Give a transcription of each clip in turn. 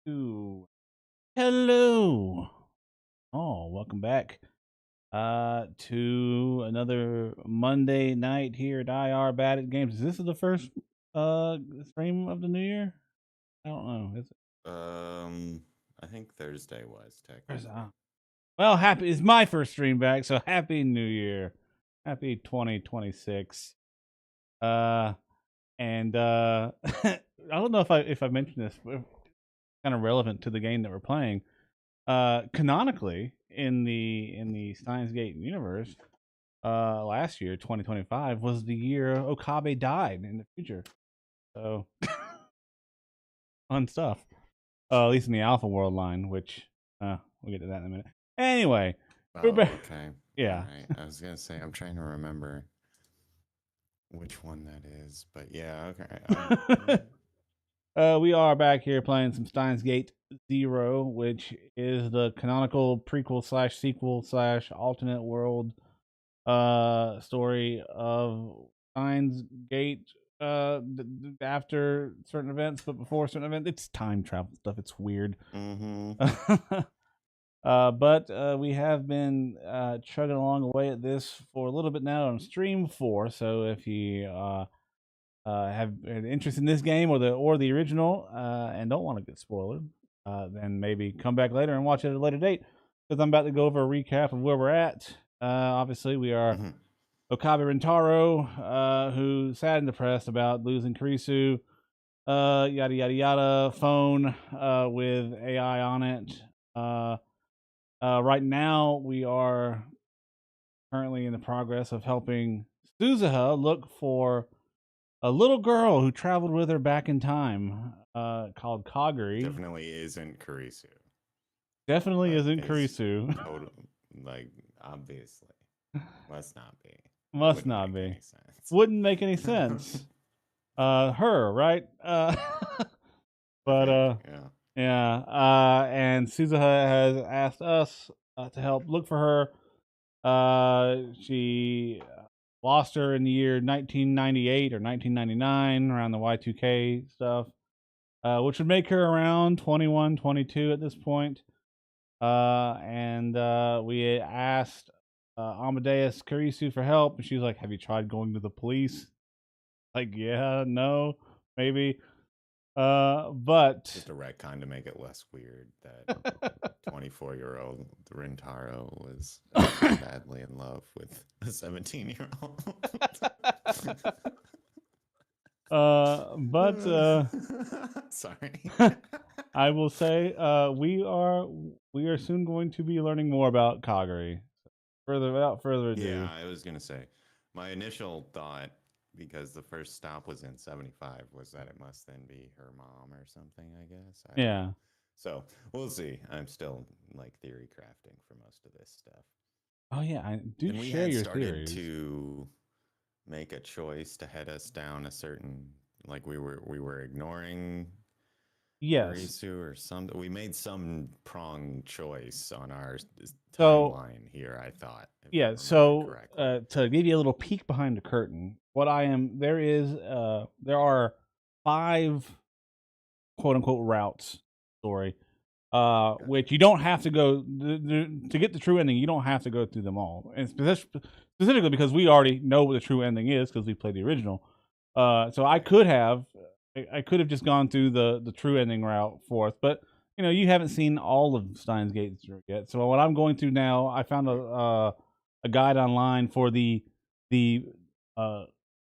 Two. Hello. Oh, welcome back to another Monday night here at IR Bad at Games. Is this the first stream of the new year? I don't know. Is it? I think Thursday was First, technically. well, happy it's my first stream back, so happy new year. Happy 2026. Uh and I don't know if I mentioned this, but it's kind of relevant to the game that we're playing. Canonically in the Steins Gate universe, last year 2025 was the year Okabe died in the future. So fun stuff. At least in the Alpha World line, which we'll get to that in a minute. Anyway, we're Oh, back. okay. All Yeah. right. I was gonna say I'm trying to remember which one that is, but yeah, okay. We are back here playing some Steins Gate Zero, which is the canonical prequel slash sequel slash alternate world story of Steins Gate after certain events, but before certain events. It's time travel stuff. It's weird. Mm-hmm. But we have been chugging along away at this for a little bit now on stream 4. So if you have an interest in this game or the original and don't want to get spoiled, then maybe come back later and watch it at a later date. Because I'm about to go over a recap of where we're at. Obviously, we are Mm-hmm. Okabe Rintaro, who's sad and depressed about losing Kurisu. Yada yada yada. Phone with AI on it. Right now, we are currently in the progress of helping Suzuha look for a little girl who traveled with her back in time, called Kagari. Definitely isn't Kurisu, Definitely but isn't is Kurisu. total like obviously must not be. Must Wouldn't not make be. any sense. Wouldn't make any sense. Her, right? But I think, yeah. yeah. And Suzuha has asked us to help look for her. She lost her in the year 1998 or 1999 around the Y2K stuff, which would make her around 21, 22 at this point. And we asked Amadeus Kurisu for help, and she's like, "Have you tried going to the police?" Like, yeah, no, maybe. But Just a retcon to make it less weird that 24-year-old Rintaro was madly in love with a 17-year-old. But Sorry. I will say we are soon going to be learning more about Kagari. Without further ado. Yeah, I was gonna say my initial thought, because the first stop was in 75, was that it must then be her mom or something, I guess. I don't Yeah. know. So we'll see. I'm still like theory crafting for most of this stuff. Oh yeah, I do And we share had your started theories. to make a choice to head us down a certain, like we were ignoring Yes. Kurisu or something. We made some prong choice on our So timeline here, I thought, if I'm yeah, remembering so correctly. to give you a little peek behind the curtain, there are 5 quote unquote routes story. Gotcha. Which you don't have to go to get the true ending. You don't have to go through them all, and specifically because we already know what the true ending is because we played the original. So Right. I could have just gone through the true ending route forth, but you haven't seen all of Steins Gate yet. So what I'm going through now, I found a guide online for the uh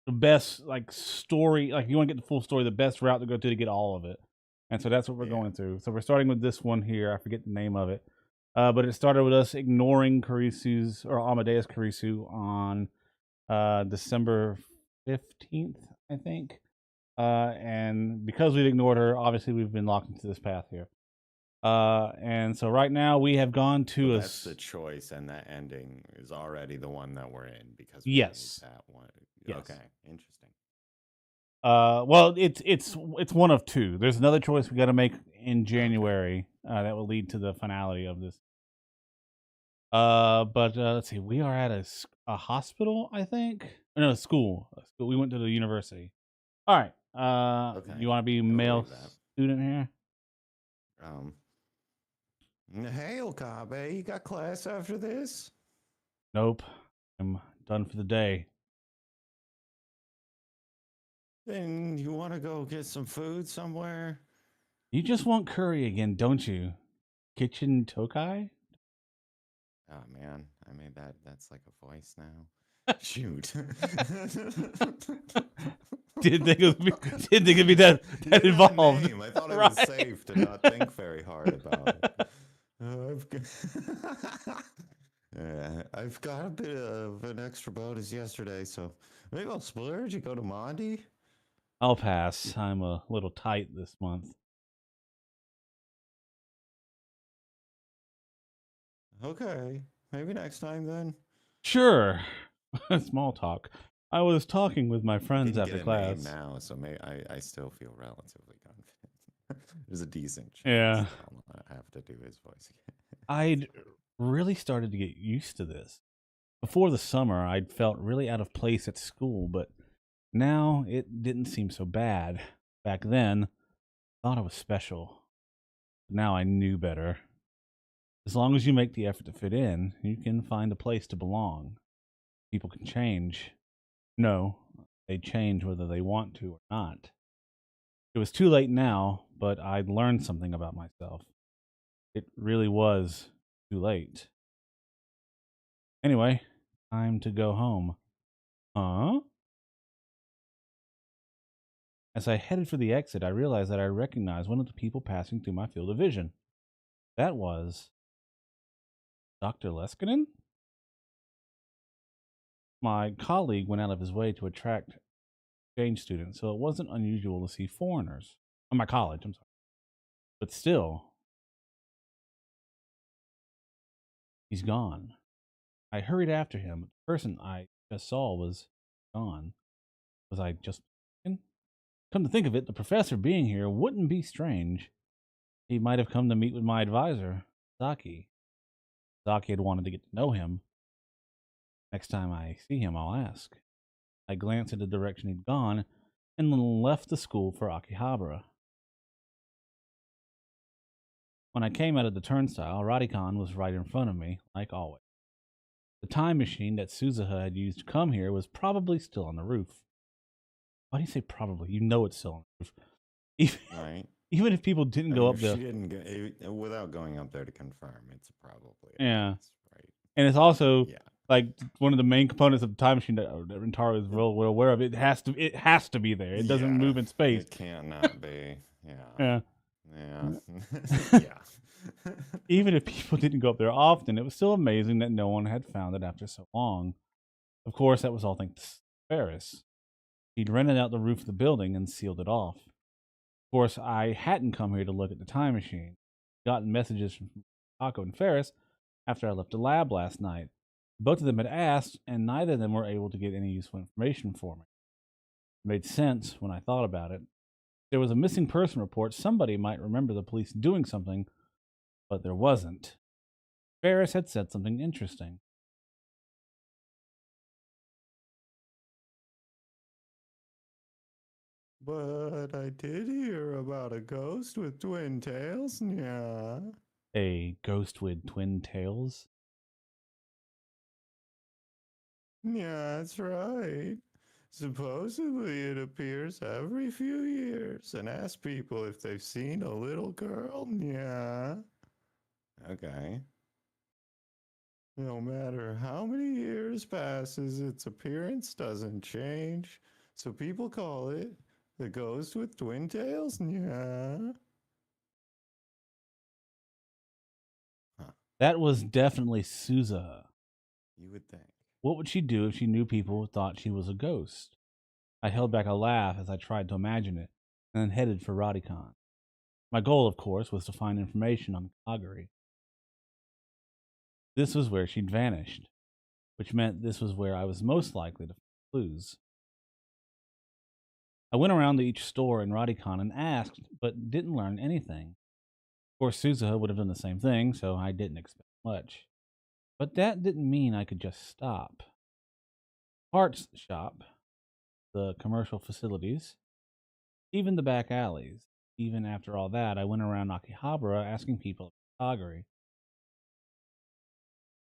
the best like story. Like if you want to get the full story, the best route to go to get all of it. And so that's what we're Yeah. going through. So we're starting with this one here. I forget the name of it. But it started with us ignoring Kurisu's or Amadeus Kurisu on December 15th, I think. And because we've ignored her, obviously we've been locked into this path here. And so right now we have gone So to that's the choice, and that ending is already the one that we're in because we made yes, that one. yes. Okay, interesting. Well, it's one of 2. There's another choice we got to make in Okay. January that will lead to the finality of this. But let's see. We are at a hospital, I think. No, a school. A school. We went to the university. All right. Okay. You want to be I male believe that. student here? Um, hey, Okabe, you got class after this? Nope. I'm done for the day. Then you want to go get some food somewhere? You just want curry again, don't you? Kitchen Tokai? Oh man, I made that's like a voice now. Shoot. Didn't think it'd be that You got a involved. name. I thought it was Right. safe to not think very hard about it. I've got, yeah, I've got a bit of an extra bonus yesterday, so maybe I'll splurge and go to Mondi. I'll pass. I'm a little tight this month. Okay, maybe next time then. Sure. Small talk. I was talking with my I friends didn't get after a name class. now, so I still feel relatively confident. There's a decent chance Yeah. that I'll have to do his voice again. I'd really started to get used to this. Before the summer, I'd felt really out of place at school, but now it didn't seem so bad. Back then, I thought I was special. Now I knew better. As long as you make the effort to fit in, you can find a place to belong. People can change. No, they change whether they want to or not. It was too late now, but I'd learned something about myself. It really was too late. Anyway, time to go home. Huh? As I headed for the exit, I realized that I recognized one of the people passing through my field of vision. That was Dr. Leskinen? My colleague went out of his way to attract exchange students, so it wasn't unusual to see foreigners. Oh, my college, I'm sorry. But still, he's gone. I hurried after him. The person I just saw was gone. Was I just mistaken? Come to think of it, the professor being here wouldn't be strange. He might have come to meet with my advisor, Saki. Saki had wanted to get to know him. Next time I see him, I'll ask. I glanced in the direction he'd gone and then left the school for Akihabara. When I came out of the turnstile, Radicon was right in front of me, like always. The time machine that Suzuha had used to come here was probably still on the roof. Why do you say probably? You know it's still on the roof. Even, Right. even if people didn't I go mean, up if there. she didn't go without going up there to confirm, it's probably a Yeah. yes, right? And it's also Yeah. like one of the main components of the time machine that Rintaro is real well aware of. It has to be there. It doesn't move in space. It cannot be. Yeah. Yeah. Yeah. Yeah. Even if people didn't go up there often, it was still amazing that no one had found it after so long. Of course, that was all thanks to Ferris. He'd rented out the roof of the building and sealed it off. Of course, I hadn't come here to look at the time machine. Gotten messages from Taco and Ferris after I left the lab last night. Both of them had asked, and neither of them were able to get any useful information for me. It made sense when I thought about it. If there was a missing person report, somebody might remember the police doing something, but there wasn't. Ferris had said something interesting. But I did hear about a ghost with twin tails. Yeah. A ghost with twin tails? Yeah, that's right. Supposedly it appears every few years and asks people if they've seen a little girl. Yeah. Okay. No matter how many years passes, its appearance doesn't change. So people call it the ghost with twin tails. Yeah. Huh. That was definitely Suzuha. You would think. What would she do if she knew people thought she was a ghost? I held back a laugh as I tried to imagine it, and then headed for Radicon. My goal, of course, was to find information on Kagari. This was where she'd vanished, which meant this was where I was most likely to find clues. I went around to each store in Radicon and asked, but didn't learn anything. Of course, Suzuha would have done the same thing, so I didn't expect much. But that didn't mean I could just stop. Parts shop, the commercial facilities, even the back alleys. Even after all that, I went around Akihabara asking people about Kagari,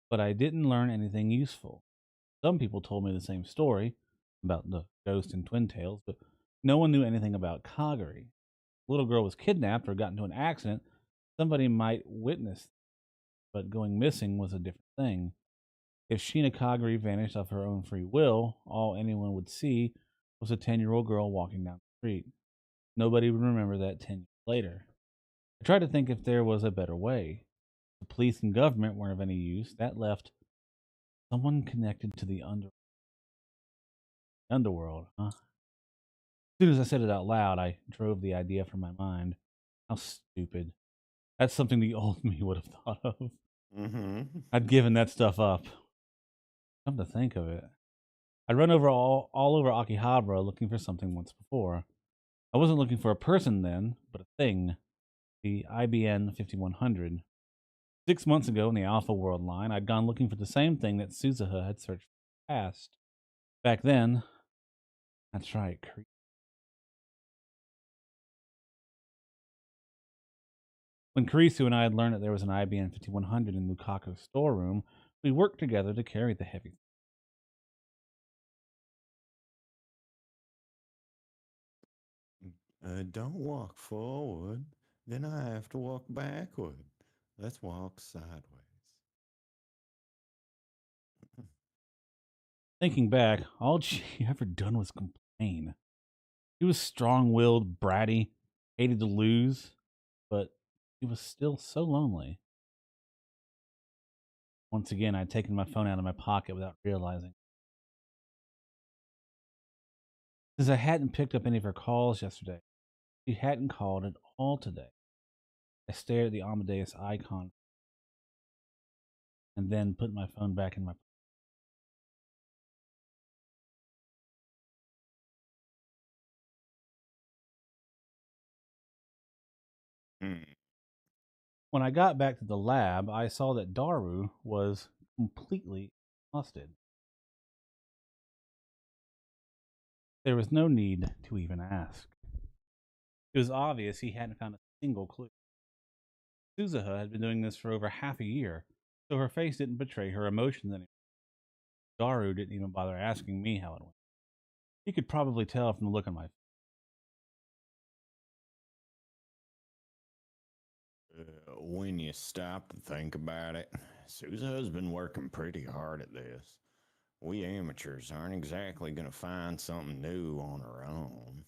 but I didn't learn anything useful. Some people told me the same story about the ghost and twin tails, but no one knew anything about Kagari. The little girl was kidnapped or got into an accident. Somebody might witness, but going missing was a different thing. If Sheena Kagari vanished of her own free will, all anyone would see was a 10-year-old girl walking down the street. Nobody would remember that 10 years later. I tried to think if there was a better way. The police and government weren't of any use. That left someone connected to the underworld, huh? As soon as I said it out loud, I drove the idea from my mind. How stupid. That's something the old me would have thought of. Mm-hmm. I'd given that stuff up. Come to think of it. I'd run over all over Akihabara looking for something once before. I wasn't looking for a person then, but a thing. The IBN 5100. 6 months ago in the Alpha World line, I'd gone looking for the same thing that Suzuha had searched for in the past. Back then, that's right, when Kurisu and I had learned that there was an IBN 5100 in Lukaku's storeroom, we worked together to carry the heavy. Don't walk forward, then I have to walk backward. Let's walk sideways. Thinking back, all she ever done was complain. She was strong willed, bratty, hated to lose, but she was still so lonely. Once again, I'd taken my phone out of my pocket without realizing. Since I hadn't picked up any of her calls yesterday, she hadn't called at all today. I stared at the Amadeus icon and then put my phone back in my pocket. Hmm. When I got back to the lab, I saw that Daru was completely exhausted. There was no need to even ask. It was obvious he hadn't found a single clue. Suzuha had been doing this for over half a year, so her face didn't betray her emotions anymore. Daru didn't even bother asking me how it went. He could probably tell from the look on my face. When you stop to think about it, Susan's been working pretty hard at this. We amateurs aren't exactly going to find something new on our own.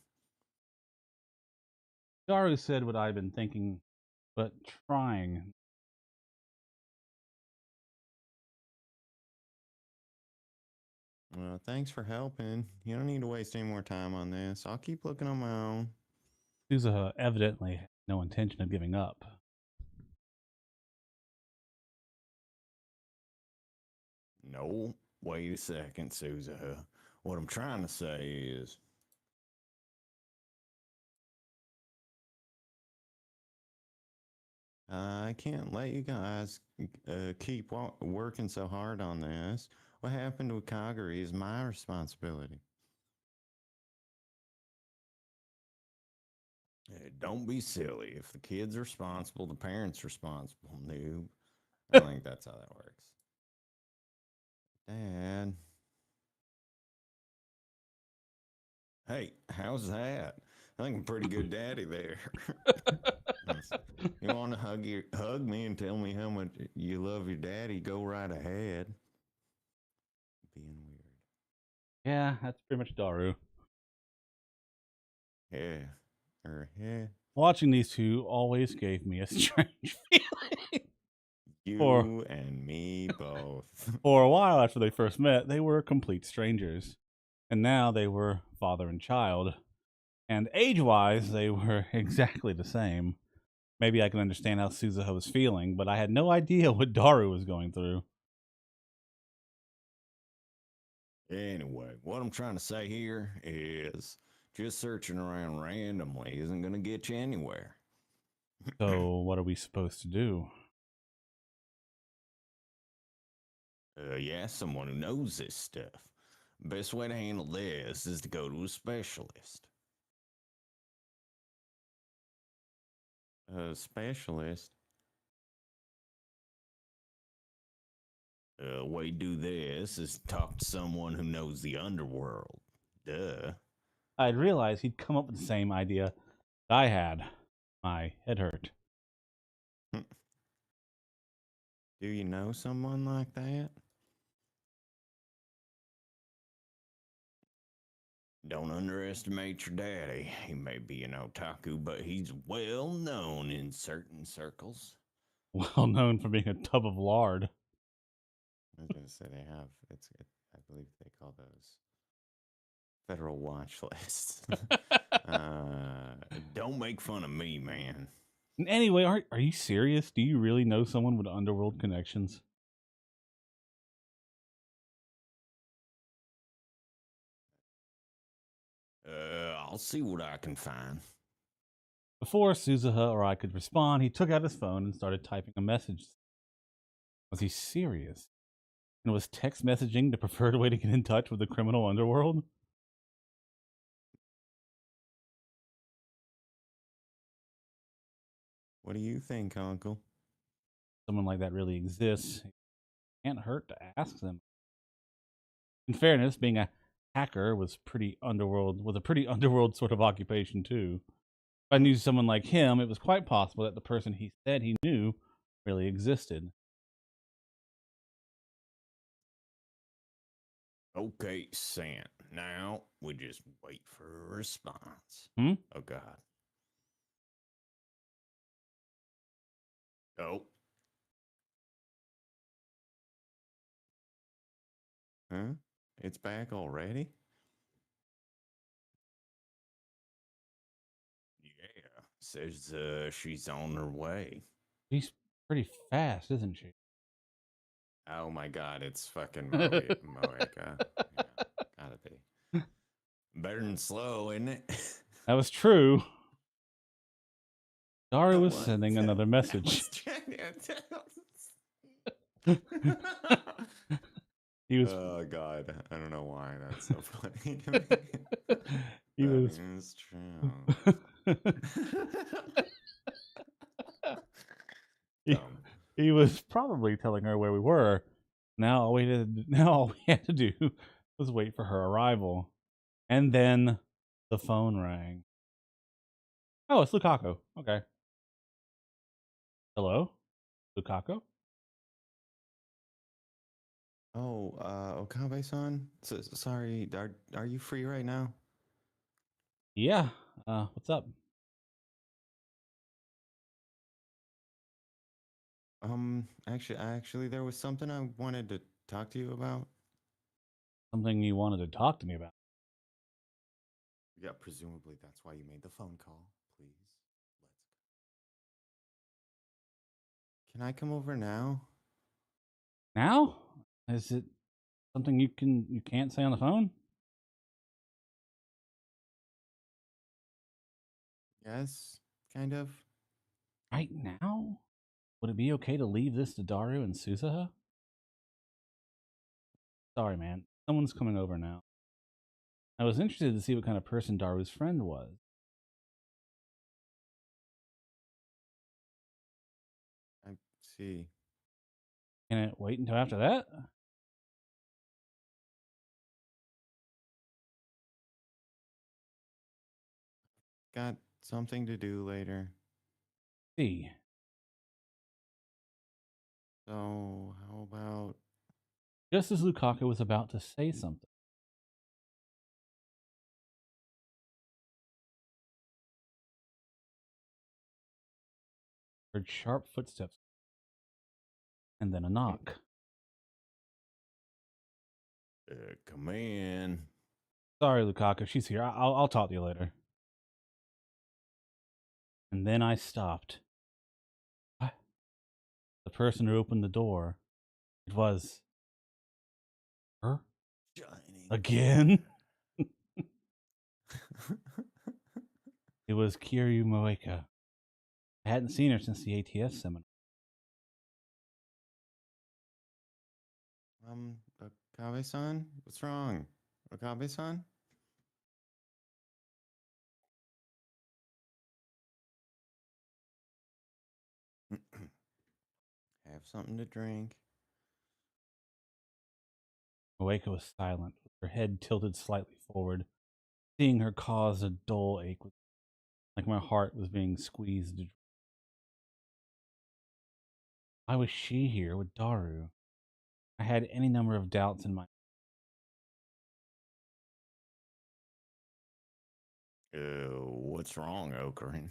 Daru said what I'd been thinking, but trying. Well, thanks for helping. You don't need to waste any more time on this. I'll keep looking on my own. Suzuha evidently had no intention of giving up. No, wait a second, Suzuha. What I'm trying to say is, I can't let you guys keep working so hard on this. What happened with Kagari is my responsibility. Don't be silly. If the kid's responsible, the parent's responsible. Noob. I don't think that's how that works. Dad. Hey, how's that? I think I'm a pretty good daddy there. You want to hug me and tell me how much you love your daddy? Go right ahead. Being weird. Yeah, that's pretty much Daru. Yeah. Yeah. Watching these two always gave me a strange feeling. For You and me both. for a while after they first met, they were complete strangers. And now they were father and child. And age-wise, they were exactly the same. Maybe I can understand how Suzuha was feeling, but I had no idea what Daru was going through. Anyway, what I'm trying to say here is just searching around randomly isn't going to get you anywhere. So, what are we supposed to do? Yeah, someone who knows this stuff. Best way to handle this is to go to a specialist. A specialist. Way to do this is talk to someone who knows the underworld. Duh. I'd realized he'd come up with the same idea that I had. My head hurt. Do you know someone like that? Don't underestimate your daddy. He may be an otaku, but he's well known in certain circles. Well known for being a tub of lard. I was gonna say I believe they call those federal watch lists. Don't make fun of me, man. Anyway, are you serious? Do you really know someone with underworld connections? I'll see what I can find. Before Suzuha or I could respond, he took out his phone and started typing a message. Was he serious? And was text messaging the preferred way to get in touch with the criminal underworld? What do you think, Uncle? Someone like that really exists. It can't hurt to ask them. In fairness, being a hacker was a pretty underworld sort of occupation too. If I knew someone like him, it was quite possible that the person he said he knew really existed. Okay, Sant. Now we just wait for a response. Hmm? Oh, God. Oh. Huh? It's back already? Yeah. Says she's on her way. She's pretty fast, isn't she? Oh my God, it's fucking Moeka. Yeah, gotta be. Better than slow, isn't it? That was true. Daru was What? sending another message. He was Oh God, I don't know why that's so funny to me. he That was is true. he, Dumb. he was probably telling her where we were. Now all we had to do was wait for her arrival. And then the phone rang. Oh, it's Lukaku. Okay. Hello? Lukaku? Oh, Okabe-san. Sorry, are you free right now? Yeah. What's up? Actually, there was something I wanted to talk to you about. Something you wanted to talk to me about. Yeah, presumably that's why you made the phone call. Please, let's go. Can I come over now? Now? Is it something you can't say on the phone? Yes, kind of. Right now? Would it be okay to leave this to Daru and Suzuha? Sorry, man. Someone's coming over now. I was interested to see what kind of person Daru's friend was. I see. Can it wait until after that? Got something to do later. See. So, how about. Just as Lukaku was about to say something, heard sharp footsteps and then a knock. Come in. Sorry, Lukaku, she's here. I'll talk to you later. And then I stopped. What? The person who opened the door, it was her Shining. again. It was Kiryu Moeka. I hadn't seen her since the ATS seminar. Okabe-san? What's wrong? Okabe-san? have something to drink. Moeka was silent, with her head tilted slightly forward. Seeing her caused a dull ache, like my heart was being squeezed. Why was she here with Daru? I had any number of doubts in my What's wrong, Ocarin?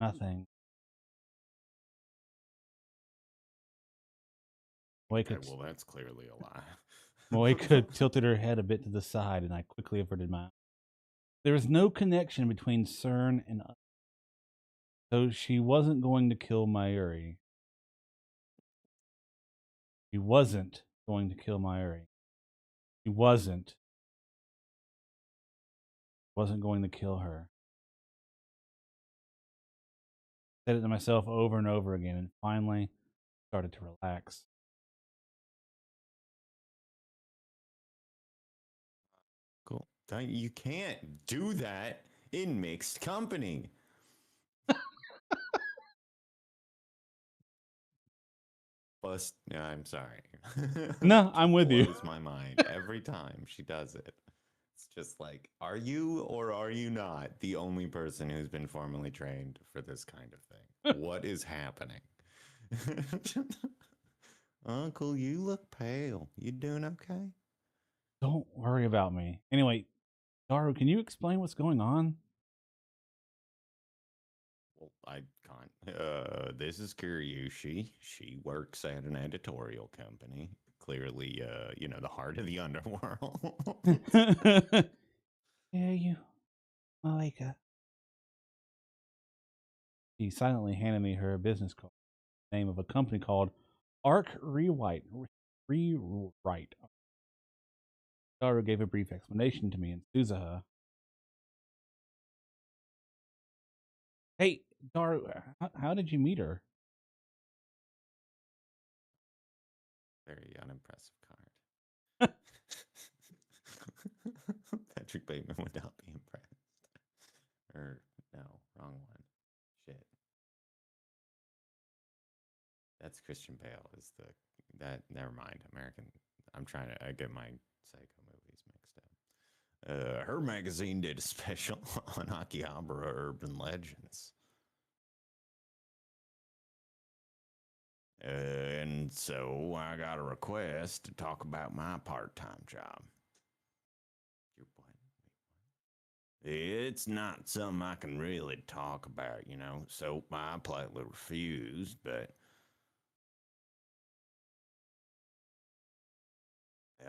nothing. Okay, Moeka, well, that's clearly a lie. Moeka tilted her head a bit to the side, and I quickly averted my eyes. There was no connection between CERN and us, so she wasn't going to kill Mayuri. She wasn't going to kill Mayuri. She wasn't going to kill her. I said it to myself over and over again, and finally started to relax. Cool. You can't do that in mixed company. Bust. No, I'm sorry. No, I'm with you. Blows my mind every time she does it. It's just like, are you or are you not the only person who's been formally trained for this kind of thing? What is happening? Uncle, you look pale. You doing okay? Don't worry about me. Anyway, Daru, can you explain what's going on? Well, I can't. This is Kiryushi. She works at an editorial company. Clearly, the heart of the underworld. Yeah, you, Malika. She silently handed me her business card, the name of a company called Arc Rewrite. Rewrite. Daru gave a brief explanation to me and Suzuha. Hey, Daru, how did you meet her? Very unimpressive card. Patrick Bateman would not be impressed. Or, no, wrong one. Shit. That's Christian Bale. Never mind. American. I get my Psycho movies mixed up. Her magazine did a special on Akihabara urban legends. And so I got a request to talk about my part-time job. Your what? It's not something I can really talk about, so I politely refused, but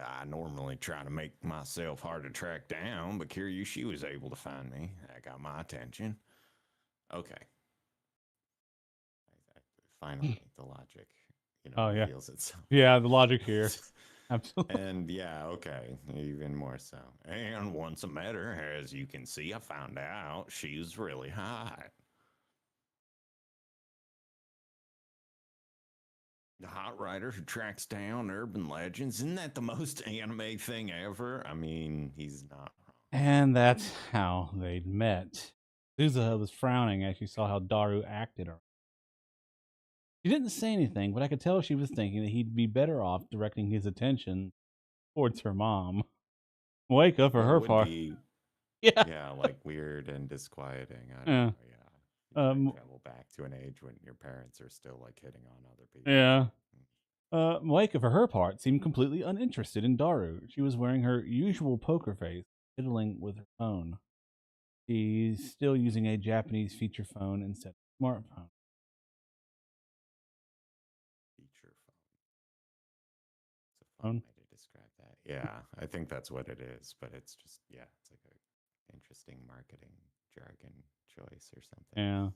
I normally try to make myself hard to track down, but curious she was able to find me. That got my attention. Okay. Finally, the logic, Oh, yeah. reveals itself. Yeah, the logic here. Absolutely. And yeah, okay, even more so. And once I met her, as you can see, I found out she was really hot. The hot writer who tracks down urban legends. Isn't that the most anime thing ever? I mean, he's not wrong. And that's how they'd met. Suzuha was frowning as she saw how Daru acted. She didn't say anything, but I could tell she was thinking that he'd be better off directing his attention towards her mom. Wake up for Well, it her would part. be, Yeah. yeah, like weird and disquieting. I don't Yeah. know, yeah. You might travel back to an age when your parents are still like hitting on other people. Yeah. Malika, for her part, seemed completely uninterested in Daru. She was wearing her usual poker face, fiddling with her phone. She's still using a Japanese feature phone instead of a smartphone. Feature phone. It's a fun Phone? way to describe that. Yeah, I think that's what it is, but it's just, yeah, it's like a interesting marketing jargon choice or something. Yeah.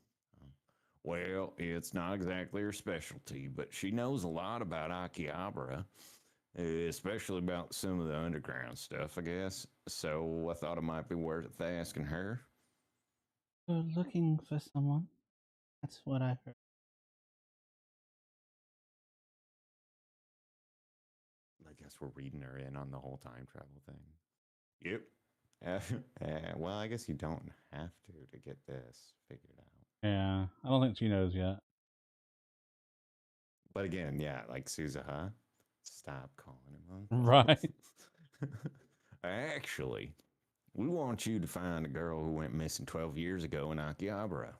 Well, it's not exactly her specialty, but she knows a lot about Akihabara, especially about some of the underground stuff, I guess. So I thought it might be worth asking her. You're looking for someone? That's what I heard. I guess we're reading her in on the whole time travel thing. Yep. Well, I guess you don't have to get this figured out. Yeah. I don't think she knows yet. But again, yeah, like Sousa, huh? Stop calling him Right. Uncle. Actually, we want you to find a girl who went missing 12 years ago in Akihabara.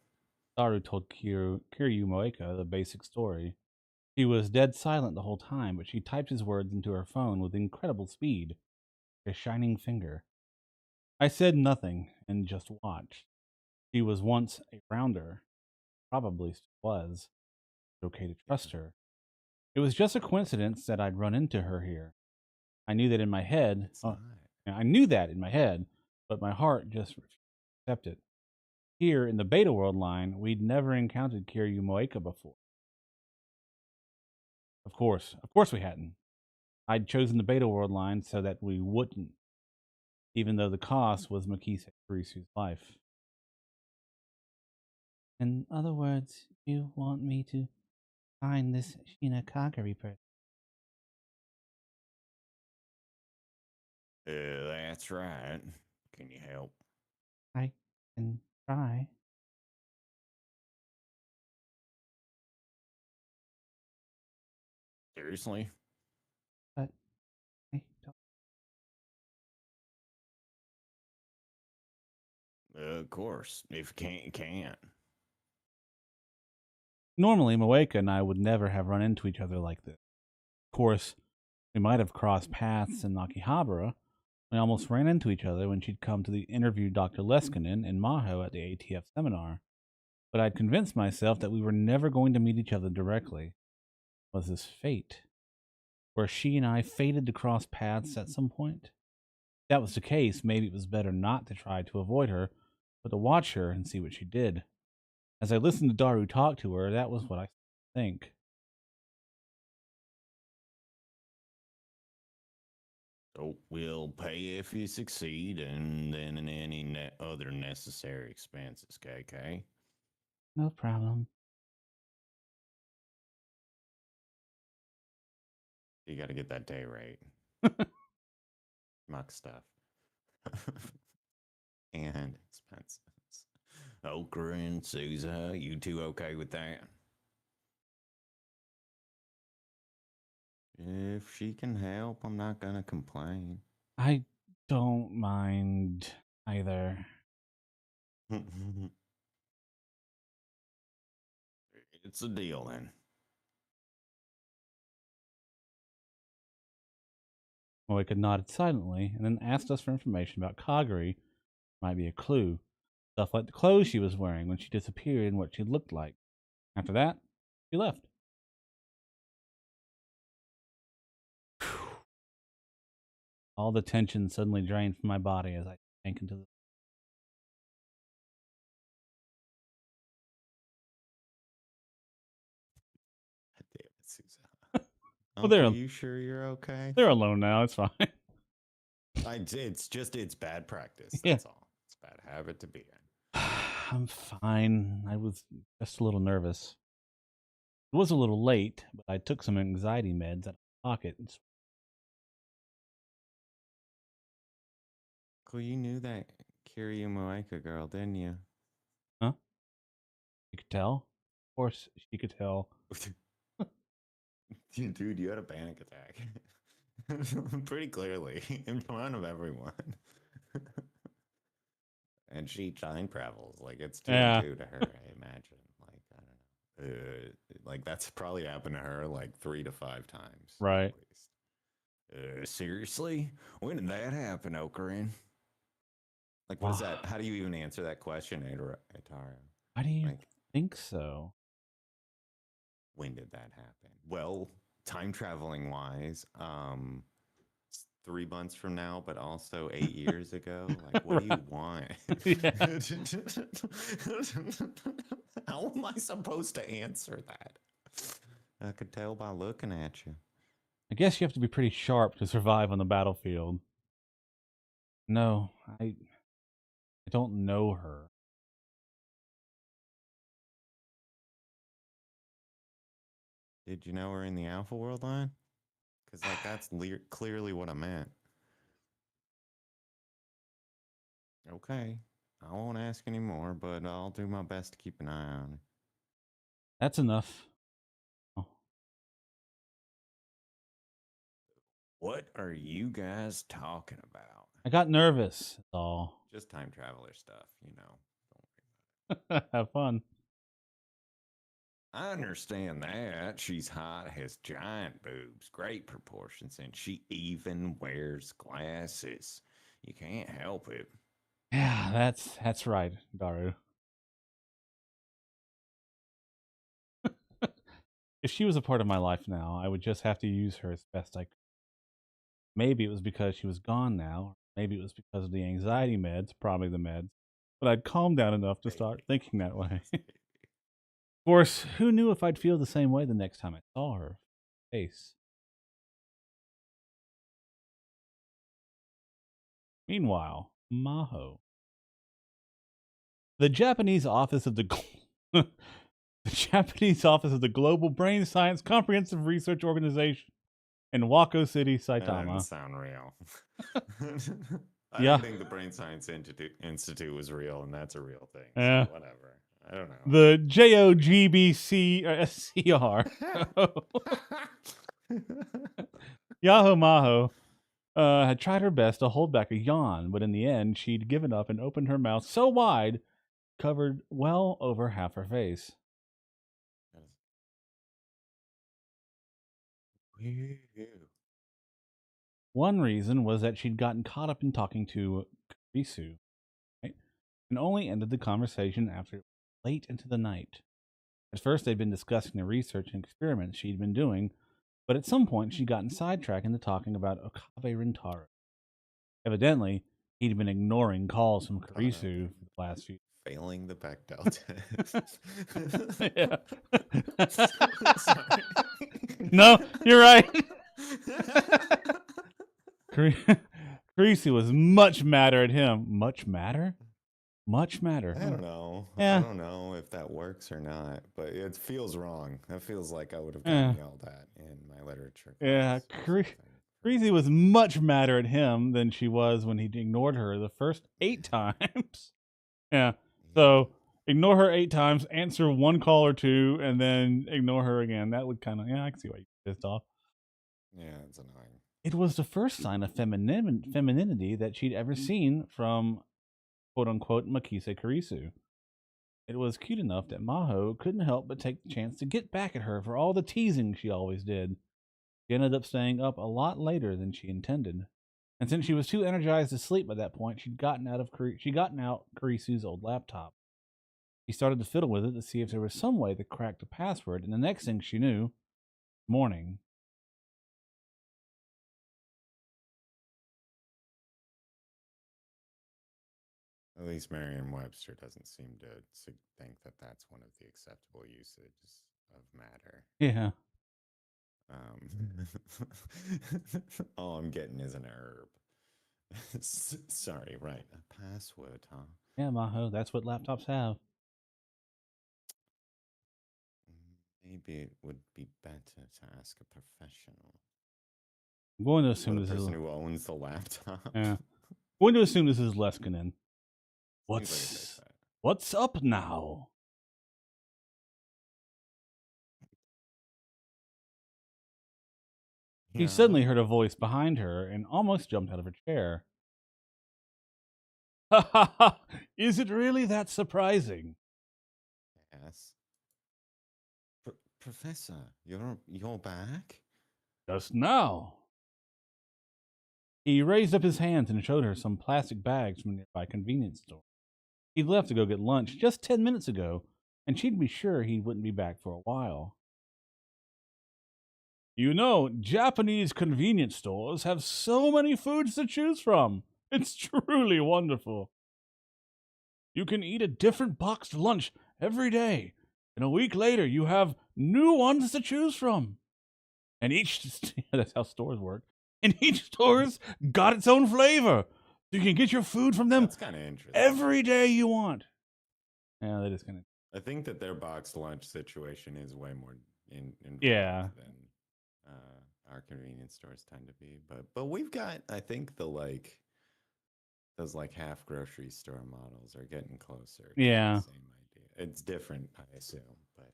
Saru told Kiryu Moeka the basic story. She was dead silent the whole time, but she typed his words into her phone with incredible speed, a shining finger. I said nothing and just watched. She was once a rounder, probably still was. Okay to Yeah, trust her. It was just a coincidence that I'd run into her here. I knew that in my head. it's Oh, not. I knew that in my head, but my heart just refused to accept it. Here in the Beta World line, we'd never encountered Kiryu Moeka before. Of course we hadn't. I'd chosen the Beta World line so that we wouldn't, even though the cost was Makise Kurisu's life. In other words, you want me to find this Shina Kagari person? That's right. Can you help? I can try, Seriously? but I don't. Of course. If you can't, you can't. Normally, Moeka and I would never have run into each other like this. Of course, we might have crossed paths in Akihabara. We almost ran into each other when she'd come to interview Dr. Leskinen in Maho at the ATF seminar. But I'd convinced myself that we were never going to meet each other directly. Was this fate? Where she and I fated to cross paths at some point? If that was the case, maybe it was better not to try to avoid her, but to watch her and see what she did. As I listened to Daru talk to her, that was what I think. So we'll pay if you succeed, and then in any other necessary expenses, KK. No problem. You got to get that day rate. Muck stuff. And expenses. Okra and Sousa, you two okay with that? If she can help, I'm not gonna complain. I don't mind either. It's a deal then. Moika nodded silently and then asked us for information about Kagari. Might be a clue. Stuff like the clothes she was wearing when she disappeared and what she looked like. After that, she left. All the tension suddenly drained from my body as I sank into the. Damn it, Sousa. Well, Uncle, you sure you're okay? they're alone now. It's fine. It's bad practice. Yeah, That's all. It's a bad habit to be in. I'm fine. I was just a little nervous. It was a little late, but I took some anxiety meds out of my pocket. Uncle, you knew that Kiryu Moeka girl, didn't you? Huh? She could tell. Of course, she could tell. Dude, you had a panic attack. Pretty clearly, in front of everyone. And she time travels. Like, it's two and Yeah, two to her, I imagine. Like, I don't know. Like, that's probably happened to her like 3 to 5 times, right. at least. Seriously? When did that happen, Okarin? Like, what is Wow. that? How do you even answer that question, Atario? Why do you Like, think so? when did that happen? Well, time traveling wise, 3 months from now, but also 8 years ago. Like, what do you Right. want? Yeah. How am I supposed to answer that? I could tell by looking at you. I guess you have to be pretty sharp to survive on the battlefield. No, I don't know her. Did you know her in the Alpha World line? Because, like, that's clearly what I meant. Okay. I won't ask anymore, but I'll do my best to keep an eye on her. That's enough. Oh. What are you guys talking about? I got nervous. That's all. Just time traveler stuff, you know. Have fun. I understand that. She's hot, has giant boobs, great proportions, and she even wears glasses. You can't help it. Yeah, that's right, Daru. If she was a part of my life now, I would just have to use her as best I could. Maybe it was because she was gone now. Maybe it was because of the anxiety meds, probably the meds. But I'd calmed down enough to start thinking that way. Of course, who knew if I'd feel the same way the next time I saw her face. Meanwhile, Maho. The Japanese office of the the Japanese office of the Global Brain Science Comprehensive Research Organization in Wako City, That doesn't Saitama. sound real. I Yeah. didn't think the Brain Science Institute was real, and that's a real thing. Yeah. So whatever. I don't know. The JOGBC Yahoo Maho had tried her best to hold back a yawn, but in the end, she'd given up and opened her mouth so wide, covered well over half her face. One reason was that she'd gotten caught up in talking to Risu, right? And only ended the conversation after late into the night. At first, they'd been discussing the research and experiments she'd been doing, but at some point, she'd gotten sidetracked into talking about Okabe Rintaro. Evidently, he'd been ignoring calls from Kurisu for the last few. Failing the Bechdel test. Sorry. No, you're right. Kurisu was much madder at him. Much madder? Much madder. I don't know. Yeah. I don't know if that works or not, but it feels wrong. That feels like I would have gotten yelled at in my literature class. Yeah, Kurisu was much madder at him than she was when he ignored her the first 8 times. Yeah. So ignore her 8 times, answer 1 call or 2, and then ignore her again. That would kind of, I can see why you're pissed off. Yeah, it's annoying. It was the first sign of femininity that she'd ever seen from quote unquote Makise Kurisu. It was cute enough that Maho couldn't help but take the chance to get back at her for all the teasing she always did. She ended up staying up a lot later than she intended. And since she was too energized to sleep by that point, she'd gotten out Kurisu's old laptop. She started to fiddle with it to see if there was some way to crack the password, and the next thing she knew, morning. At least Merriam-Webster doesn't seem to think that that's one of the acceptable usages of matter. Yeah. All I'm getting is an herb. Sorry, right. A password, huh? Yeah, Maho, that's what laptops have. Maybe it would be better to ask a professional. I'm going to assume the this person is who owns the laptop. Yeah. I'm going to assume this is Leskinen. Seems like What's up now? She suddenly heard a voice behind her and almost jumped out of her chair. Ha ha ha! Is it really that surprising? Yes. Professor, you're back? Just now. He raised up his hands and showed her some plastic bags from a nearby convenience store. He'd left to go get lunch just 10 minutes ago, and she'd be sure he wouldn't be back for a while. You know, Japanese convenience stores have so many foods to choose from. It's truly wonderful. You can eat a different boxed lunch every day, and a week later you have new ones to choose from. And that's how stores work. And each store's got its own flavor. You can get your food from them That's kind of interesting. every day you want. Yeah, that is kind of. I think that their boxed lunch situation is way more involved than our convenience stores tend to be. But we've got, I think, those half grocery store models are getting closer. To Yeah. the same idea. It's different, I assume, but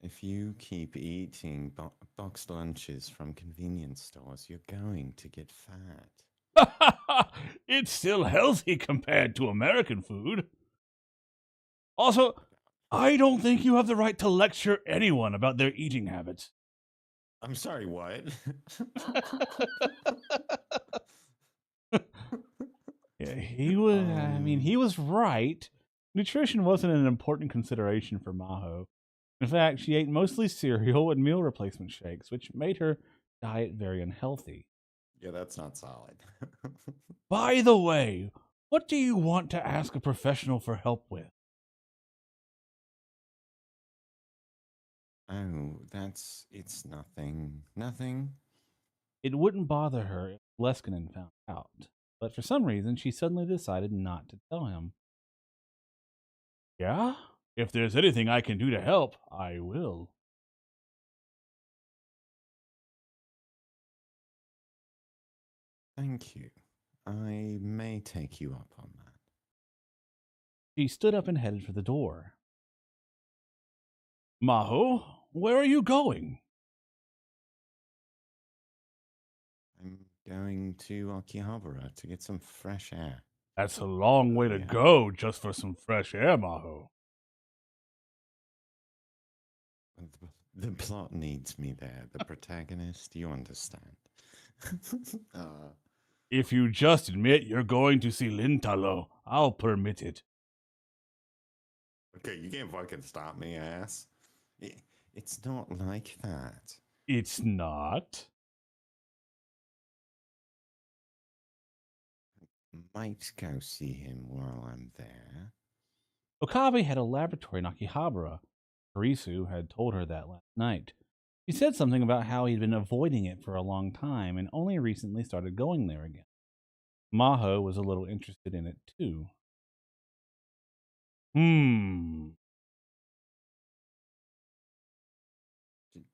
If you keep eating boxed lunches from convenience stores, you're going to get fat. It's still healthy compared to American food. Also, I don't think you have the right to lecture anyone about their eating habits. I'm sorry, what? Yeah, he was right. Nutrition wasn't an important consideration for Maho. In fact, she ate mostly cereal and meal replacement shakes, which made her diet very unhealthy. Yeah, that's not solid. By the way, what do you want to ask a professional for help with? Oh, it's nothing. Nothing. It wouldn't bother her if Leskinen found out, but for some reason she suddenly decided not to tell him. Yeah? If there's anything I can do to help, I will. Thank you. I may take you up on that. She stood up and headed for the door. Maho, where are you going? I'm going to Akihabara to get some fresh air. That's a long way to Yeah. go just for some fresh air, Maho. The plot needs me there. The protagonist, you understand. If you just admit you're going to see Lintalo, I'll permit it. Okay, you can't fucking stop me, ass. It's not like that. It's not. Might go see him while I'm there. Okabe had a laboratory in Akihabara. Karisu had told her that last night. He said something about how he'd been avoiding it for a long time and only recently started going there again. Maho was a little interested in it too. Hmm.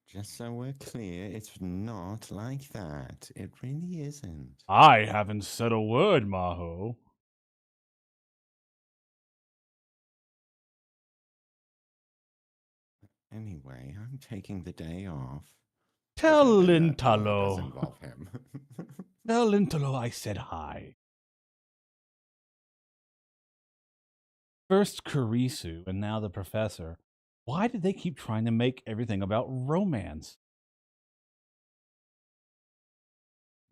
Just so we're clear, it's not like that. It really isn't. I haven't said a word, Maho. Anyway, I'm taking the day off. Tell Okay, that does Lintalo. involve him. Tell Lintalo I said hi. First Kurisu and now the professor. Why did they keep trying to make everything about romance?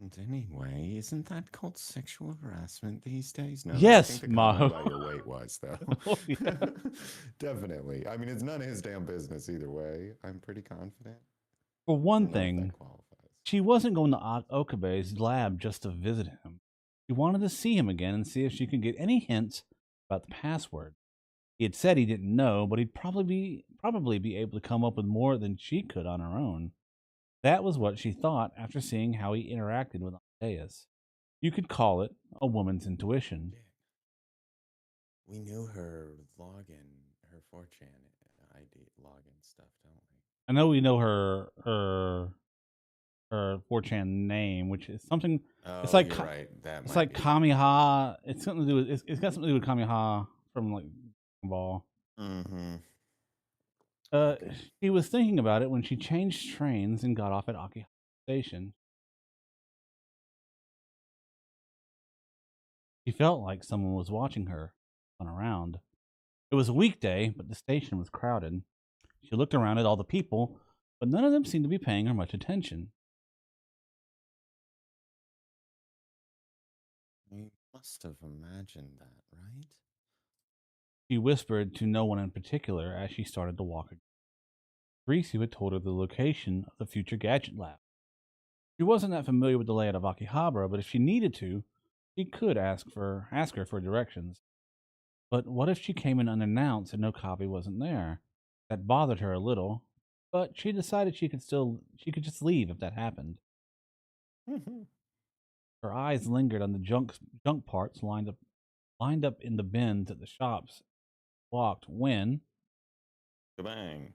And anyway, isn't that called sexual harassment these days? No, I Yes, think the comment Maho. about your weight was, though. Oh, yeah. Definitely. I mean, it's none of his damn business either way. I'm pretty confident. For I one don't know if that thing, qualifies. she wasn't going to Okabe's lab just to visit him. She wanted to see him again and see if she could get any hints about the password. He had said he didn't know, but he'd probably be able to come up with more than she could on her own. That was what she thought after seeing how he interacted with Amadeus. You could call it a woman's intuition. We knew her login, her 4chan ID login stuff, don't we? I know we know her 4chan name, which is something. It's Oh, like you're right. That it's might like be. Kamiha. It's something to do with. It's got something to do with Kamiha from like Ball. Mm-hmm. Uh, Okay. she was thinking about it when she changed trains and got off at Aki Station. She felt like someone was watching her on around. It was a weekday, but the station was crowded. She looked around at all the people, but none of them seemed to be paying her much attention. I must have imagined that, right? She whispered to no one in particular as she started to walk again. Risu had told her the location of the future gadget lab. She wasn't that familiar with the layout of Akihabara, but if she needed to, she could ask her for directions. But what if she came in unannounced and no copy wasn't there? That bothered her a little, but she decided she could just leave if that happened. Her eyes lingered on the junk parts lined up in the bins at the shops. Walked when Kabang.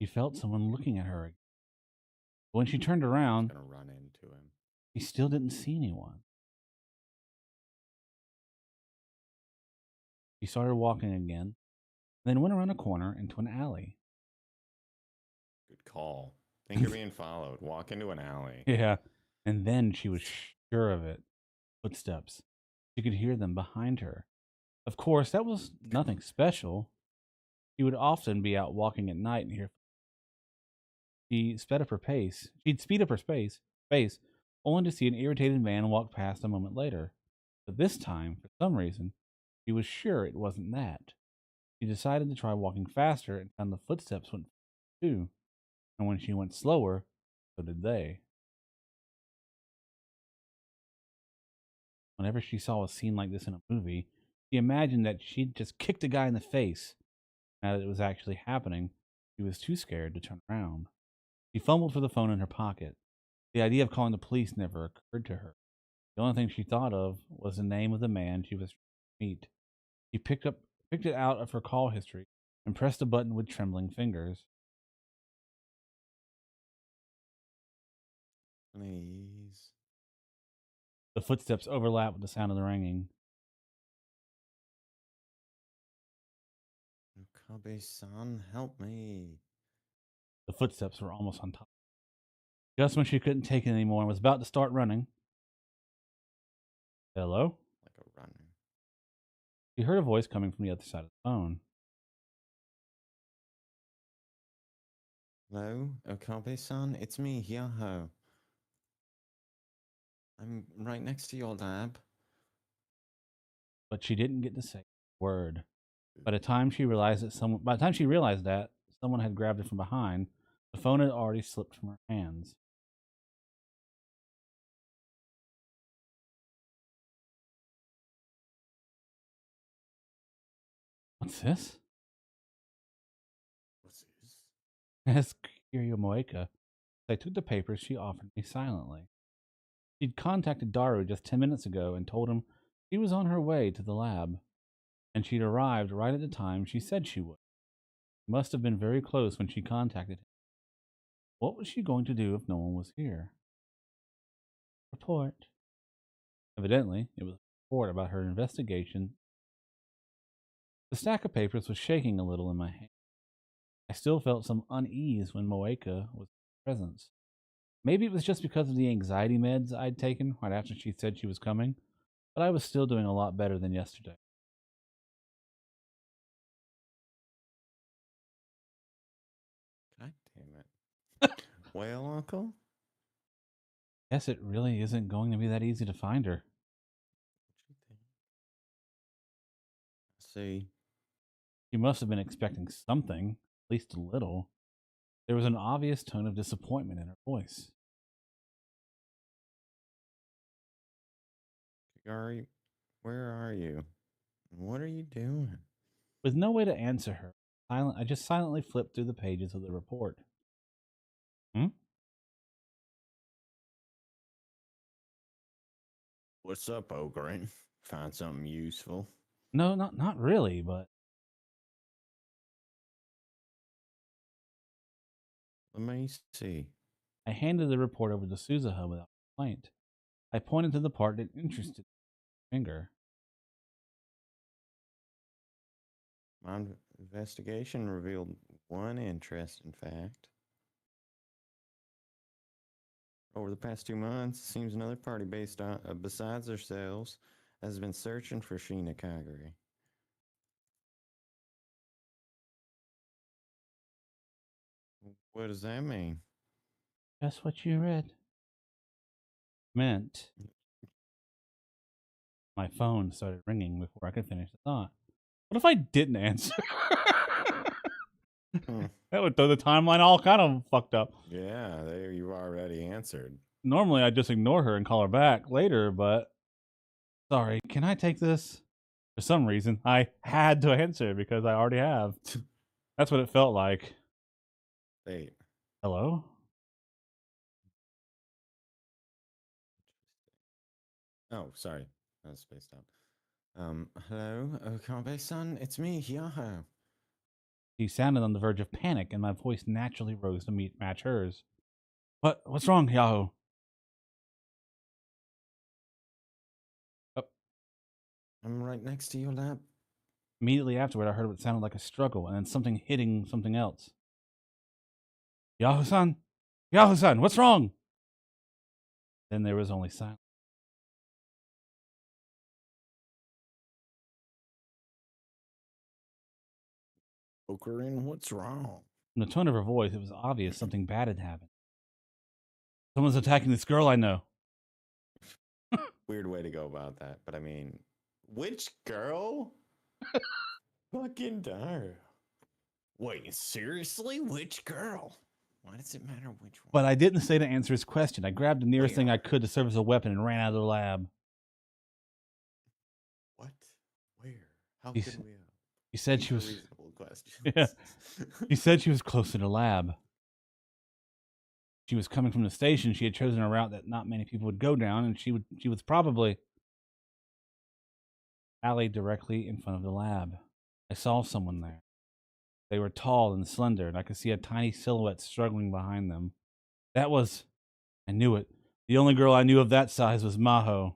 she felt someone looking at her. When she turned I was around, gonna run into him. she still didn't see anyone. She started walking again. then went around a corner into an alley. Good call. Think you're being followed. Walk into an alley. Yeah. And then she was sure of it. Footsteps. She could hear them behind her. Of course, that was nothing special. She would often be out walking at night and hear. She sped up her pace. She'd speed up her pace, only to see an irritated man walk past a moment later. But this time, for some reason, she was sure it wasn't that. She decided to try walking faster and found the footsteps went too. And when she went slower, so did they. Whenever she saw a scene like this in a movie, she imagined that she'd just kicked a guy in the face. Now that it was actually happening, she was too scared to turn around. She fumbled for the phone in her pocket. The idea of calling the police never occurred to her. The only thing she thought of was the name of the man she was trying to meet. She picked it out of her call history and pressed a button with trembling fingers. Please. The footsteps overlapped with the sound of the ringing. Okabe-san, help me. The footsteps were almost on top. Just when she couldn't take it anymore and was about to start running. Hello? Like a runner. She heard a voice coming from the other side of the phone. Hello, Okabe-san, it's me, Yaho. I'm right next to your lab. But she didn't get to say a word. By the time she realized that someone had grabbed her from behind, the phone had already slipped from her hands. What's this? What's this? Asked Kiryu Moeka. I took the papers she offered me silently. She'd contacted Daru just 10 minutes ago and told him she was on her way to the lab, and she'd arrived right at the time she said she would. She must have been very close when she contacted him. What was she going to do if no one was here? Report. Evidently, it was a report about her investigation. The stack of papers was shaking a little in my hand. I still felt some unease when Moeka was in my presence. Maybe it was just because of the anxiety meds I'd taken right after she said she was coming, but I was still doing a lot better than yesterday. God damn it. Well, Uncle? Guess it really isn't going to be that easy to find her. What you think? See, She must have been expecting something, at least a little. There was an obvious tone of disappointment in her voice. Kagari, where are you? What are you doing? With no way to answer her, I just silently flipped through the pages of the report. Hmm? What's up, Ogren? Find something useful? No, not really, but Let me see. I handed the report over to Suzuha without complaint. I pointed to the part that interested my finger. My investigation revealed one interesting fact. Over the past 2 months, it seems another party based on besides ourselves has been searching for Sheena Kagari. What does that mean? Just what you read. Meant my phone started ringing before I could finish the thought. What if I didn't answer? That would throw the timeline all kind of fucked up. Yeah, there you've already answered. Normally I'd just ignore her and call her back later, but sorry, can I take this? For some reason, I had to answer because I already have. That's what it felt like. Wait. Hello? Oh, sorry. I was spaced out. Hello, Okabe-san, it's me, Yaho. She sounded on the verge of panic, and my voice naturally rose to match hers. What's wrong, Yahoo? Oh, I'm right next to your lab. Immediately afterward, I heard what sounded like a struggle and then something hitting something else. Yahoo-san! Yahoo-san, what's wrong? Then there was only silence. Ocarin, what's wrong? From the tone of her voice, it was obvious something bad had happened. Someone's attacking this girl I know. Weird way to go about that, but I mean, which girl? Fucking darn. Wait, seriously? Which girl? Why does it matter which one? But I didn't stay to answer his question. I grabbed the nearest Wait, thing I could to serve as a weapon and ran out of the lab. What? Where? How He's- can we? He said These she are was. reasonable questions. Yeah. He said she was close to the lab. She was coming from the station. She had chosen a route that not many people would go down, and she was probably alley directly in front of the lab. I saw someone there. They were tall and slender, and I could see a tiny silhouette struggling behind them. That was, I knew it. The only girl I knew of that size was Maho.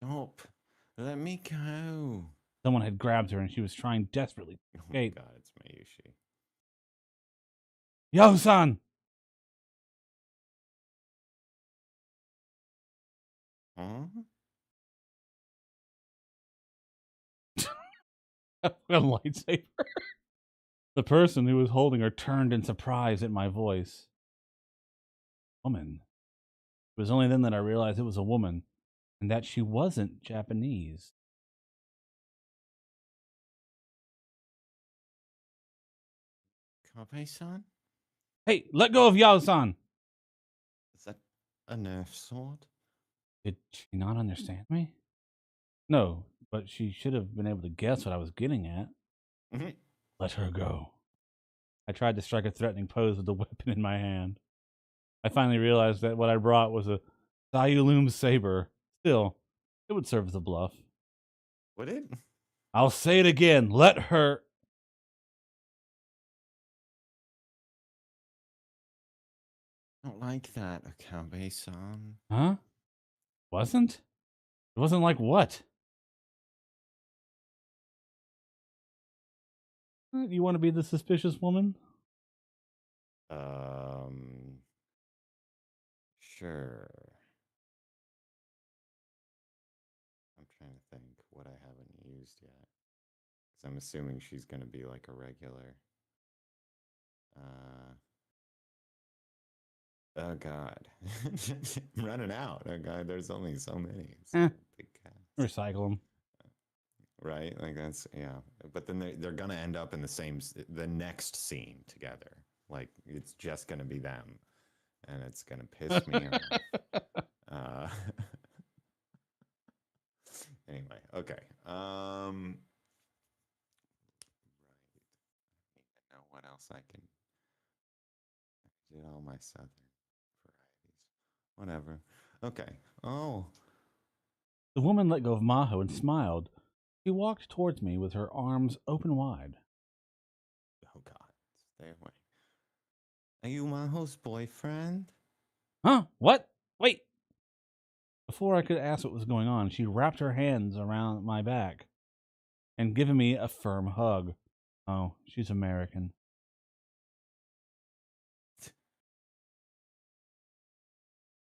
Stop. Let me go. Someone had grabbed her, and she was trying desperately to Oh my escape. god, it's Mayushi. Yo-san! Huh? A lightsaber. The person who was holding her turned in surprise at my voice. Woman. It was only then that I realized it was a woman, and that she wasn't Japanese. Kabe-san? Hey, let go of Yao-san! Is that a Nerf sword? Did she not understand me? No, but she should have been able to guess what I was getting at. Mhm. Let her go. I tried to strike a threatening pose with the weapon in my hand. I finally realized that what I brought was a Sayulum saber. Still, it would serve as a bluff. Would it? I'll say it again. Let her. Not like that, Akabe-san. Huh? Wasn't? It wasn't like what? You want to be the suspicious woman? Sure. I'm trying to think what I haven't used yet. Because I'm assuming she's going to be like a regular. Oh god. I'm running out. Oh god, there's only so many. It's Eh. big cast. Recycle them. Right? Like that's yeah. But then they're gonna end up in the next scene together. Like it's just gonna be them. And it's gonna piss me off. Anyway, okay. Right. I need to know what else I can. I did all my southern varieties. Whatever. Okay. Oh. The woman let go of Maho and smiled. She walked towards me with her arms open wide. Oh God. Stay away. Are you Maho's boyfriend? Huh? What? Wait! Before I could ask what was going on, she wrapped her hands around my back and given me a firm hug. Oh, she's American.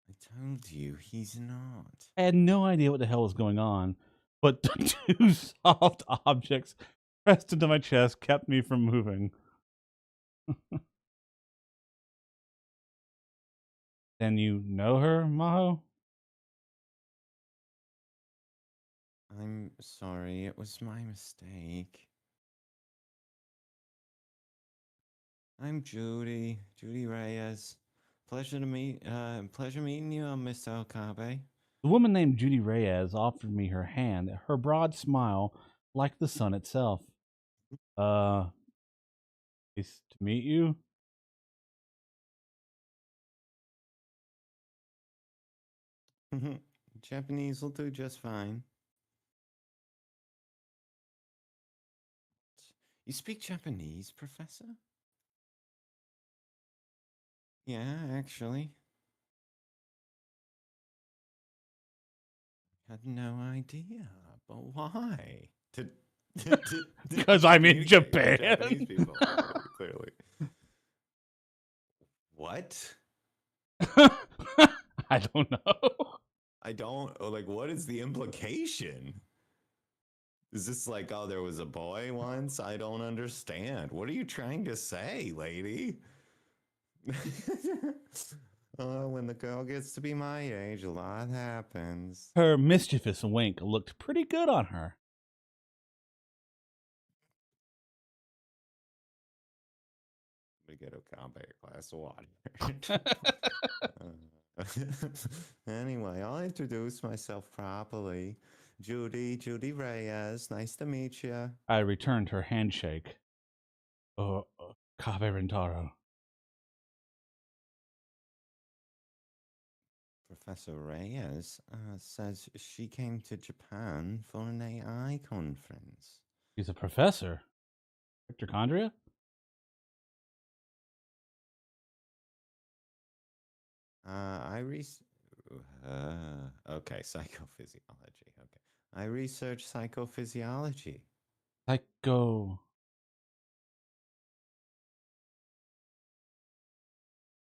I told you he's not. I had no idea what the hell was going on, but two soft objects pressed into my chest kept me from moving. Then you know her, Maho? I'm sorry, it was my mistake. I'm Judy Reyes. Pleasure meeting you, Miss Okabe. The woman named Judy Reyes offered me her hand, her broad smile like the sun itself. Nice to meet you. Japanese will do just fine. You speak Japanese, Professor? Yeah, actually. Had no idea, but why? Because To I'm in communicate with Japanese Japan. people, clearly. What? I don't know. I don't like. What is the implication? Is this like, oh, there was a boy once? I don't understand. What are you trying to say, lady? Oh, when the girl gets to be my age, a lot happens. Her mischievous wink looked pretty good on her. We get Okabe a glass of water. Anyway, I'll introduce myself properly. Judy Reyes. Nice to meet you. I returned her handshake. Oh, Kabe Rentaro. Professor Reyes says she came to Japan for an AI conference. She's a professor. Mitochondria? I okay, psychophysiology. Okay, I research psychophysiology. Psycho.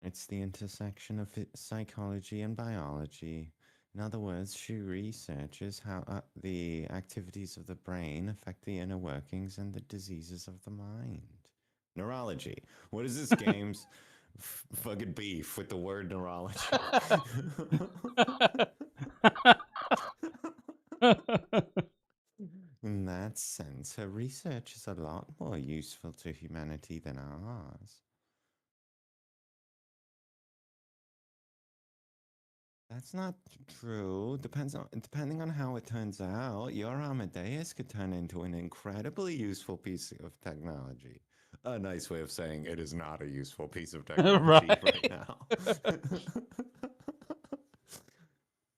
It's the intersection of psychology and biology. In other words, she researches how the activities of the brain affect the inner workings and the diseases of the mind. Neurology. What is this game's fucking beef with the word neurology? In that sense, her research is a lot more useful to humanity than ours. That's not true. Depending on how it turns out, your Amadeus could turn into an incredibly useful piece of technology. A nice way of saying it is not a useful piece of technology right now.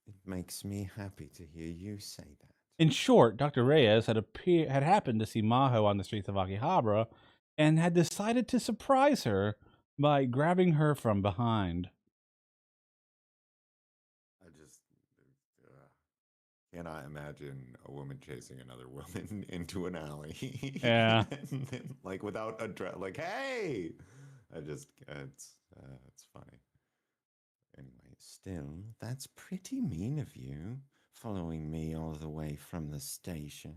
It makes me happy to hear you say that. In short, Dr. Reyes had happened to see Maho on the streets of Akihabara and had decided to surprise her by grabbing her from behind. I just cannot imagine a woman chasing another woman into an alley. Yeah. and then, like without a dress, like, hey! It's funny. Anyway, still, that's pretty mean of you, following me all the way from the station.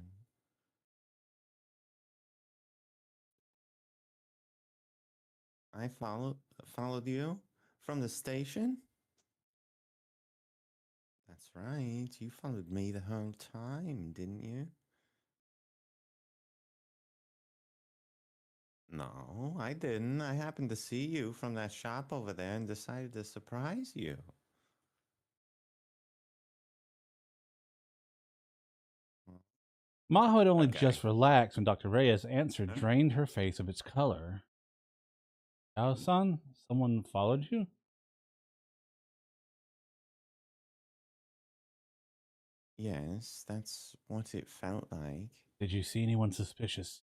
I followed you from the station? That's right, you followed me the whole time, didn't you? No, I didn't. I happened to see you from that shop over there and decided to surprise you. Maho had only Okay. just relaxed when Dr. Reyes' answer drained her face of its color. Ao-san, someone followed you? Yes, that's what it felt like. Did you see anyone suspicious?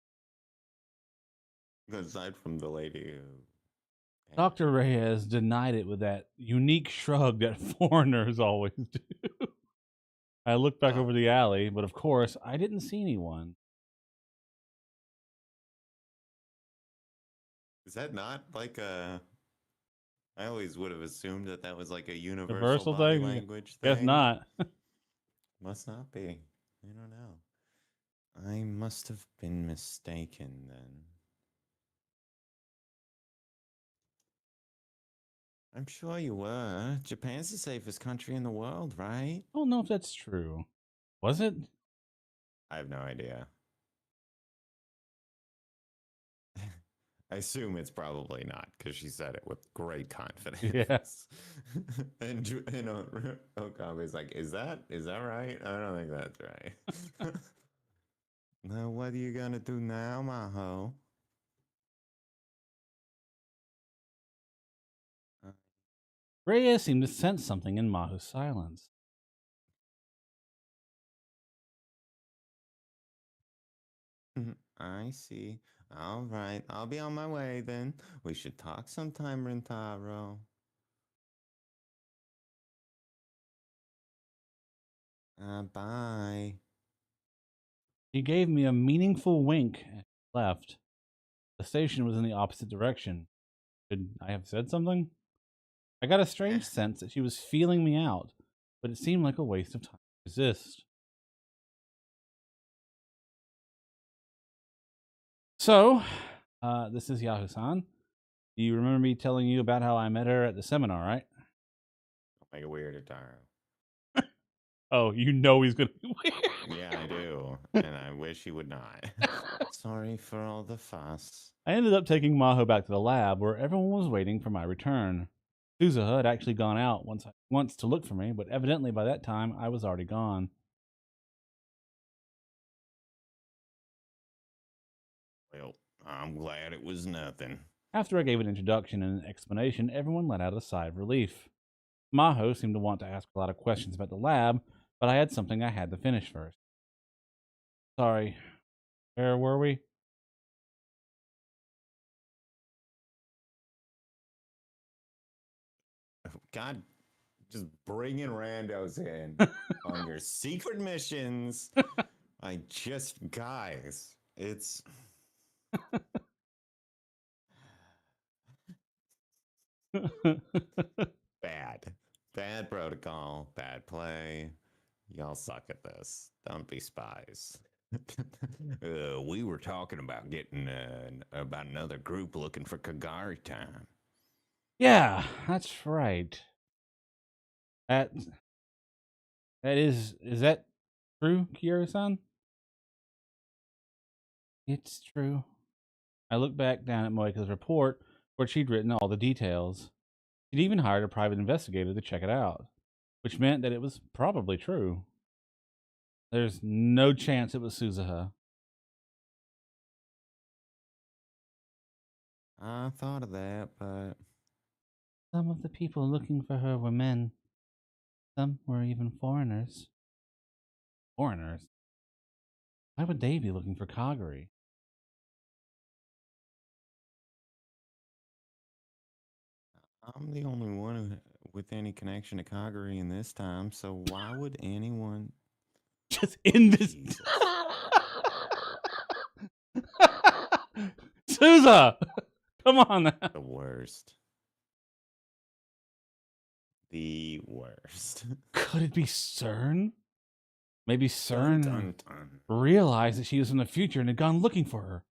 Aside from the lady who... Dr. Reyes denied it with that unique shrug that foreigners always do. I looked back over the alley, but of course, I didn't see anyone. Is that not like a... I always would have assumed that that was like a universal Universal body thing? language Guess thing. not. Must not be. I don't know. I must have been mistaken then. I'm sure you were. Japan's the safest country in the world, right? I don't know if that's true. Was it? I have no idea. I assume it's probably not because she said it with great confidence. Yeah. and Okabe's like, is that right? I don't think that's right. Now, what are you gonna do now, Maho? Reyes seemed to sense something in Maho's silence. I see. All right, I'll be on my way then. We should talk sometime, Rintaro. Bye. She gave me a meaningful wink and left. The station was in the opposite direction. Should I have said something? I got a strange sense that she was feeling me out, but it seemed like a waste of time to resist. So, this is Yahoo-san. Do you remember me telling you about how I met her at the seminar, right? Don't make it weird, Taro. Oh, you know he's gonna be weird. Yeah, I do. And I wish he would not. Sorry for all the fuss. I ended up taking Maho back to the lab where everyone was waiting for my return. Suzuha had actually gone out once to look for me, but evidently by that time I was already gone. Well, I'm glad it was nothing. After I gave an introduction and an explanation, everyone let out a sigh of relief. Maho seemed to want to ask a lot of questions about the lab, but I had something I had to finish first. Sorry, where were we? God, just bringing randos in on your secret missions. Guys, it's bad. Bad protocol, bad play. Y'all suck at this. Don't be spies. We were talking about getting about another group looking for Kagari time. Yeah, that's right. That is that true, Kyoto-san? It's true. I looked back down at Moika's report where she'd written all the details. She'd even hired a private investigator to check it out, which meant that it was probably true. There's no chance it was Suzuha. I thought of that, but Some of the people looking for her were men. Some were even foreigners. Foreigners? Why would they be looking for Kagari? I'm the only one with any connection to Kagari in this time, so why would anyone? Just in this. Souza! Come on now. The worst. The worst. Could it be CERN? Maybe CERN Dun, dun. realized that she was in the future and had gone looking for her.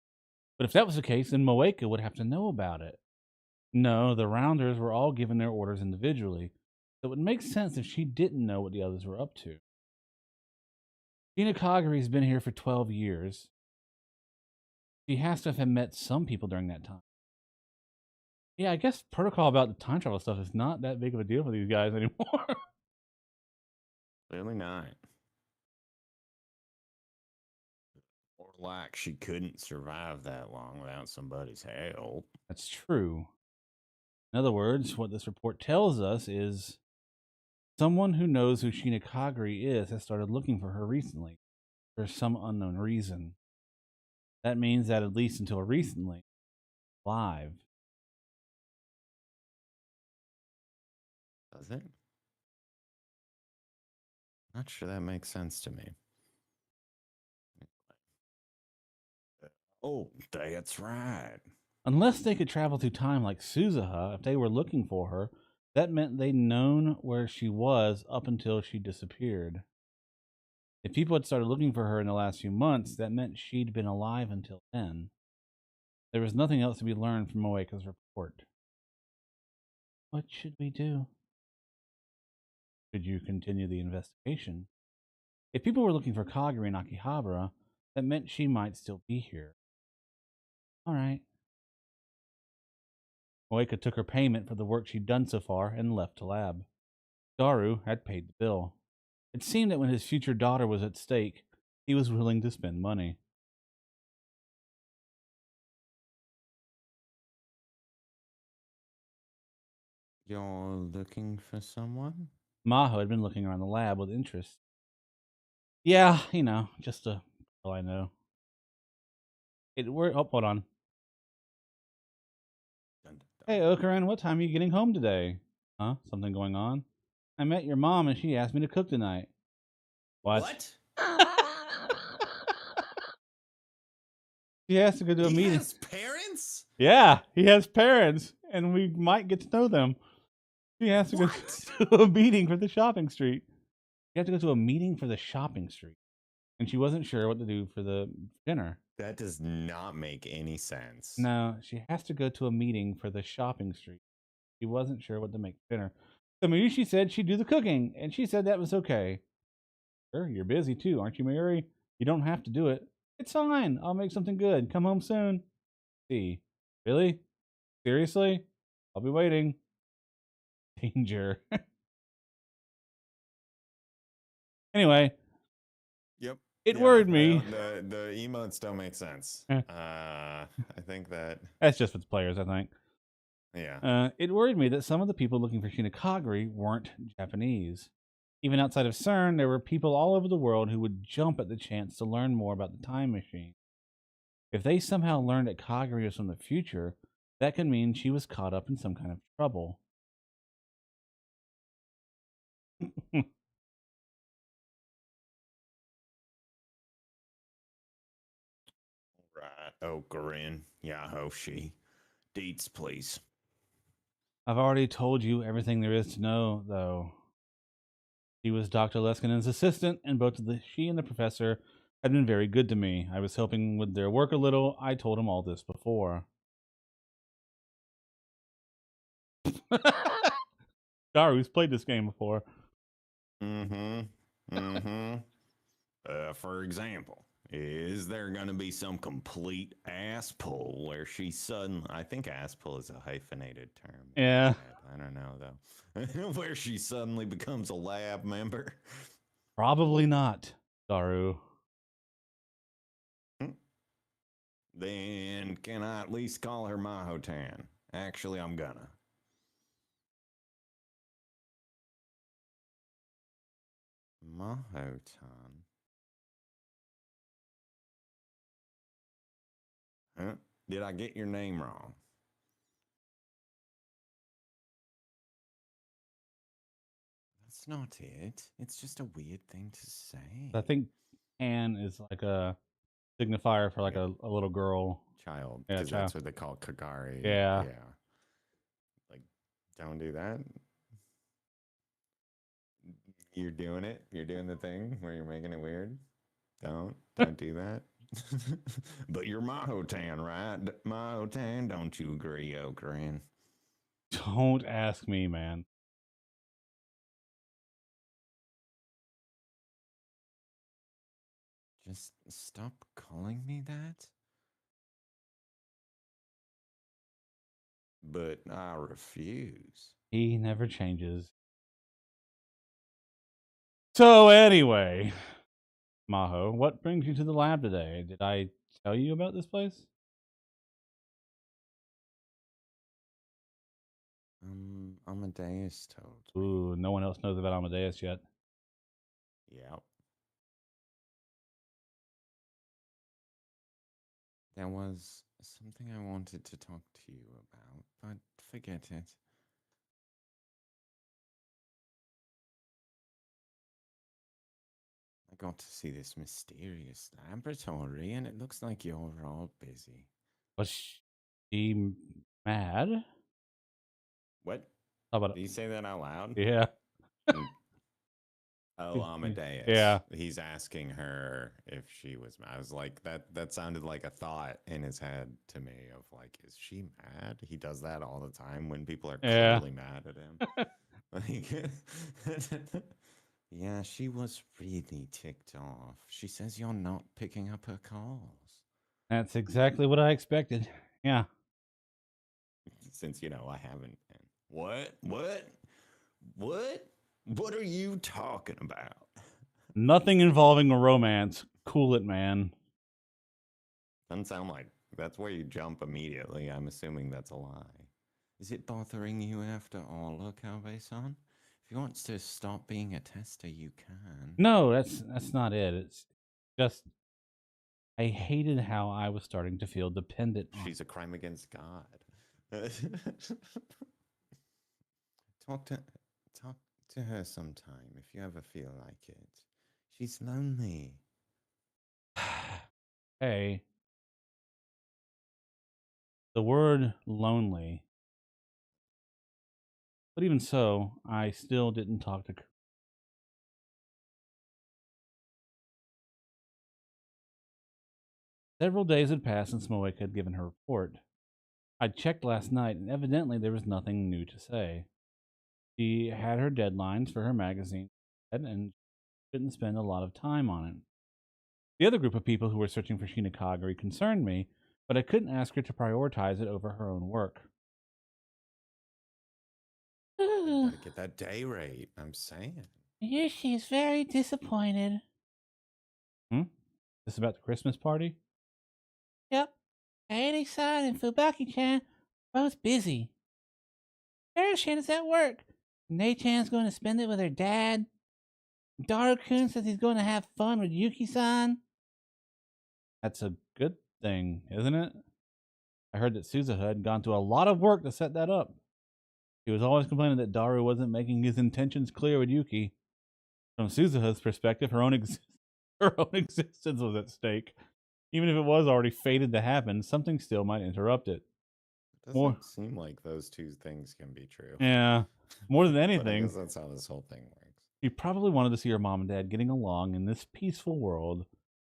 But if that was the case, then Moeka would have to know about it. No, the Rounders were all given their orders individually, so it would make sense if she didn't know what the others were up to. Gina Kagari's been here for 12 years. She has to have met some people during that time. Yeah, I guess protocol about the time travel stuff is not that big of a deal for these guys anymore. Clearly not. Or like she couldn't survive that long without somebody's help. That's true. In other words, what this report tells us is someone who knows who Sheena Kagari is has started looking for her recently for some unknown reason. That means that at least until recently, alive. Does it? Not sure that makes sense to me. Oh, that's right. Unless they could travel through time like Suzuha, if they were looking for her, that meant they'd known where she was up until she disappeared. If people had started looking for her in the last few months, that meant she'd been alive until then. There was nothing else to be learned from Moeka's report. What should we do? Should you continue the investigation? If people were looking for Kagari in Akihabara, that meant she might still be here. All right. Moeka took her payment for the work she'd done so far and left the lab. Daru had paid the bill. It seemed that when his future daughter was at stake, he was willing to spend money. You're looking for someone? Maho had been looking around the lab with interest. Yeah, just a girl I know. Oh, hold on. Dun, dun, Hey, dun. Okaran, what time are you getting home today? Huh? Something going on? I met your mom and she asked me to cook tonight. What? He has to go to a He meeting. has parents? Yeah, he has parents, and we might get to know them. He has to go to a meeting for the shopping street. He had to go to a meeting for the shopping street, and she wasn't sure what to do for the dinner. That does not make any sense. No, she has to go to a meeting for the shopping street. She wasn't sure what to make for dinner. So maybe she said she'd do the cooking, and she said that was okay. Sure, you're busy too, aren't you, Mary? You don't have to do it. It's fine. I'll make something good. Come home soon. See. Really? Seriously? I'll be waiting. Danger. Anyway. Yep. It worried me. The emotes don't make sense. I think that's just for the players, I think. Yeah. It worried me that some of the people looking for Kagari weren't Japanese. Even outside of CERN, there were people all over the world who would jump at the chance to learn more about the time machine. If they somehow learned that Kagari was from the future, that could mean she was caught up in some kind of trouble. Right. Oh, Corinne. Yeah, Hoshi. Deets, please. I've already told you everything there is to know, though. She was Dr. Leskinen's assistant, and both she and the professor had been very good to me. I was helping with their work a little. I told him all this before. Daru's played this game before. For example, is there going to be some complete ass pull where she suddenly, I think ass pull is a hyphenated term. Yeah. I don't know, though. Where she suddenly becomes a lab member? Probably not, Daru. Then can I at least call her Mahotan? Actually, I'm gonna. Mahotan. Huh? Did I get your name wrong? That's not it. It's just a weird thing to say. I think An is like a signifier for like a little girl. Child. Yeah, Because that's what they call Kagari. Yeah. Like, don't do that. You're doing it. You're doing the thing where you're making it weird. Don't do that. But you're Mahotan, right? Mahotan, don't you agree, Okran? Don't ask me, man. Just stop calling me that. But I refuse. He never changes. So anyway, Maho, what brings you to the lab today? Did I tell you about this place? Amadeus told me. Ooh, no one else knows about Amadeus yet. Yep. There was something I wanted to talk to you about, but forget it. I got to see this mysterious laboratory, and it looks like you're all busy. Was she mad? What? How about Did you say that out loud? Yeah. Oh, Amadeus. Yeah. He's asking her if she was mad. I was like, that sounded like a thought in his head to me of like, is she mad? He does that all the time when people are clearly mad at him. Like, yeah, she was really ticked off. She says you're not picking up her calls. That's exactly what I expected. Yeah. Since, I haven't been. What? What are you talking about? Nothing involving a romance. Cool it, man. Doesn't sound like that's where you jump immediately. I'm assuming that's a lie. Is it bothering you after all, Okabe-san? If you want to stop being a tester, you can. No, that's not it. It's just I hated how I was starting to feel dependent. She's a crime against God. Talk to her sometime if you ever feel like it. She's lonely. Hey, the word lonely. But even so, I still didn't talk to. Several days had passed since Moeka had given her report. I checked last night, and evidently there was nothing new to say. She had her deadlines for her magazine, and couldn't spend a lot of time on it. The other group of people who were searching for Sheena Kagari concerned me, but I couldn't ask her to prioritize it over her own work. You gotta get that day rate. I'm saying. Yoshi is very disappointed. This about the Christmas party? Yep. Kaede-san and Fubaki-chan are both busy. Kara-chan is at work. Nei-chan's going to spend it with her dad. Daru-kun says he's going to have fun with Yuki-san. That's a good thing, isn't it? I heard that Suzuha had gone to a lot of work to set that up. He was always complaining that Daru wasn't making his intentions clear with Yuki. From Suzuha's perspective, her own existence was at stake. Even if it was already fated to happen, something still might interrupt it. It doesn't seem like those two things can be true. Yeah, more than But I anything, guess that's how this whole thing works. she probably wanted to see her mom and dad getting along in this peaceful world.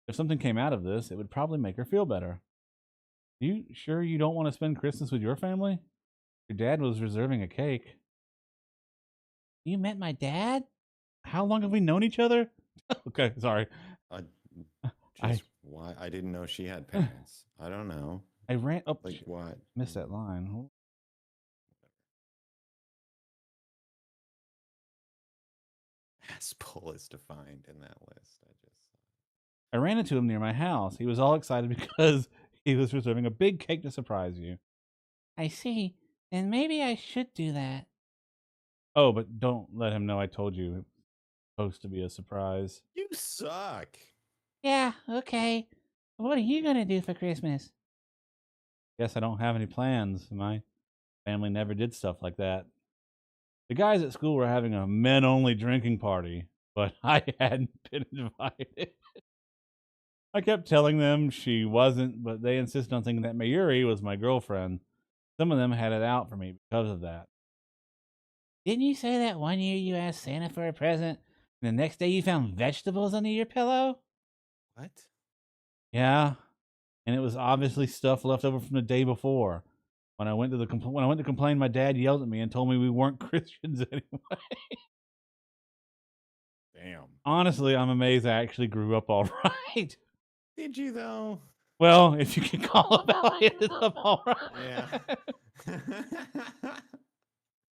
If something came out of this, it would probably make her feel better. You sure you don't want to spend Christmas with your family? Your dad was reserving a cake. You met my dad? How long have we known each other? Okay, sorry. Why? I didn't know she had parents. I don't know. I ran up. Like what? Missed that line. Asshole is defined in that list. I ran into him near my house. He was all excited because he was reserving a big cake to surprise you. I see. Then maybe I should do that. Oh, but don't let him know I told you. It was supposed to be a surprise. You suck. Yeah, okay. What are you going to do for Christmas? Guess I don't have any plans. My family never did stuff like that. The guys at school were having a men-only drinking party, but I hadn't been invited. I kept telling them she wasn't, but they insisted on thinking that Mayuri was my girlfriend. Some of them had it out for me because of that. Didn't you say that one year you asked Santa for a present, and the next day you found vegetables under your pillow? What? Yeah, and it was obviously stuff left over from the day before. When I went to complain, my dad yelled at me and told me we weren't Christians anyway. Damn. Honestly, I'm amazed I actually grew up all right. Did you though? Well, if you can call it that, I ended up all right. Yeah.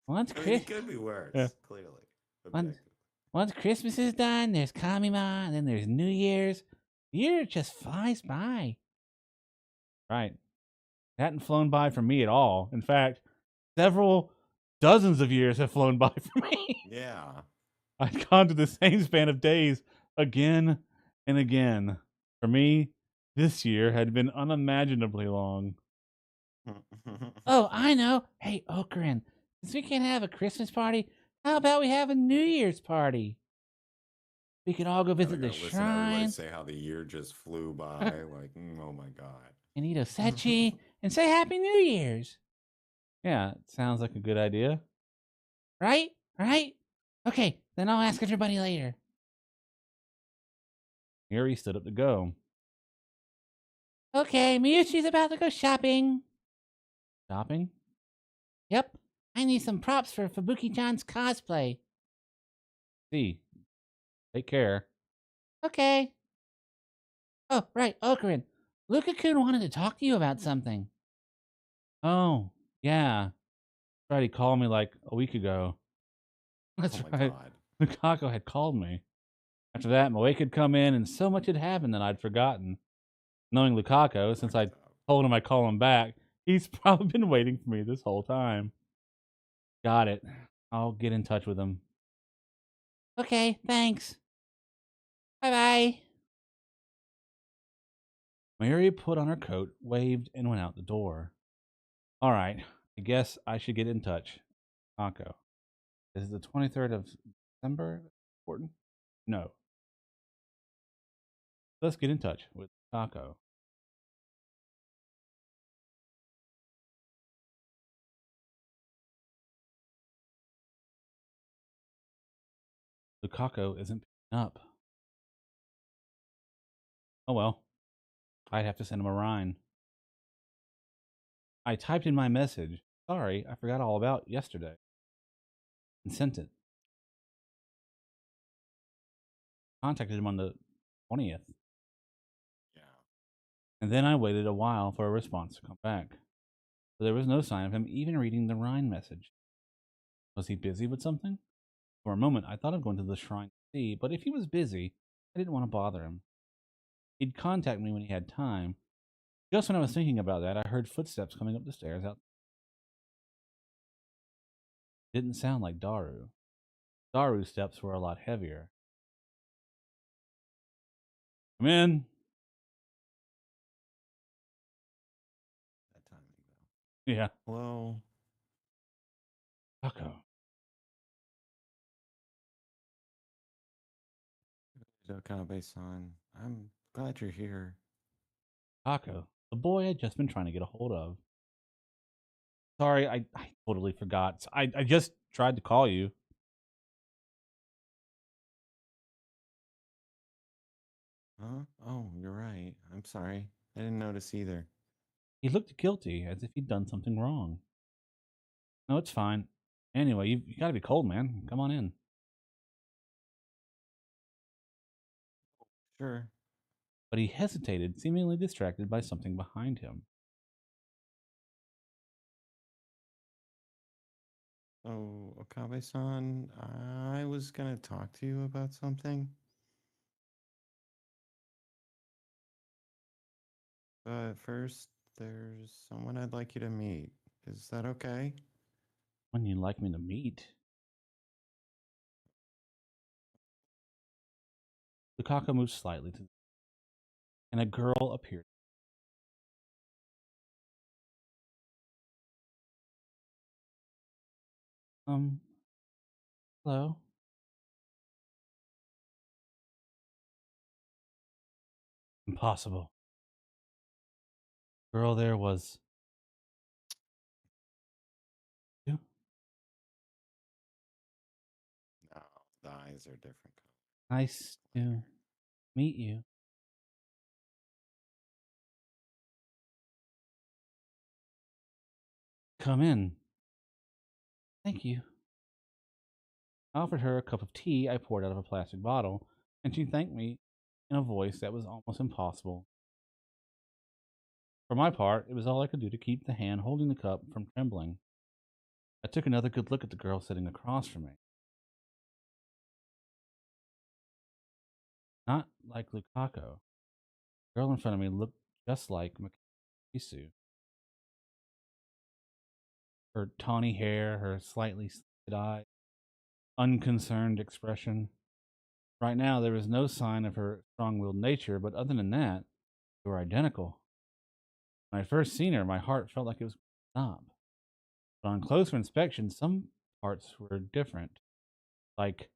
Once I mean, it could be worse. Yeah. Clearly. Once Christmas is done, there's Kamima, and then there's New Year's. The year just flies by. Right. It hadn't flown by for me at all. In fact, several dozens of years have flown by for me. Yeah. I've gone to the same span of days again and again. For me, this year had been unimaginably long. Oh, I know. Hey, Okarin, since we can't have a Christmas party, how about we have a New Year's party? We could all go visit the Listen to shrine everybody say how the year just flew by. Like, oh my god. and eat osechi and say Happy New Year's. Yeah, it sounds like a good idea. Right? Right? Okay, then I'll ask everybody later. Yuri stood up to go. Okay, Miyuchi's about to go shopping. Shopping? Yep, I need some props for Fubuki-chan's cosplay. See. Take care. Okay. Oh, right, Okarin. Luka-kun wanted to talk to you about something. Oh, yeah. Right, he called me like a week ago. That's Oh my right. god. Lukako had called me. After that, Moek had come in, and so much had happened that I'd forgotten. Knowing Lukako, since I told him I'd call him back, he's probably been waiting for me this whole time. Got it. I'll get in touch with him. Okay, thanks. Bye-bye. Mary put on her coat, waved, and went out the door. All right, I guess I should get in touch. Kako. Is it the 23rd of December important? No. Let's get in touch with Taco. Lukaku isn't picking up. Oh well, I'd have to send him a Rhine. I typed in my message. Sorry, I forgot all about yesterday. And sent it. Contacted him on the 20th. Yeah. And then I waited a while for a response to come back. But there was no sign of him even reading the Rhine message. Was he busy with something? For a moment, I thought of going to the shrine to see, but if he was busy, I didn't want to bother him. He'd contact me when he had time. Just when I was thinking about that, I heard footsteps coming up the stairs out. It didn't sound like Daru. Daru's steps were a lot heavier. Come in. That timing, though. Yeah. Hello. Taco. Okabe-san. I'm glad you're here. Taco. The boy I'd just been trying to get a hold of. Sorry, I totally forgot. I just tried to call you. Huh? Oh, you're right. I'm sorry. I didn't notice either. He looked guilty, as if he'd done something wrong. No, it's fine. Anyway, you gotta be cold, man. Come on in. Sure. But he hesitated, seemingly distracted by something behind him. Oh, Okabe-san, I was gonna talk to you about something. But first, there's someone I'd like you to meet. Is that okay? When you'd like me to meet? Lukaka moved slightly to, and a girl appeared. Hello? Impossible. Girl there was... You? No, the eyes are different color. Nice to meet you. Come in. Thank you. I offered her a cup of tea I poured out of a plastic bottle, and she thanked me in a voice that was almost impossible. For my part, it was all I could do to keep the hand holding the cup from trembling. I took another good look at the girl sitting across from me. Not like Lukako. The girl in front of me looked just like Makisu. Her tawny hair, her slightly slanted eye, unconcerned expression. Right now, there was no sign of her strong-willed nature, but other than that, they were identical. When I first seen her, my heart felt like it was going to stop. But on closer inspection, some parts were different, like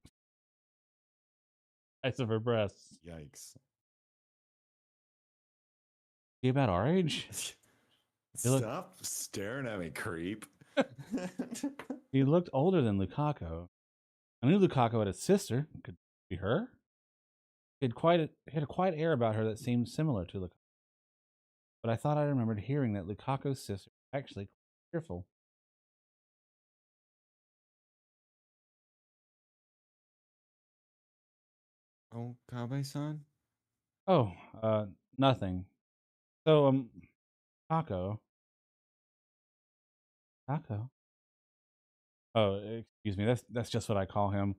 the size of her breasts. Yikes. She about our age? Stop staring at me, creep. She looked older than Lukaku. I knew Lukaku had a sister. Could it be her? She had a quiet air about her that seemed similar to Lukaku. But I thought I remembered hearing that Lukaku's sister was actually quite cheerful. Okabe-san? Oh, nothing. So, Taco. Taco? Oh, excuse me. That's just what I call him.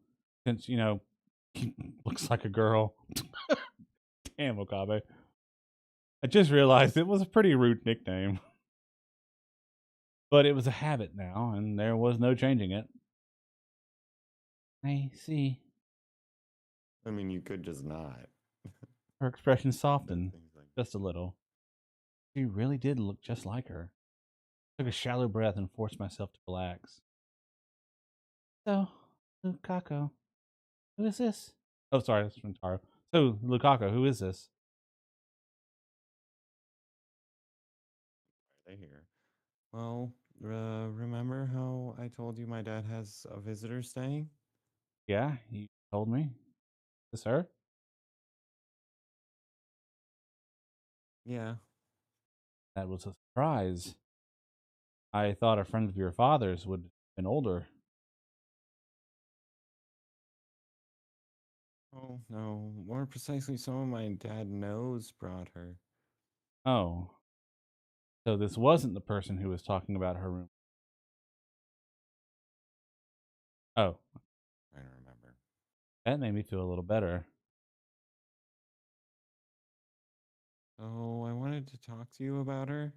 Since, he looks like a girl. Damn, Okabe. I just realized it was a pretty rude nickname. But it was a habit now, and there was no changing it. I see. I mean, you could just not. Her expression softened Things like just a little. She really did look just like her. I took a shallow breath and forced myself to relax. So, Lukaku, who is this? Oh, sorry, that's from Taro. So, Lukaku, who is this? They here. Well, remember how I told you my dad has a visitor staying? Yeah, you told me. Is this her? Yeah. That was a surprise. I thought a friend of your father's would have been older. Oh, no. More precisely, someone my dad knows brought her. Oh, so this wasn't the person who was talking about her room. Oh, I don't remember. that made me feel a little better. Oh, I wanted to talk to you about her.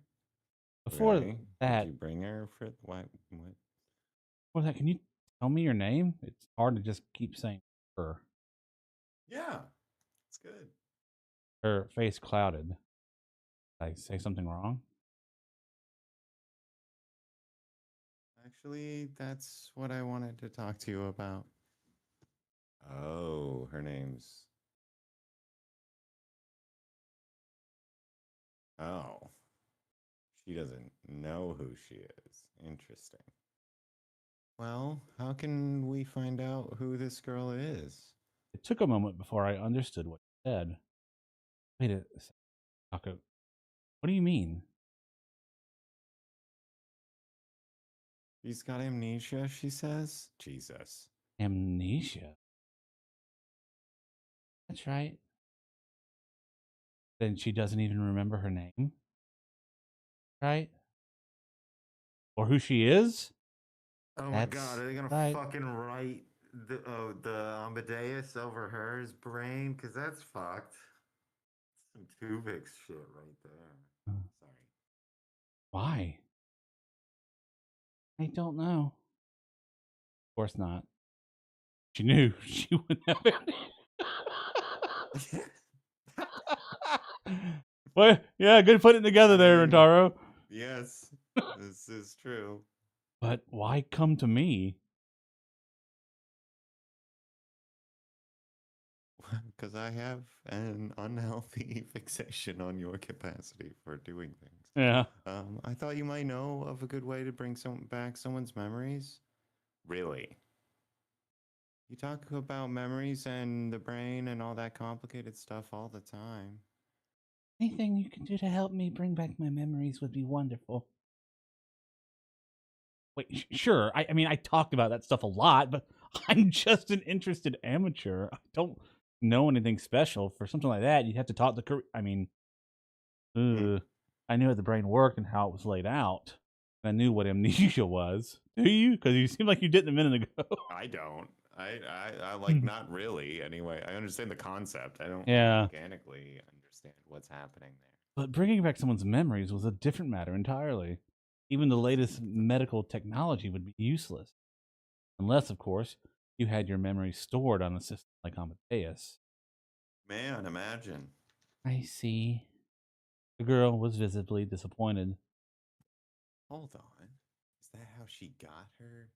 Before Really? Did that, you bring her for what? can you tell me your name? It's hard to just keep saying her. Yeah, it's good. Her face clouded. Did I say something wrong? Actually, that's what I wanted to talk to you about. Oh, her name's. Oh, she doesn't know who she is. Interesting. Well, how can we find out who this girl is? It took a moment before I understood what you said. Wait a second, Taco. What do you mean? She's got amnesia, she says. Jesus. Amnesia? That's right. Then she doesn't even remember her name? Right? Or who she is? Oh my That's god, are they gonna right. fucking write the Amadeus over hers brain? Cause that's fucked. Some Tuvix shit right there. Uh, Sorry. Why? I don't know. Of course not. She knew she wouldn't have it. Well, yeah, good putting it together I there, mean, Rentaro. yes, this is true. But why come to me? Because I have an unhealthy fixation on your capacity for doing things. Yeah. I thought you might know of a good way to bring back someone's memories. Really? You talk about memories and the brain and all that complicated stuff all the time. Anything you can do to help me bring back my memories would be wonderful. Wait, sure. I mean, I talked about that stuff a lot, but I'm just an interested amateur. I don't know anything special. For something like that, you'd have to talk to. I mean, Hmm. I knew how the brain worked and how it was laid out. I knew what amnesia was. Do you? Because you seemed like you did a minute ago. I don't. I like not really. Anyway, I understand the concept. I don't like Yeah. mechanically understand what's happening there. But bringing back someone's memories was a different matter entirely. Even the latest medical technology would be useless. Unless, of course, you had your memories stored on a system like Amadeus. Man, imagine. I see. The girl was visibly disappointed. Hold on. Is that how she got her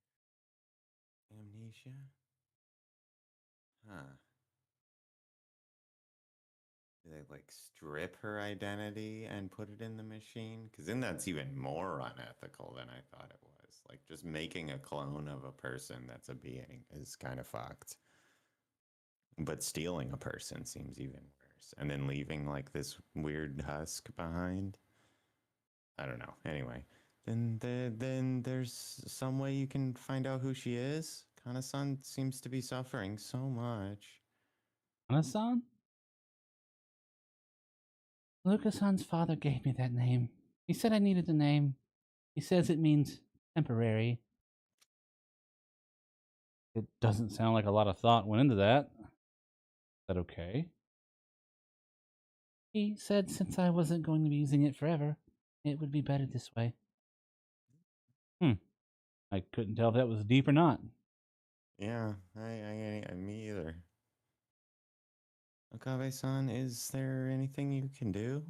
amnesia? Huh. Do they like strip her identity and put it in the machine? Because then that's even more unethical than I thought it was. Like just making a clone of a person that's a being is kind of fucked. But stealing a person seems even worse. And then leaving like this weird husk behind. I don't know. Anyway, then there's some way you can find out who she is. Kana-san seems to be suffering so much. Anasan? Lucas-san's father gave me that name. He said I needed a name. He says it means temporary. It doesn't sound like a lot of thought went into that. Is that okay? He said since I wasn't going to be using it forever, it would be better this way. I couldn't tell if that was deep or not. Yeah, me either. Okabe-san, is there anything you can do?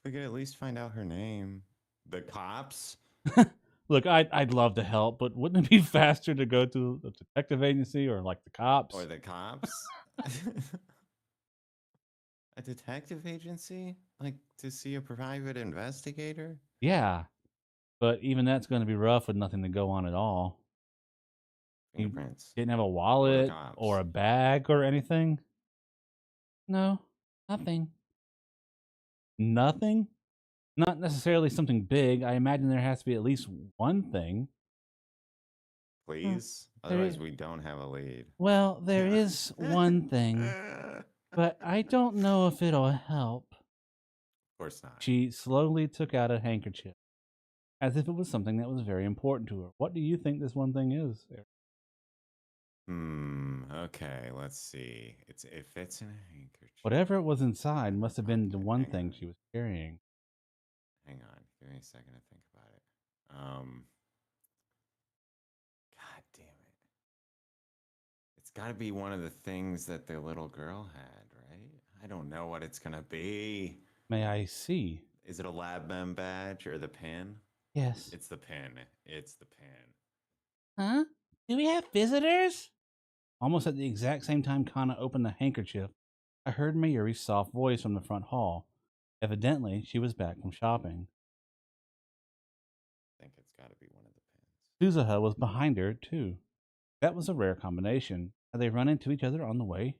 We could at least find out her name. The cops? Look, I'd love to help, but wouldn't it be faster to go to a detective agency or like the cops? Or the cops? A detective agency? Like to see a private investigator? Yeah, But even that's going to be rough with nothing to go on at all. You Fingerprints. didn't have a wallet cops. or a bag or anything? No, nothing. Nothing? Not necessarily something big. I imagine there has to be at least one thing. Please? there Otherwise, is- we don't have a lead. Well, there is one thing, but I don't know if it'll help. Of course not. She slowly took out a handkerchief, as if it was something that was very important to her. What do you think this one thing is, Eric? Okay, let's see. It fits in a handkerchief. Whatever it was inside must have been the Okay, one hang thing on. she was carrying. Hang on. Give me a second to think about it. God damn it. It's got to be one of the things that the little girl had, right? I don't know what it's going to be. May I see? Is it a lab mem badge or the pin? Yes. It's the pin. It's the pin. Huh? Do we have visitors? Almost at the exact same time Kana opened the handkerchief, I heard Mayuri's soft voice from the front hall. Evidently, she was back from shopping. I think it's got to be one of the pins. Suzuha was behind her, too. That was a rare combination. Had they run into each other on the way?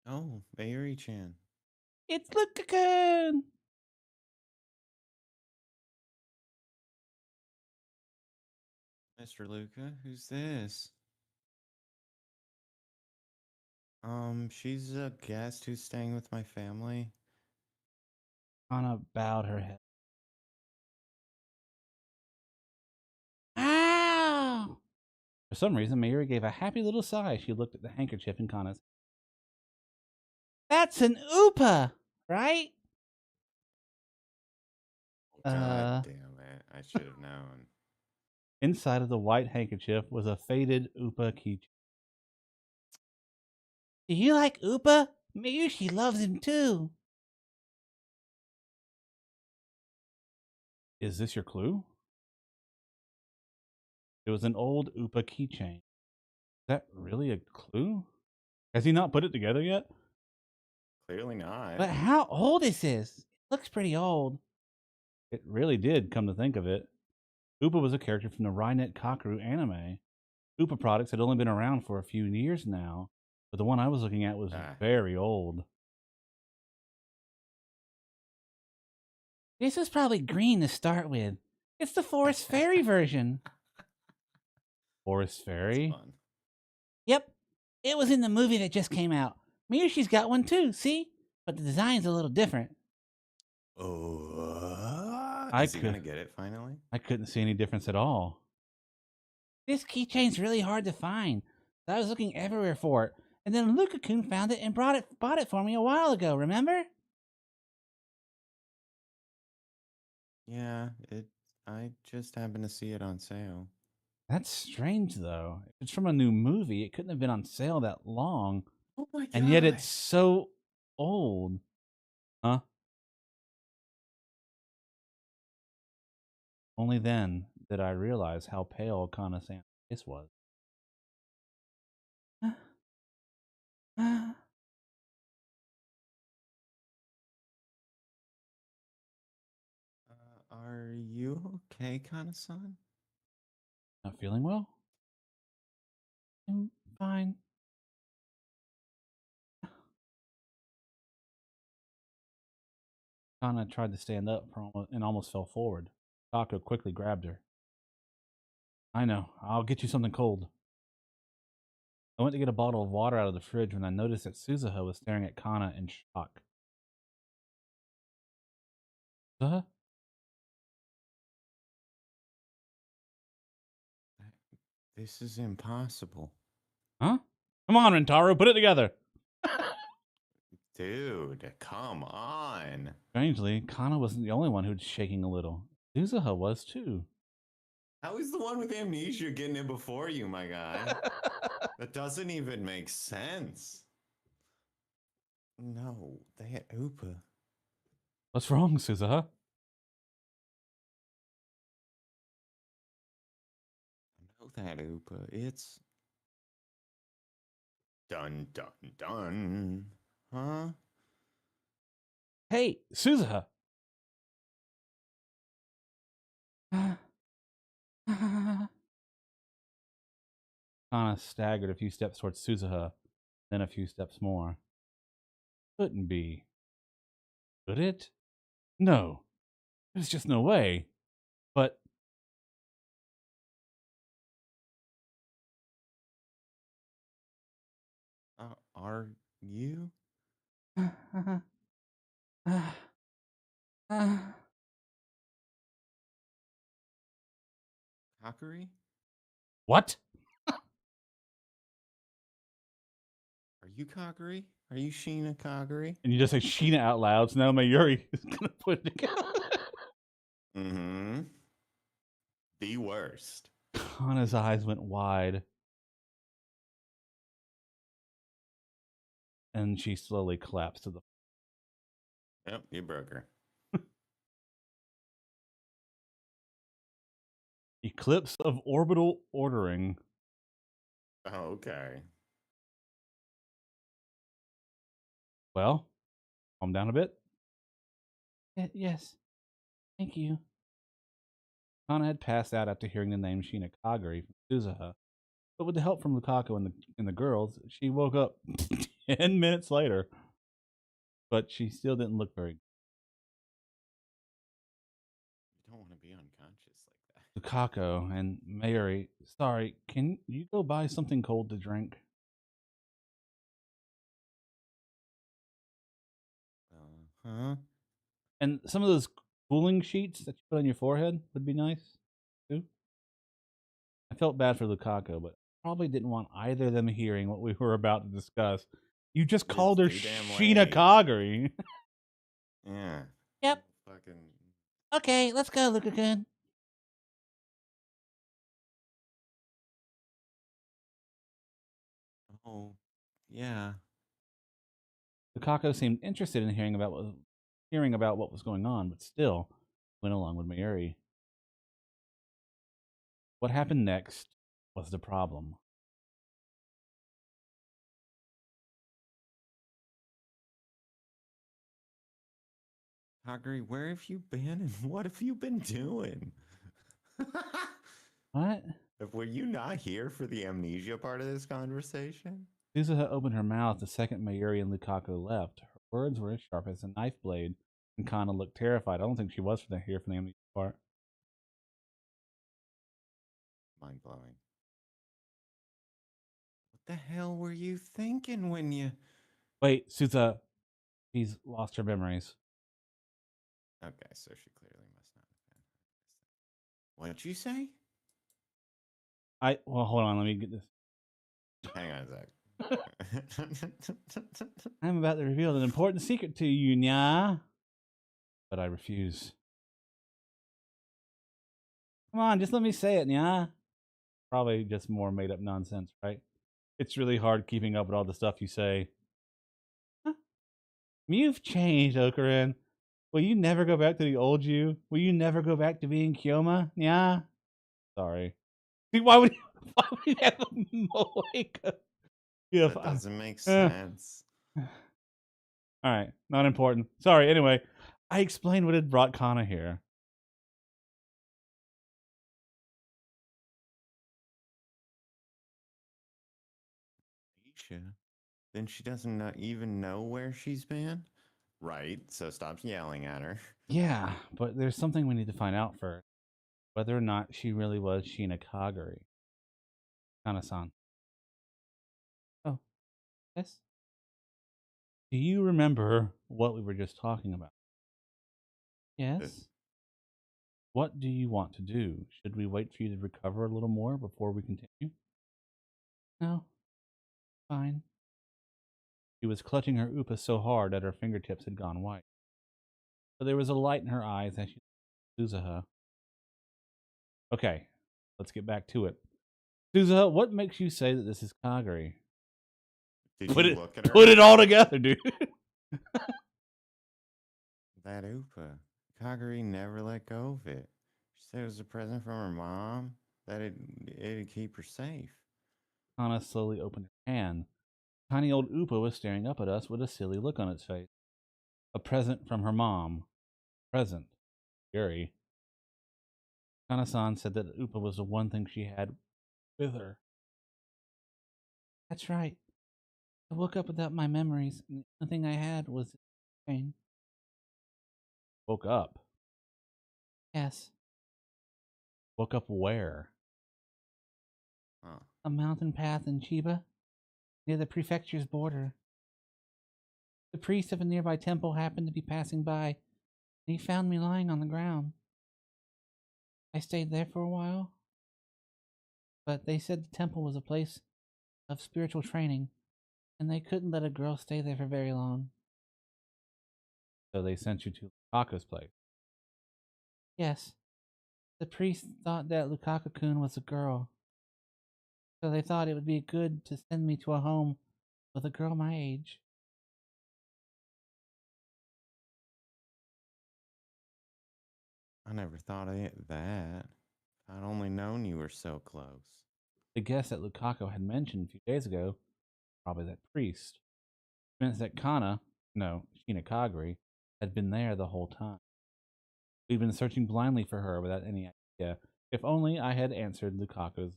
Oh, Mayuri-chan. It's Luka-kun! Mr. Luca, who's this? She's a guest who's staying with my family. Kana bowed her head. Ow! For some reason, Mayuri gave a happy little sigh as she looked at the handkerchief in Kana's. That's an Oopa, right? God damn it. I should have known. Inside of the white handkerchief was a faded Upa keychain. Do you like Oopa? Miyushi loves him too. Is this your clue? It was an old Upa keychain. Is that really a clue? Has he not put it together yet? Clearly not. But how old is this? It looks pretty old. It really did, come to think of it. Upa was a character from the Rainet Kakeru anime. Upa products had only been around for a few years now, but the one I was looking at was very old. This is probably green to start with. It's the Forest Fairy version. Forest Fairy? That's fun. Yep. It was in the movie that just came out. Miyushi's got one too, see? But the design's a little different. Oh, I is he gonna get it finally? I couldn't see any difference at all. This keychain's really hard to find. So I was looking everywhere for it. And then Luka-kun found it and bought it for me a while ago, remember? Yeah, I just happened to see it on sale. That's strange, though. If it's from a new movie, it couldn't have been on sale that long. Oh my god. And yet it's so old. Huh? Only then did I realize how pale Kana-san's face was. Are you okay, Kana-san? Not feeling well? I'm fine. Kana tried to stand up and almost fell forward. Tako quickly grabbed her. I know. I'll get you something cold. I went to get a bottle of water out of the fridge when I noticed that Suzuha was staring at Kana in shock. Suzuha? This is impossible. Huh? Come on, Rentaro, put it together. Dude, come on. Strangely, Kana wasn't the only one who'd shaking a little. Suzuha was too. How is the one with amnesia getting it before you, my guy? That doesn't even make sense. No, they had Upa. What's wrong, Suzuha? I know that Upa. It's dun dun dun. Huh? Hey, Suzuha, Kana staggered a few steps towards Suzuha, then a few steps more. Couldn't be. Could it? No. There's just no way. But Are you? Kagari? what? Are you Kagari? Are you Sheena Kagari? And you just say Sheena out loud, so now Mayuri is gonna put it together. Mm-hmm. The worst. Kana's eyes went wide. And she slowly collapsed to the Yep, you broke her. eclipse of orbital ordering. Okay. Well, calm down a bit. Yes. Thank you. Kana had passed out after hearing the name Sheena Kagari from Suzuha, but with the help from Lukaku and the girls, she woke up 10 minutes later. But she still didn't look very You don't want to be unconscious like that. Lukaku and Mayuri, sorry, can you go buy something cold to drink? Huh? And some of those cooling sheets that you put on your forehead would be nice, too. I felt bad for Lukaku, but probably didn't want either of them hearing what we were about to discuss. You just It's called her too damn Sheena late. Kagari. Yeah. Yep. Fucking. Okay, let's go, Luka-kun. Oh, yeah. Lukaku seemed interested in hearing about what was going on, but still went along with Mayuri. What happened next was the problem. Kagari, where have you been and what have you been doing? What? Were you not here for the amnesia part of this conversation? Suzuha opened her mouth the second Mayuri and Lukaku left. Her words were as sharp as a knife blade, and Kana looked terrified. I don't think she was here for the amnesia part. Mind blowing. What the hell were you thinking when you. Wait, Suzuha, she's lost her memories. Okay, so she clearly must not have been. What'd you say? Well, hold on, let me get this. Hang on a sec. I'm about to reveal an important secret to you, nya. But I refuse. Come on, just let me say it, nya. Probably just more made up nonsense, right? It's really hard keeping up with all the stuff you say. Huh? You've changed, Okurin. Will you never go back to the old you? Will you never go back to being Kyoma? Yeah. Sorry. See, why would you have a Moeka? Yeah, That doesn't make sense. All right, not important. Sorry. Anyway, I explained what had brought Kana here. Aisha? Then she doesn't even know where she's been? Right, so stop yelling at her. Yeah, but there's something we need to find out first. Whether or not she really was Sheena Kagari. Kana-san. Oh, yes? Do you remember what we were just talking about? Yes. What do you want to do? Should we wait for you to recover a little more before we continue? No. Fine. She was clutching her upa so hard that her fingertips had gone white. But there was a light in her eyes as she looked at Suzuha. Okay, let's get back to it. Suzuha, what makes you say that this is Kagari? Did Put you it, look at her? put it all together, dude. That upa. Kagari never let go of it. She said it was a present from her mom, that it'd keep her safe. Kana slowly opened her hand. Tiny old Upa was staring up at us with a silly look on its face. A present from her mom. Present. Yuri. Kana-san said that Upa was the one thing she had with her. That's right. I woke up without my memories, and the only thing I had was pain. Woke up. Yes, Woke up where? Huh. a mountain path in Chiba, near the prefecture's border. The priest of a nearby temple happened to be passing by, and he found me lying on the ground. I stayed there for a while, but they said the temple was a place of spiritual training, and they couldn't let a girl stay there for very long. So they sent you to Kaka's place. Yes, the priest thought that Lukaku-kun was a girl, so they thought it would be good to send me to a home with a girl my age. I never thought of that. I'd only known you were so close. The guest that Lukaku had mentioned a few days ago, probably that priest, meant that Kagari, had been there the whole time. We'd been searching blindly for her without any idea. If only I had answered Lukaku's.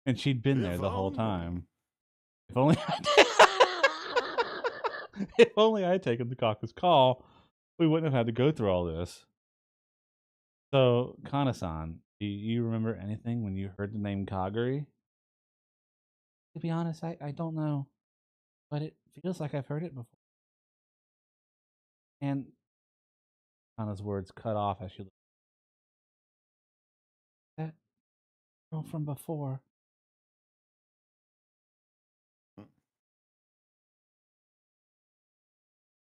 And she'd been there If the whole only. time. If only if only I had taken Lukaku's call, we wouldn't have had to go through all this. So, Kana-san, do you remember anything when you heard the name Kagari? To be honest, I don't know, but it feels like I've heard it before. And Kana's words cut off as she looked. That girl from before.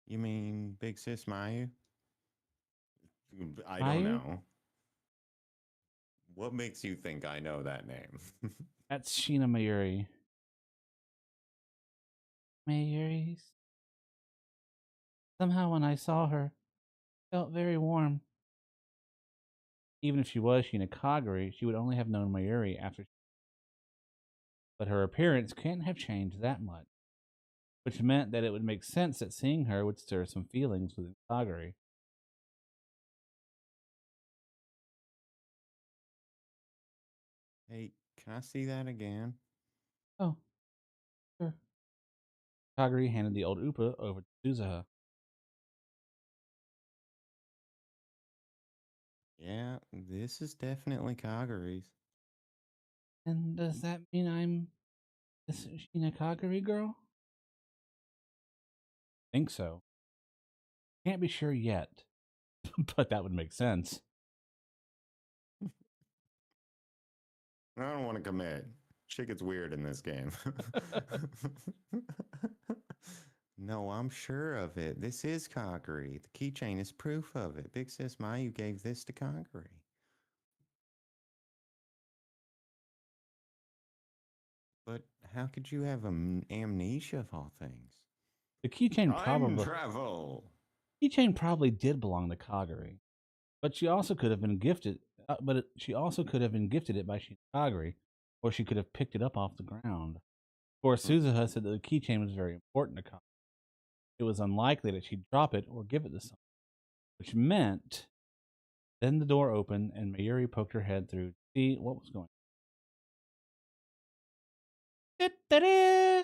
You mean Big Sis Mayu? I don't Mayu? know. What makes you think I know that name? That's Sheena Mayuri. Mayuri's. Somehow when I saw her, it felt very warm. Even if she was Sheena Kagari, she would only have known Mayuri after. But her appearance can't have changed that much, which meant that it would make sense that seeing her would stir some feelings within Kagari. Hey, can I see that again? Oh, sure. Kagari handed the old Upa over to Suzuha. Yeah, this is definitely Kagari's. And does that mean I'm this Shinakagari girl? Think so. Can't be sure yet, but that would make sense. I don't want to commit. Shit gets weird in this game. No, I'm sure of it. This is Kagari. The keychain is proof of it. Big Sis Mayu gave this to Kagari. But how could you have amnesia of all things? The keychain Time travel. probably did belong to Kagari, but she also could have been gifted. She also could have been gifted it by Kagari, or she could have picked it up off the ground. Of course, Suzuha said that the keychain was very important to Kagari. It was unlikely that she'd drop it or give it to someone, which meant. Then the door opened and Mayuri poked her head through to see what was going on. Da-da-da!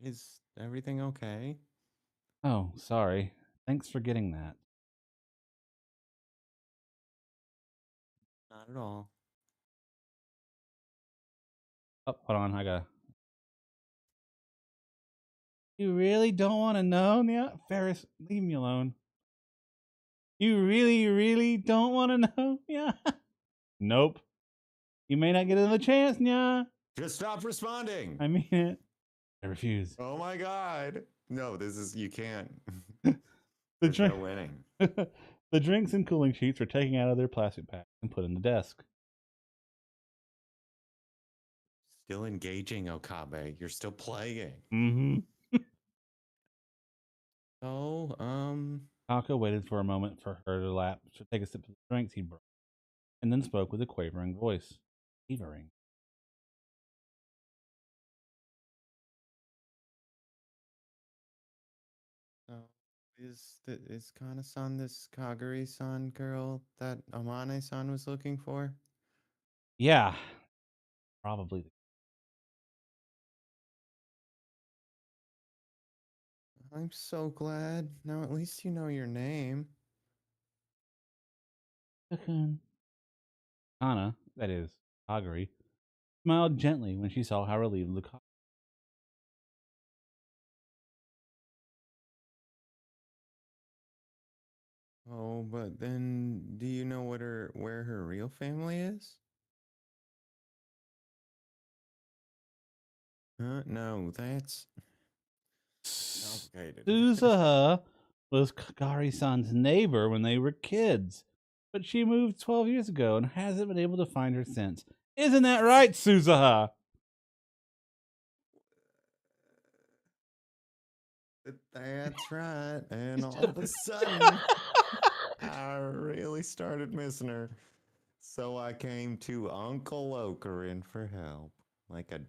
Is everything okay? Oh, sorry. Thanks for getting that. Not at all. Oh, hold on, I got. You really don't want to know? Yeah, Ferris, leave me alone. You really, really don't want to know? Yeah. Nope. You may not get another chance, yeah. Just stop responding. I mean it. I refuse. Oh my god. No, this is you can't. The There's drink. no winning. The drinks and cooling sheets were taken out of their plastic packs and put in the desk. Still engaging, Okabe. You're still playing. Mm-hmm. So, Taka waited for a moment for her to take a sip of the drinks he brought, and then spoke with a quavering voice. Quavering. so Is Kana-san this Kagari-san girl that Amane-san was looking for? Yeah, probably. I'm so glad. Now at least you know your name. Cocoon. Kana, that is, Kagari, smiled gently when she saw how relieved Lucaco. Oh, but then do you know where her real family is? No, that's complicated. Suzuha was Kagari-san's neighbor when they were kids, but she moved 12 years ago and hasn't been able to find her since. Isn't that right, Suzuha? That's right. And all of a sudden, I really started missing her. So I came to Uncle Ocarin for help, like a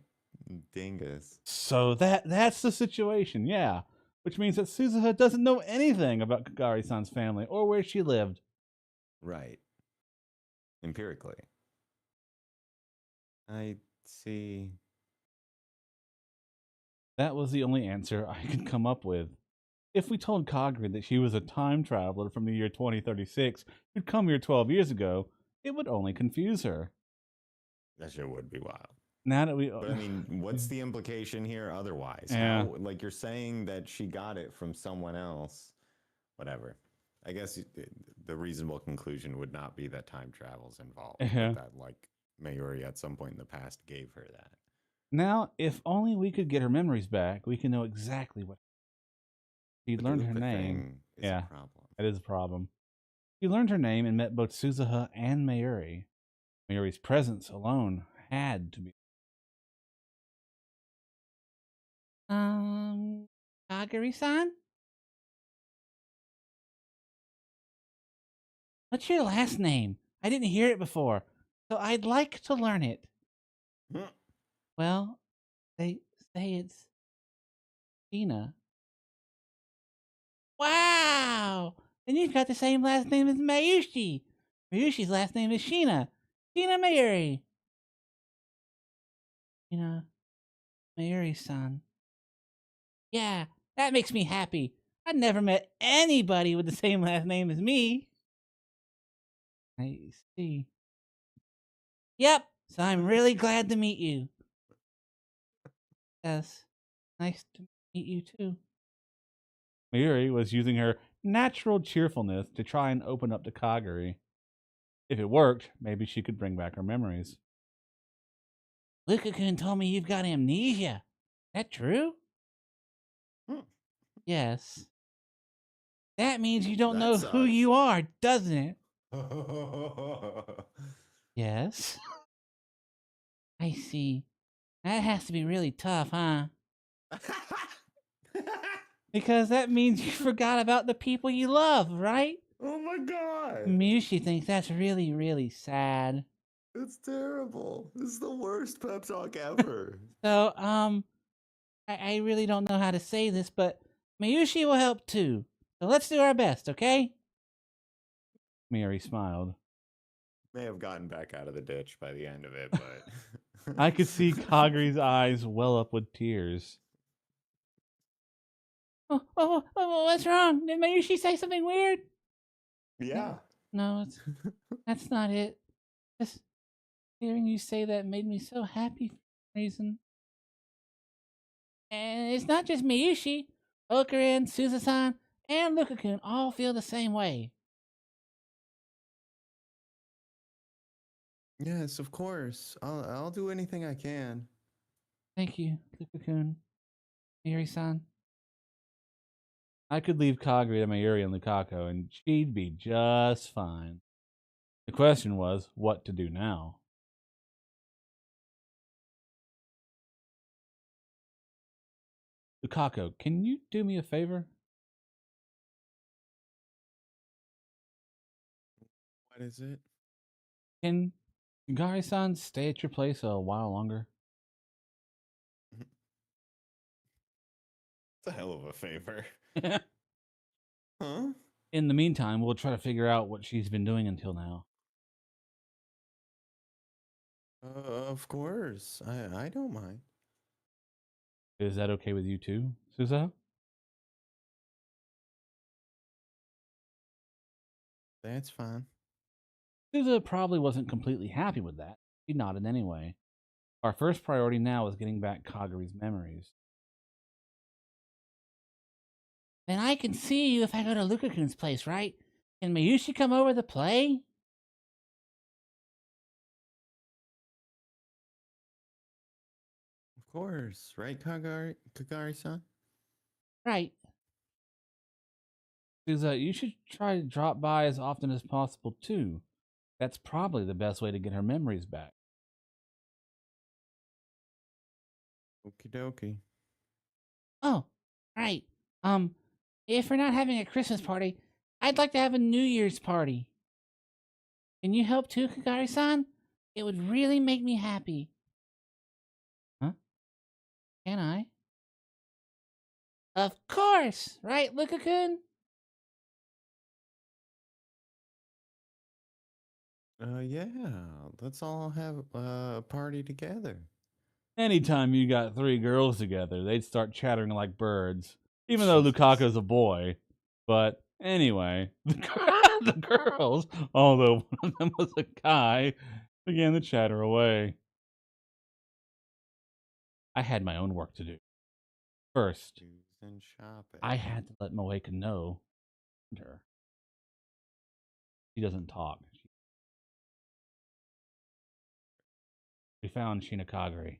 dingus. So that's the situation, yeah. Which means that Suzuha doesn't know anything about Kagari-san's family or where she lived. Right. Empirically. I see. That was the only answer I could come up with. If we told Kagari that she was a time traveler from the year 2036 who'd come here 12 years ago, it would only confuse her. That shit would be wild. Now that we. But I mean, what's the implication here otherwise? Yeah. How, like, you're saying that she got it from someone else. Whatever. I guess the reasonable conclusion would not be that time travel's involved. Yeah. But that, like, Mayuri at some point in the past gave her that. Now, if only we could get her memories back, we can know exactly what. She But learned the her Luca name. thing is Yeah, a problem. that is a problem. She learned her name and met both Suzuha and Mayuri. Mayuri's presence alone had to be. Kagari-san? What's your last name? I didn't hear it before, so I'd like to learn it. Well, they say it's Gina. Wow! And you've got the same last name as Mayushi. Mayushi's last name is Sheena. Sheena Mayuri. Sheena Mayuri-san. Yeah, that makes me happy. I've never met anybody with the same last name as me. I see. Yep, so I'm really glad to meet you. Yes, nice to meet you too. Mayuri was using her natural cheerfulness to try and open up to Kagari. If it worked, maybe she could bring back her memories. Luca-kun told me you've got amnesia. That true? Yes. That means you don't That know who sucks. you are, doesn't it? Yes. I see. That has to be really tough, huh? Because that means you forgot about the people you love, right? Oh my god. Mushi thinks that's really, really sad. It's terrible. This is the worst pep talk ever. So, I really don't know how to say this, but Mayushi will help too. So let's do our best, okay? Mayuri smiled. May have gotten back out of the ditch by the end of it, but I could see Kagari's eyes well up with tears. Oh, what's wrong? Did Mayushi say something weird? Yeah. No, that's not it. Just hearing you say that made me so happy for some reason. And it's not just Miyushi. Okarin, Suzusan, and Luka-kun all feel the same way. Yes, of course. I'll do anything I can. Thank you, Luka-kun. Miri-san. I could leave Kagari to Mayuri and Lukaku, and she'd be just fine. The question was, what to do now? Lukaku, can you do me a favor? What is it? Can Kagari-san stay at your place a while longer? It's a hell of a favor. Huh? In the meantime, we'll try to figure out what she's been doing until now. Of course. I don't mind. Is that okay with you too, Susa? That's fine. Susa probably wasn't completely happy with that. She nodded anyway. Our first priority now is getting back Kagari's memories. Then I can see you if I go to Lukakun's place, right? Can Mayushi come over to play? Of course. Right, Kagari-san? Right. Susa, you should try to drop by as often as possible too. That's probably the best way to get her memories back. Okie dokie. Oh, right. If we're not having a Christmas party, I'd like to have a New Year's party. Can you help too, Kagari-san? It would really make me happy. Huh? Can I? Of course! Right, Luka-kun? Yeah. Let's all have a party together. Anytime you got three girls together, they'd start chattering like birds. Even though Jesus. Lukaku's a boy. But anyway, the girls, although one of them was a guy, began to chatter away. I had my own work to do. First, Shoes and shopping. I had to let Moeka know her. She doesn't talk. We found Kagari.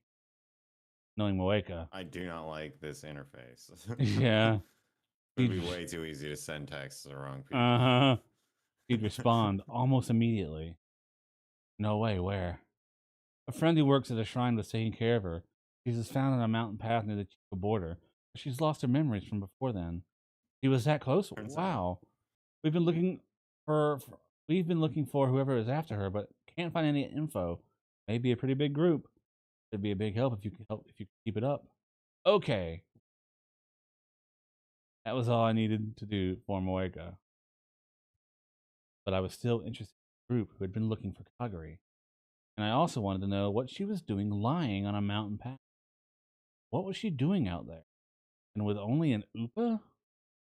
Knowing Moeka. I do not like this interface. Yeah. It would be way too easy to send texts to the wrong people. Uh-huh. He'd respond almost immediately. No way, where? A friend who works at a shrine was taking care of her. She was found on a mountain path near the Chico border. She's lost her memories from before then. She was that close? Turns Wow. We've been looking for whoever is after her, but can't find any info. Maybe a pretty big group. It'd be a big help if you could keep it up. Okay. That was all I needed to do for Moeka. But I was still interested in the group who had been looking for Kagari. And I also wanted to know what she was doing lying on a mountain path. What was she doing out there? And with only an Upa?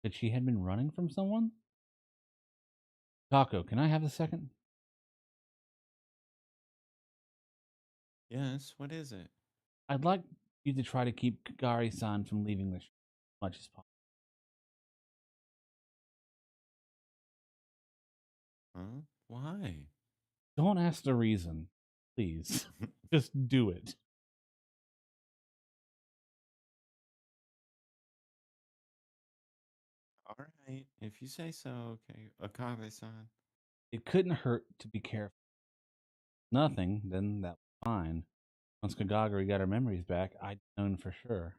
That she had been running from someone? Taco, can I have a second? Yes, what is it? I'd like you to try to keep Kagari-san from leaving the show as much as possible. Huh? Why? Don't ask the reason. Please. Just do it. All right, if you say so, okay. Akabe-san. It couldn't hurt to be careful. Nothing, then that was fine. Once Kagari got her memories back, I'd known for sure.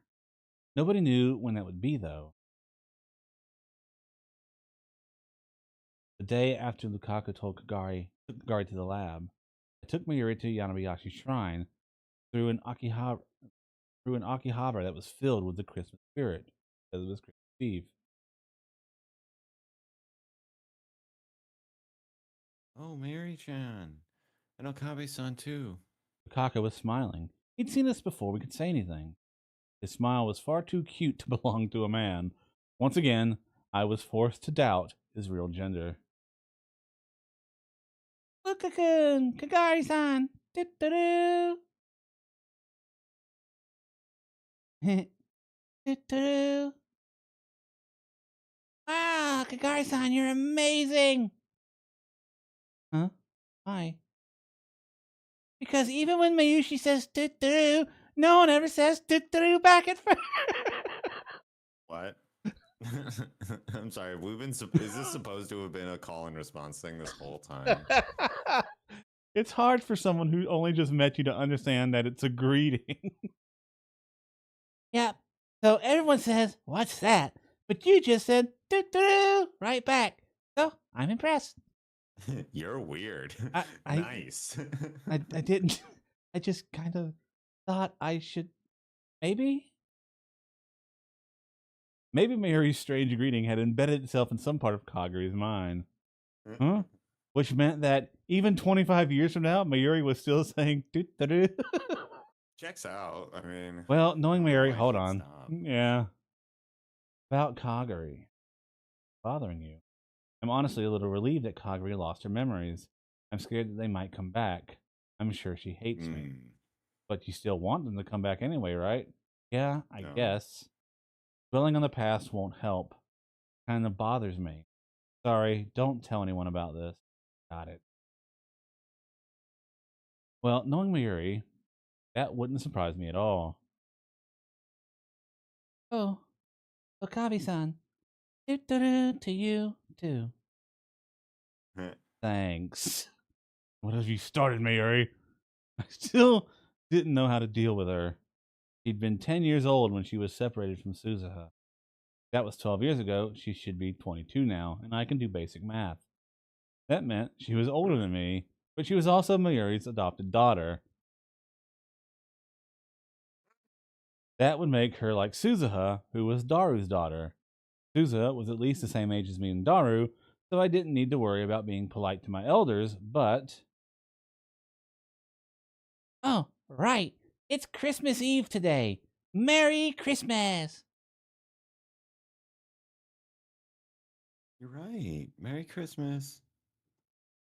Nobody knew when that would be, though. The day after Lukaku took Kagari to the lab, I took Mayuri to Yanabayashi's shrine through an Akihabara that was filled with the Christmas spirit, because it was Christmas Eve. Oh, Mary-chan. And Okabe-san, too. Lukaku was smiling. He'd seen us before we could say anything. His smile was far too cute to belong to a man. Once again, I was forced to doubt his real gender. Luka-kun! Kagari-san! Do-do-do! Do-do-do! Wow, Kagari-san, you're amazing! Huh? Why? Because even when Mayushi says do-do, no one ever says do-do back at first. What? I'm sorry. Is this supposed to have been a call and response thing this whole time? It's hard for someone who only just met you to understand that it's a greeting. Yep. So everyone says, what's that? But you just said do-do right back. So I'm impressed. You're weird. Nice. I didn't. I just kind of thought I should. Maybe? Maybe Mayuri's strange greeting had embedded itself in some part of Kagari's mind. Huh? Which meant that even 25 years from now, Mayuri was still saying doo-doo-doo. Checks out. I mean, Well, I knowing don't know Mayuri, why hold she'd on. stop. Yeah. About Kagari. Bothering you. I'm honestly a little relieved that Kagari lost her memories. I'm scared that they might come back. I'm sure she hates me. But you still want them to come back anyway, right? Yeah, I No. guess. Dwelling on the past won't help. Kind of bothers me. Sorry, don't tell anyone about this. Got it. Well, knowing Mayuri, that wouldn't surprise me at all. Oh, Okabe-san. Doo-doo-doo to you, too. Thanks. What have you started, Mayuri? I still didn't know how to deal with her. She'd been 10 years old when she was separated from Suzuha. That was 12 years ago. She should be 22 now, and I can do basic math. That meant she was older than me, but she was also Mayuri's adopted daughter. That would make her like Suzuha, who was Daru's daughter. Suzuha was at least the same age as me and Daru, so I didn't need to worry about being polite to my elders, but Oh, right. It's Christmas Eve today. Merry Christmas! You're right. Merry Christmas.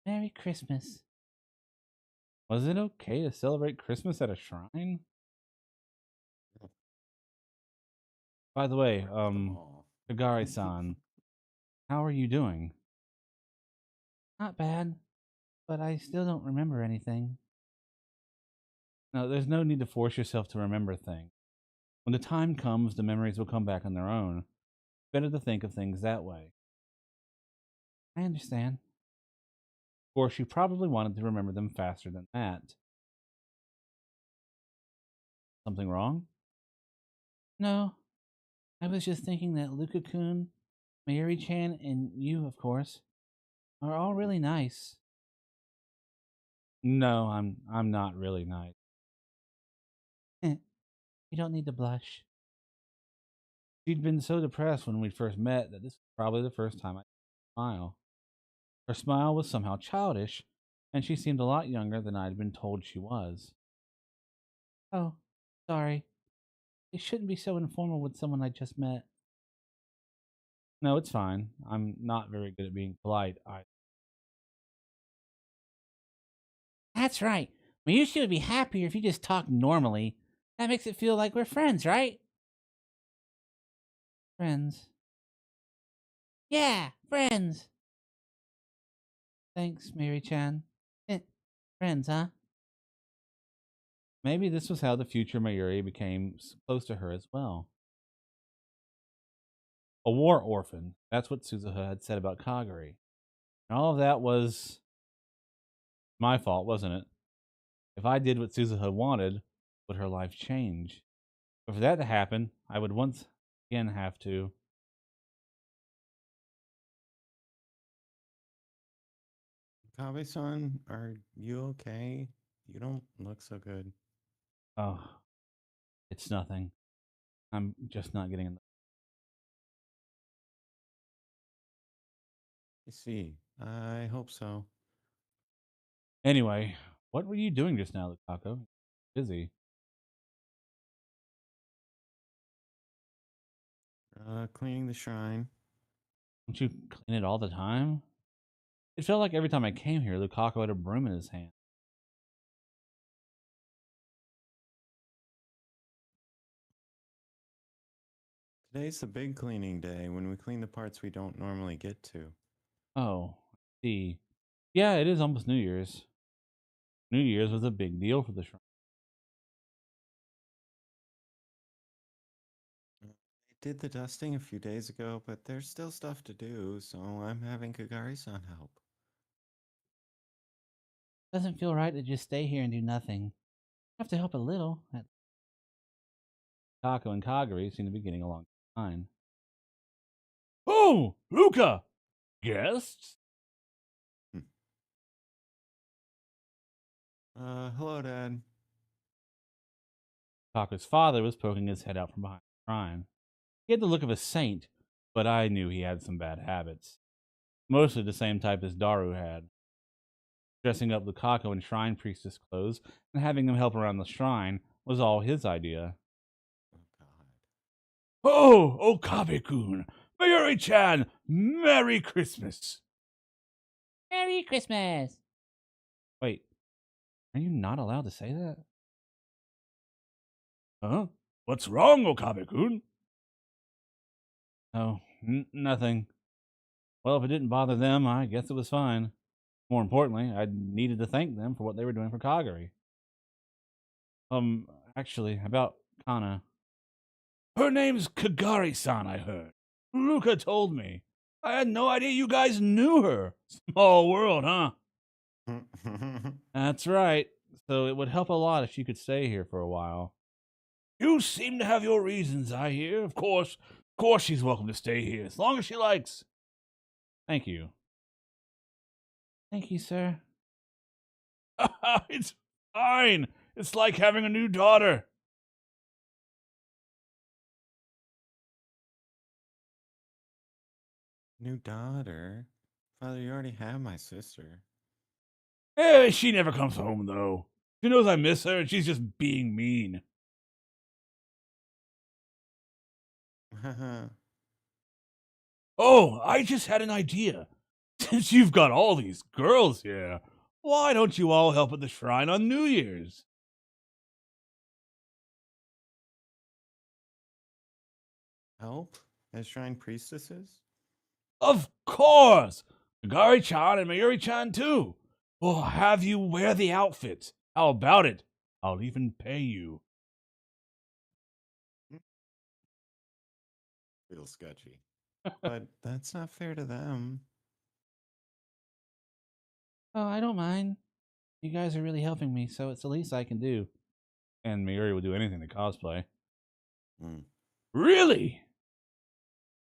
Merry Christmas. was it okay to celebrate Christmas at a shrine? By the way, Them all. Kagari-san, how are you doing? Not bad, but I still don't remember anything. No, there's no need to force yourself to remember things. When the time comes, the memories will come back on their own. Better to think of things that way. I understand. Of course, you probably wanted to remember them faster than that. Something wrong? No, I was just thinking that Luka-kun, Mayuri-chan, and you, of course, are all really nice. No, I'm not really nice. You don't need to blush. She'd been so depressed when we first met that this was probably the first time I smiled. Her smile was somehow childish, and she seemed a lot younger than I'd been told she was. Oh, sorry. It shouldn't be so informal with someone I just met. No, it's fine. I'm not very good at being polite. That's right. Mayushi would be happier if you just talked normally. That makes it feel like we're friends, right? Friends. Yeah, friends. Thanks, Mary-chan. Friends, huh? Maybe this was how the future Mayuri became close to her as well. A war orphan. That's what Suzuha had said about Kagari. And all of that was my fault, wasn't it? If I did what Suzuha wanted, would her life change? But for that to happen, I would once again have to. Kabe-san, are you okay? You don't look so good. Oh, it's nothing. I'm just not getting in. I see. I hope so. Anyway, what were you doing just now, Lukako? Busy. Cleaning the shrine. Don't you clean it all the time? It felt like every time I came here, Lukako had a broom in his hand. Today's the big cleaning day when we clean the parts we don't normally get to. Oh, I see. Yeah, it is almost New Year's. New Year's was a big deal for the shrine. I did the dusting a few days ago, but there's still stuff to do, so I'm having Kagari-san help. Doesn't feel right to just stay here and do nothing. Have to help a little. Kako and Kagari seem to be getting along fine. Oh, Luca! Guests? Hello, Dad. Kaku's father was poking his head out from behind the shrine. He had the look of a saint, but I knew he had some bad habits. Mostly the same type as Daru had. Dressing up Lukaku in shrine priestess clothes and having him help around the shrine was all his idea. Oh God. Oh, Okabe-kun! Mayuri-chan! Merry Christmas! Merry Christmas! Wait, are you not allowed to say that? Huh? What's wrong, Okabe-kun? Oh, nothing. Well, if it didn't bother them, I guess it was fine. More importantly, I needed to thank them for what they were doing for Kagari. Actually, about Kana. Her name's Kagari-san, I heard. Luca told me. I had no idea you guys knew her. Small world, huh? That's right. So it would help a lot if she could stay here for a while. You seem to have your reasons, I hear. Of course she's welcome to stay here, as long as she likes. Thank you. Thank you, sir. It's fine. It's like having a new daughter. New daughter? Father, you already have my sister. She never comes home, though. She knows I miss her, and she's just being mean. Oh, I just had an idea. Since you've got all these girls here, why don't you all help at the shrine on New Year's? Help? As shrine priestesses? Of course! Kagari-chan and Mayuri-chan, too. We'll have you wear the outfits. How about it? I'll even pay you. Feels sketchy. But that's not fair to them. Oh, I don't mind. You guys are really helping me, so it's the least I can do. And Mayuri will do anything to cosplay. Mm. Really?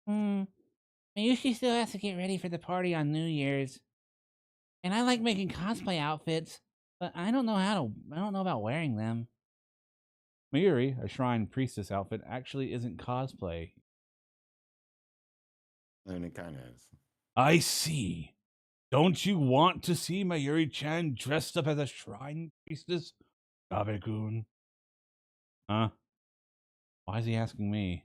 Mayushi still has to get ready for the party on New Year's. And I like making cosplay outfits, but I don't know about wearing them. Mayuri, a shrine priestess outfit, actually isn't cosplay. I mean, it kind of is. I see. Don't you want to see Mayuri-chan dressed up as a shrine priestess? Gabe-kun. Huh? Why is he asking me?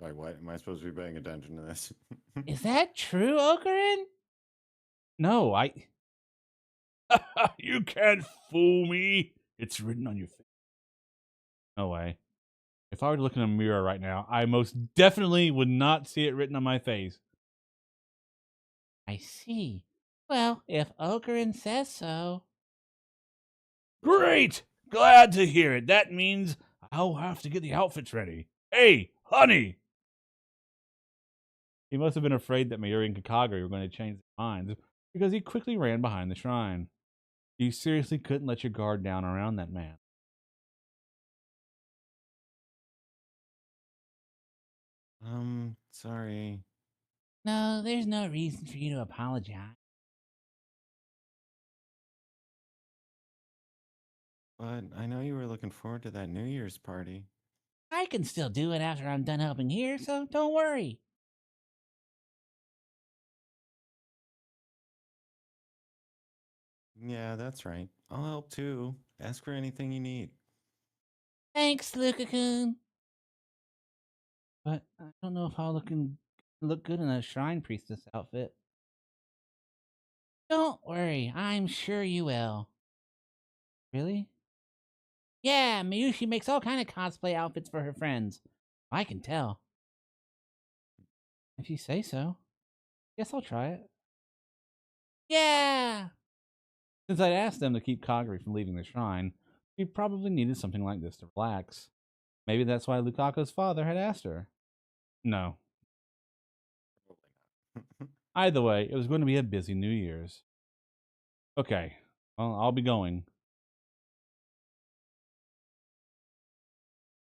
Like, what? Am I supposed to be paying attention to this? Is that true, Okurin? No, You can't fool me. It's written on your face. No way. If I were to look in a mirror right now, I most definitely would not see it written on my face. I see. Well, if Okurin says so. Great! Glad to hear it. That means I'll have to get the outfits ready. Hey, honey! He must have been afraid that Mayuri and Kagari were going to change their minds because he quickly ran behind the shrine. You seriously couldn't let your guard down around that man. Sorry. No, there's no reason for you to apologize. But I know you were looking forward to that New Year's party. I can still do it after I'm done helping here, so don't worry. Yeah, that's right. I'll help too. Ask for anything you need. Thanks, Luka-kun. But I don't know if I'll look good in a shrine priestess outfit. Don't worry, I'm sure you will. Really? Yeah, Miyushi makes all kind of cosplay outfits for her friends. I can tell. If you say so. Guess I'll try it. Yeah! Since I'd asked them to keep Kagari from leaving the shrine, she probably needed something like this to relax. Maybe that's why Lukaku's father had asked her. No. Either way, it was going to be a busy New Year's. Okay, well, I'll be going.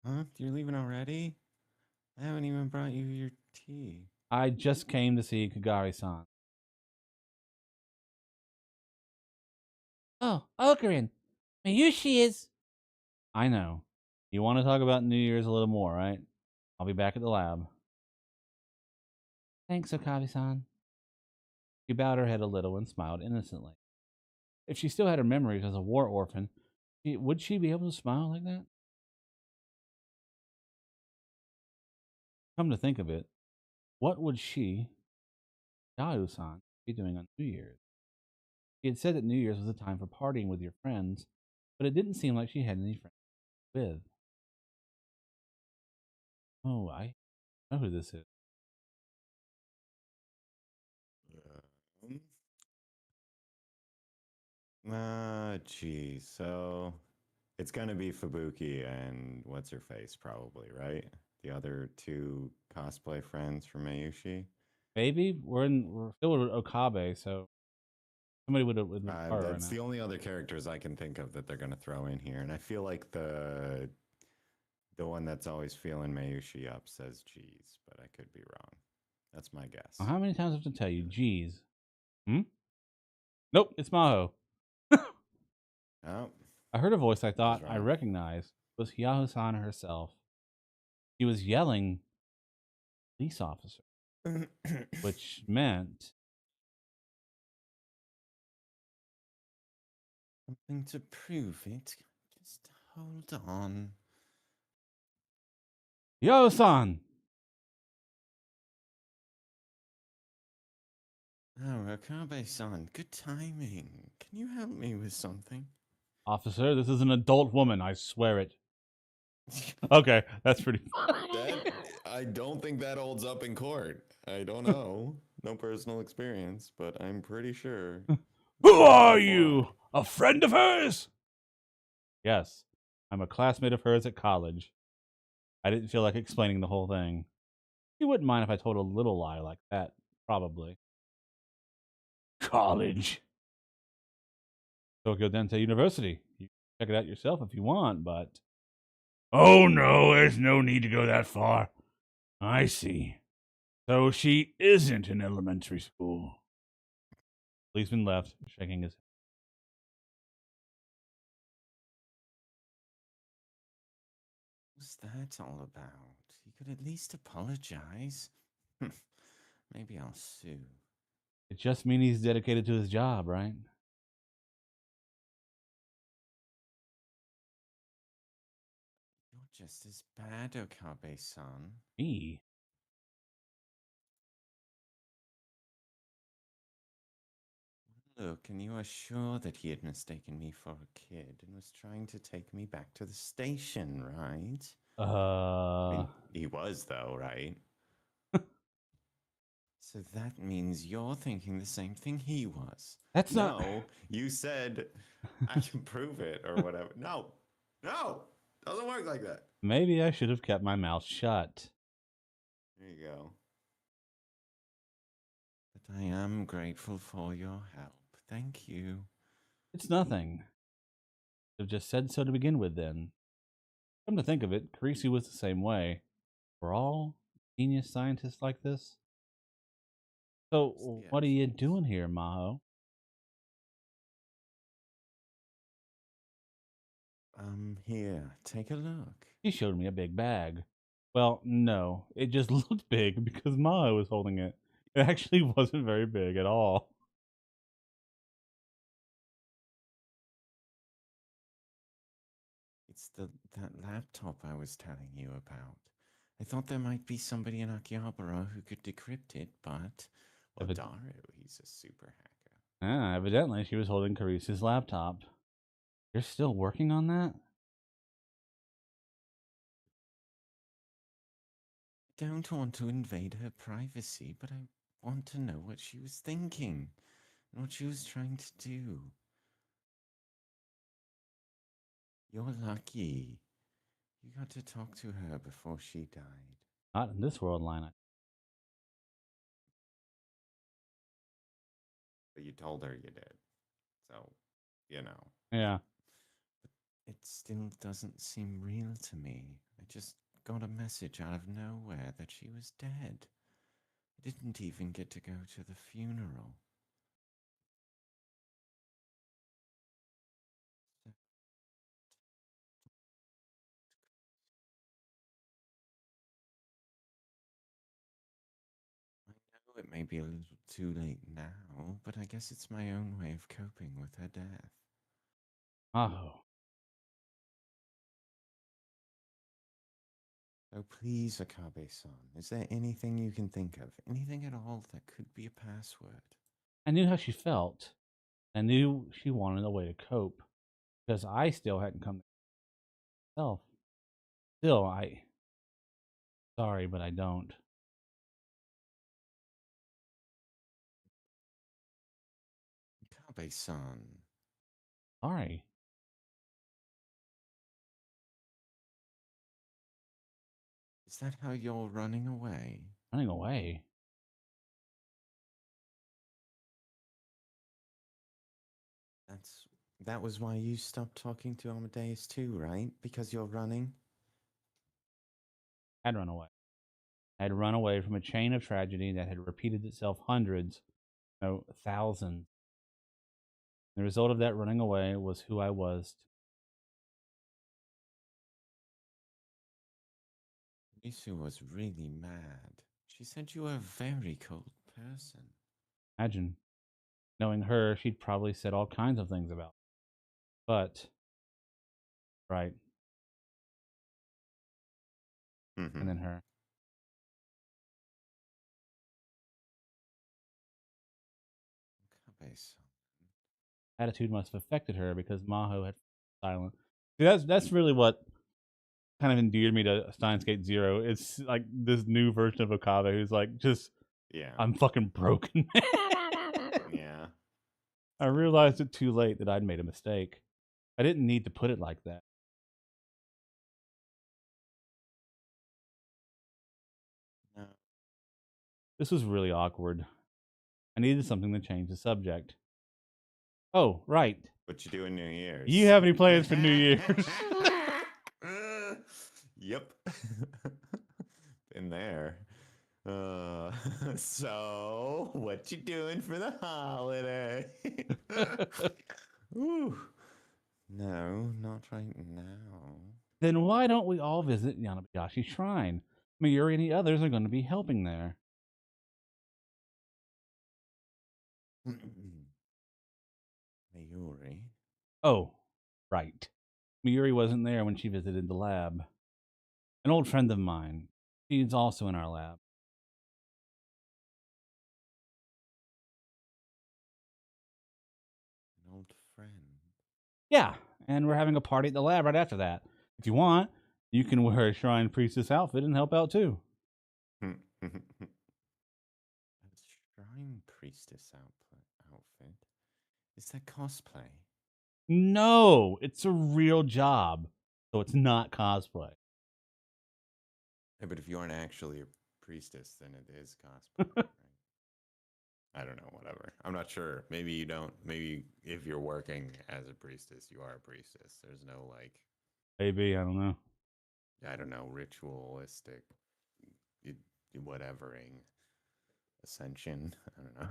Huh? You're leaving already? I haven't even brought you your tea. I just came to see Kagari-san. Oh, Okurin. Miyushi is... I know. You want to talk about New Year's a little more, right? I'll be back at the lab. Thanks, Okabe-san. She bowed her head a little and smiled innocently. If she still had her memories as a war orphan, would she be able to smile like that? Come to think of it, what would she, Yayu-san, be doing on New Year's? She had said that New Year's was a time for partying with your friends, but it didn't seem like she had any friends with. Oh, I know who this is. Um, geez. So it's gonna be Fubuki and what's her face, probably, right? The other two cosplay friends from Mayushi. Maybe we're still with Okabe, so somebody would her right That's now. the only other characters I can think of that they're gonna throw in here, and I feel like the one that's always feeling Mayushi up says "geez," but I could be wrong. That's my guess. Well, how many times do I have to tell you? Geez. Nope, it's Maho. Oh, I heard a voice I thought I wrong. recognized. It was Hyahu-san herself. She was yelling, police officer, which meant something to prove it. Just hold on. Hyahu-san! Oh, Okabe-san, good timing. Can you help me with something? Officer, this is an adult woman, I swear it. Okay, that's pretty That I don't think that holds up in court. I don't know. No personal experience, but I'm pretty sure. Who are you? A friend of hers? Yes, I'm a classmate of hers at college. I didn't feel like explaining the whole thing. She wouldn't mind if I told a little lie like that, probably. College. Tokyo Densei University. You can check it out yourself if you want, but... Oh no, there's no need to go that far. I see. So she isn't in elementary school. Policeman left, shaking his head. What's that all about? You could at least apologize. Maybe I'll sue. It just means he's dedicated to his job, right? You're just as bad, Okabe-san. Me? Look, and you are sure that he had mistaken me for a kid and was trying to take me back to the station, right? I mean, he was, though, right? So that means you're thinking the same thing he was. That's not... No, you said I can prove it or whatever. No, doesn't work like that. Maybe I should have kept my mouth shut. There you go. But I am grateful for your help. Thank you. It's nothing. I've just said so to begin with, then. Come to think of it, Carisi was the same way. We're all genius scientists like this. So, what are you doing here, Maho? Here, take a look. He showed me a big bag. Well, no, it just looked big because Maho was holding it. It actually wasn't very big at all. It's that laptop I was telling you about. I thought there might be somebody in Akihabara who could decrypt it, but Daru, he's a super hacker. Ah, evidently she was holding Carisi's laptop. You're still working on that? I don't want to invade her privacy, but I want to know what she was thinking and what she was trying to do. You're lucky. You got to talk to her before she died. Not in this world, Lina. But you told her you did. So, you know. Yeah. But it still doesn't seem real to me. I just got a message out of nowhere that she was dead. I didn't even get to go to the funeral. It may be a little too late now, but I guess it's my own way of coping with her death. Oh, So please, Akabe-san, is there anything you can think of? Anything at all that could be a password? I knew how she felt. I knew she wanted a way to cope because I still hadn't come to myself. Still, sorry, but I don't. Akabe-san, Sorry. is that how you're running away? Running away. That was why you stopped talking to Amadeus too, right? Because you're running? I'd run away. I'd run away from a chain of tragedy that had repeated itself hundreds, no, thousands. The result of that running away was who I was. Misu was really mad. She said you were a very cold person. Imagine. Knowing her, she'd probably said all kinds of things about me. But, right, and then her. Akabe-san. Attitude must have affected her because Maho had silent. See, that's really what kind of endeared me to Steins Gate Zero. It's like this new version of Okabe who's like, just, Yeah. I'm fucking broken. Yeah. I realized it too late that I'd made a mistake. I didn't need to put it like that. No. This was really awkward. I needed something to change the subject. Oh, right. What you doing New Year's? You have any plans for New Year's? Yep. Been there. So, what you doing for the holiday? Ooh. No, not right now. Then why don't we all visit Yanabayashi Shrine? Mayuri and the others are going to be helping there. Mayuri. Oh, right. Mayuri wasn't there when she visited the lab. An old friend of mine. She's also in our lab. An old friend. Yeah, and we're having a party at the lab right after that. If you want, you can wear a Shrine Priestess outfit and help out too. A shrine priestess outfit? Is that cosplay? No, it's a real job. So it's not cosplay. Yeah, but if you aren't actually a priestess, then it is cosplay, right? I don't know, whatever. I'm not sure. Maybe you don't. Maybe if you're working as a priestess, you are a priestess. There's no like, Maybe, I don't know. I don't know, ritualistic, whatevering ascension. I don't know.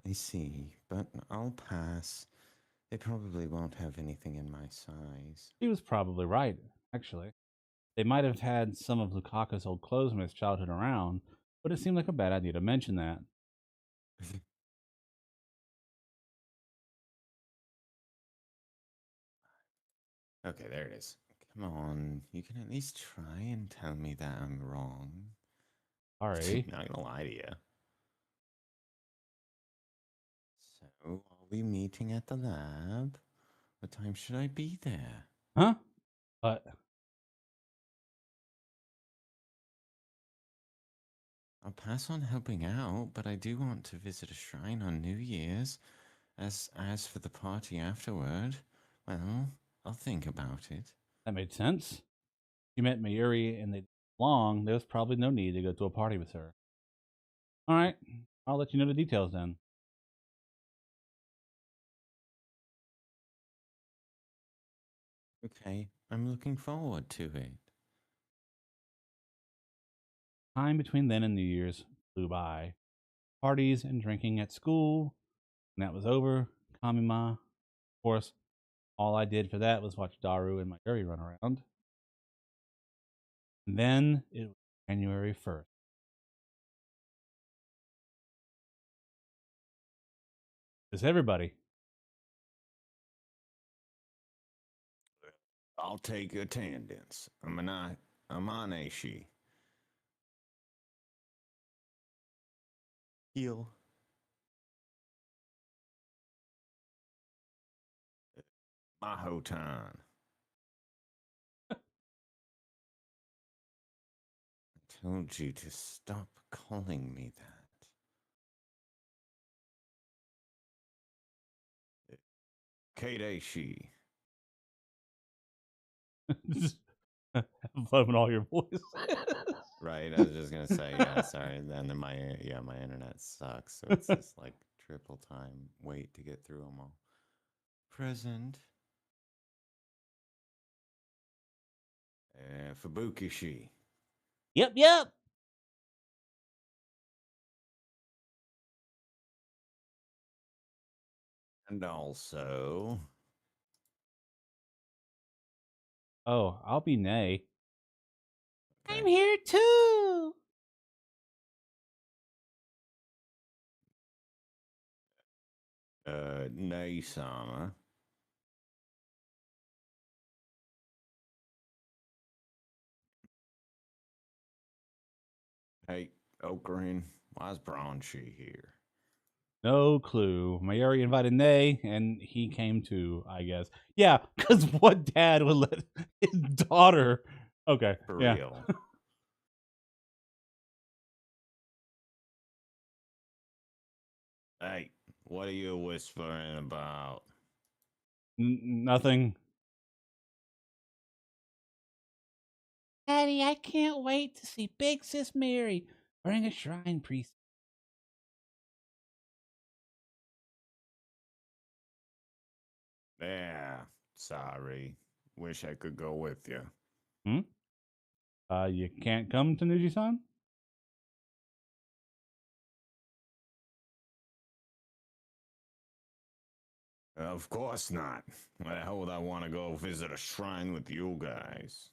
I see, but I'll pass. They probably won't have anything in my size. He was probably right, actually. They might have had some of Lukaku's old clothes from his childhood around, but it seemed like a bad idea to mention that. Okay, there it is. Come on, you can at least try and tell me that I'm wrong. Sorry. Not gonna lie to you. So, are we meeting at the lab? What time should I be there? Huh? But I'll pass on helping out, but I do want to visit a shrine on New Year's. As for the party afterward, well, I'll think about it. that made sense. You met Mayuri and they long, there was probably no need to go to a party with her. All right, I'll let you know the details then. Okay, I'm looking forward to it. Time between then and New Year's flew by. Parties and drinking at school. When that was over, Kamima. Of course, all I did for that was watch Daru and Mayuri run around. And then it was January 1st. It's everybody. I'll take attendance. I'm on a she. Heal. Mahotan. I told you to stop calling me that. Kadeshi. I'm loving all your voices. Right, I was just gonna say, yeah, sorry. And then my internet sucks, so it's just like triple time wait to get through them all. Present. Fubukishi. Yep, yep. And also Oh, I'll be Nay. I'm here too. Nei-sama. Hey, Okarin, why's Bronchi here? No clue. Mayuri invited Nay, and he came too, I guess. Yeah, because what dad would let his daughter... Okay, For yeah. real. Hey, what are you whispering about? Nothing. Daddy, I can't wait to see Big Sis Mary bring a shrine priest. Yeah, sorry. Wish I could go with you. Hmm? You can't come to Nuji-san? Of course not. Why the hell would I want to go visit a shrine with you guys?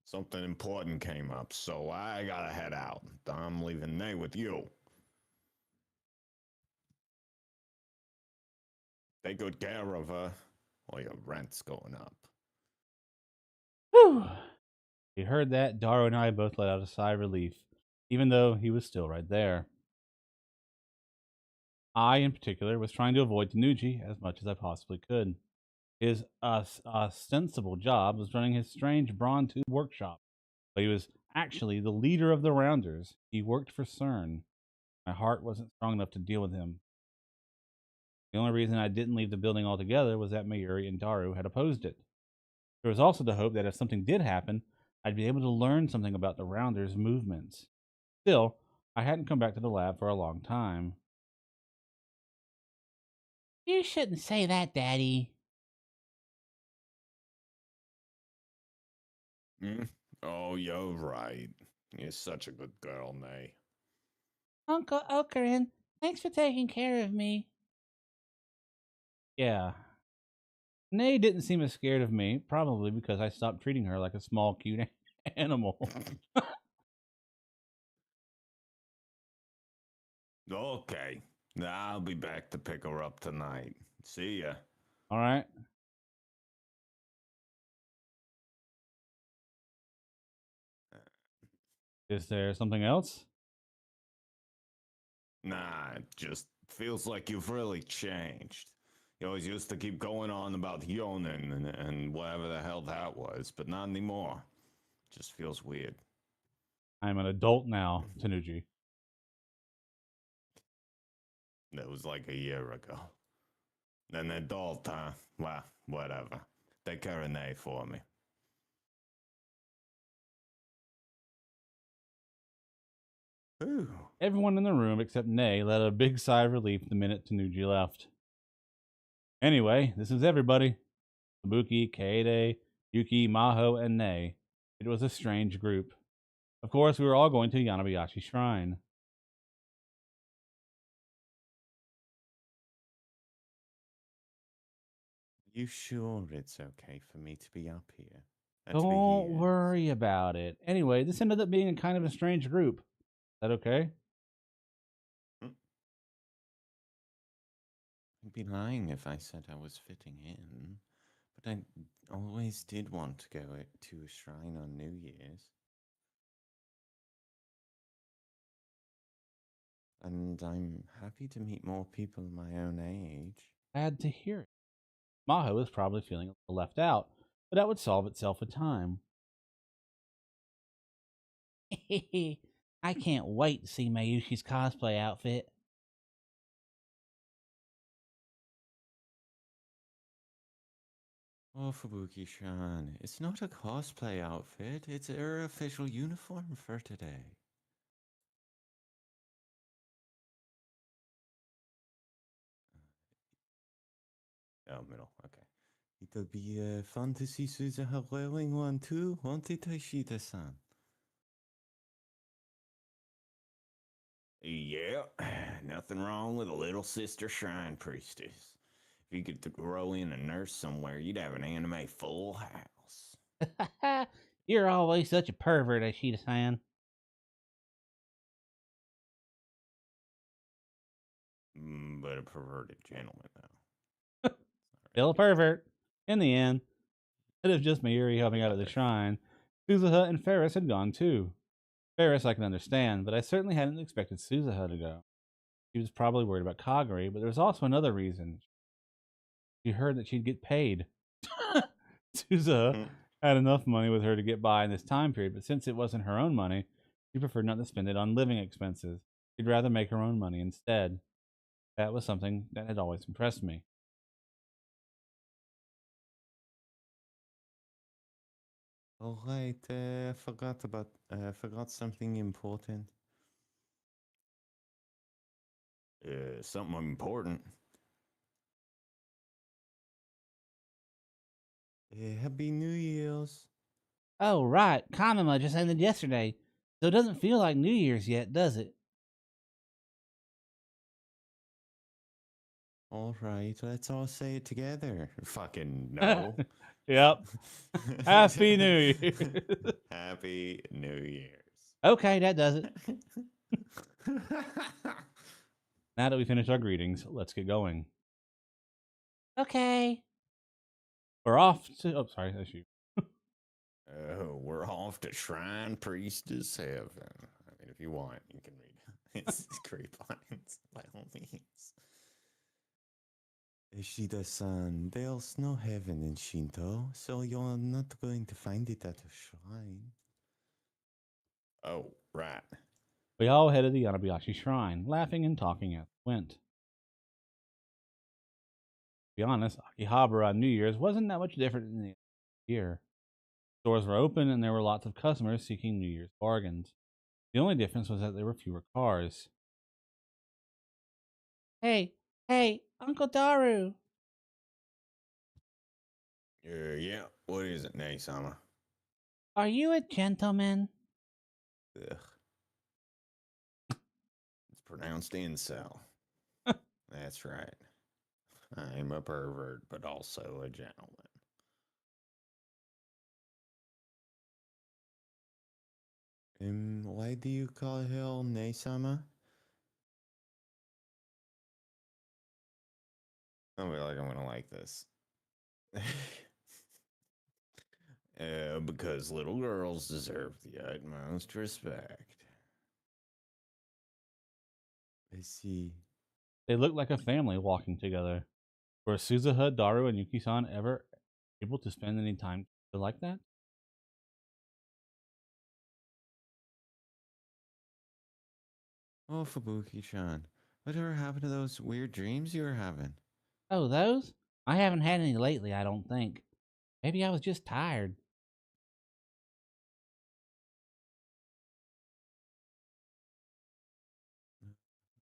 Something important came up, so I gotta head out. I'm leaving Nay with you. Take good care of her, or your rent's going up. Whew. He heard that. Daru and I both let out a sigh of relief, even though he was still right there. I, in particular, was trying to avoid Tanuji as much as I possibly could. His ostensible job was running his strange brawn tube workshop, but he was actually the leader of the Rounders. He worked for CERN. My heart wasn't strong enough to deal with him. The only reason I didn't leave the building altogether was that Mayuri and Daru had opposed it. There was also the hope that if something did happen, I'd be able to learn something about the Rounders' movements. Still, I hadn't come back to the lab for a long time. You shouldn't say that, Daddy. Hmm? Oh, you're right. You're such a good girl, Nay. Uncle Okarin, thanks for taking care of me. Yeah. Nay didn't seem as scared of me, probably because I stopped treating her like a small, cute animal. Okay, I'll be back to pick her up tonight. See ya. All right. Is there something else? Nah, it just feels like you've really changed. You always used to keep going on about Yonin and whatever the hell that was, but not anymore. Just feels weird. I'm an adult now, Tanuji. That was like a year ago. An adult, huh? Well, whatever. Take care of Nay for me. Ooh. Everyone in the room except Nay let out a big sigh of relief the minute Tanuji left. Anyway, this is everybody. Kabuki, Kaede, Yuki, Maho, and Nay. It was a strange group. Of course, we were all going to Yanabayashi Shrine. You sure it's okay for me to be up here? Don't worry about it. Anyway, this ended up being a kind of a strange group. Is that okay? I'd be lying if I said I was fitting in, but I always did want to go to a shrine on New Year's. And I'm happy to meet more people my own age. Glad to hear it. Maho is probably feeling a little left out, but that would solve itself with time. I can't wait to see Mayushi's cosplay outfit. Oh, Fubuki-chan, it's not a cosplay outfit, it's her official uniform for today. Oh, middle, okay. It'll be fun to see Suzuha wearing one too, won't it, Ishida-san? Yeah, nothing wrong with a little sister shrine priestess. If you could grow in a nurse somewhere, you'd have an anime full house. You're always such a pervert, Ashita-san. But a perverted gentleman, though. Still a pervert. In the end, instead of just Mayuri helping out at the shrine, Suzuha and Ferris had gone too. Ferris I can understand, but I certainly hadn't expected Suzuha to go. She was probably worried about Kagari, but there was also another reason. She heard that she'd get paid. Suzuha had enough money with her to get by in this time period, but since it wasn't her own money, she preferred not to spend it on living expenses. She'd rather make her own money instead. That was something that had always impressed me. Oh right, forgot something important. Something important. Happy New Year's. Oh, right. Kanama just ended yesterday, so it doesn't feel like New Year's yet, does it? All right, let's all say it together. Fucking no. Yep. Happy New Year. Happy New Year's. Okay, that does it. Now that we finished our greetings, let's get going. Okay. We're off to. Oh, sorry, that's you. Oh, we're off to Shrine Priestess Heaven. I mean, if you want, you can read it's great lines by all means. Ishida-san, there's no heaven in Shinto, so you're not going to find it at a shrine. Oh, right. We all headed to the Yanabayashi shrine, laughing and talking as we went. To be honest, Akihabara on New Year's wasn't that much different than the year. Stores were open and there were lots of customers seeking New Year's bargains. The only difference was that there were fewer cars. Hey, Uncle Daru. Yeah, what is it, Nae-sama? Are you a gentleman? Ugh. It's pronounced incel. That's right. I'm a pervert, but also a gentleman. Why do you call her Nae-sama? I feel like I'm gonna like this. Because little girls deserve the utmost respect. I see. They looked like a family walking together. Were Suzuha, Daru, and Yuki-san ever able to spend any time like that? Oh, Fubuki-chan, whatever happened to those weird dreams you were having? Oh, those? I haven't had any lately, I don't think. Maybe I was just tired.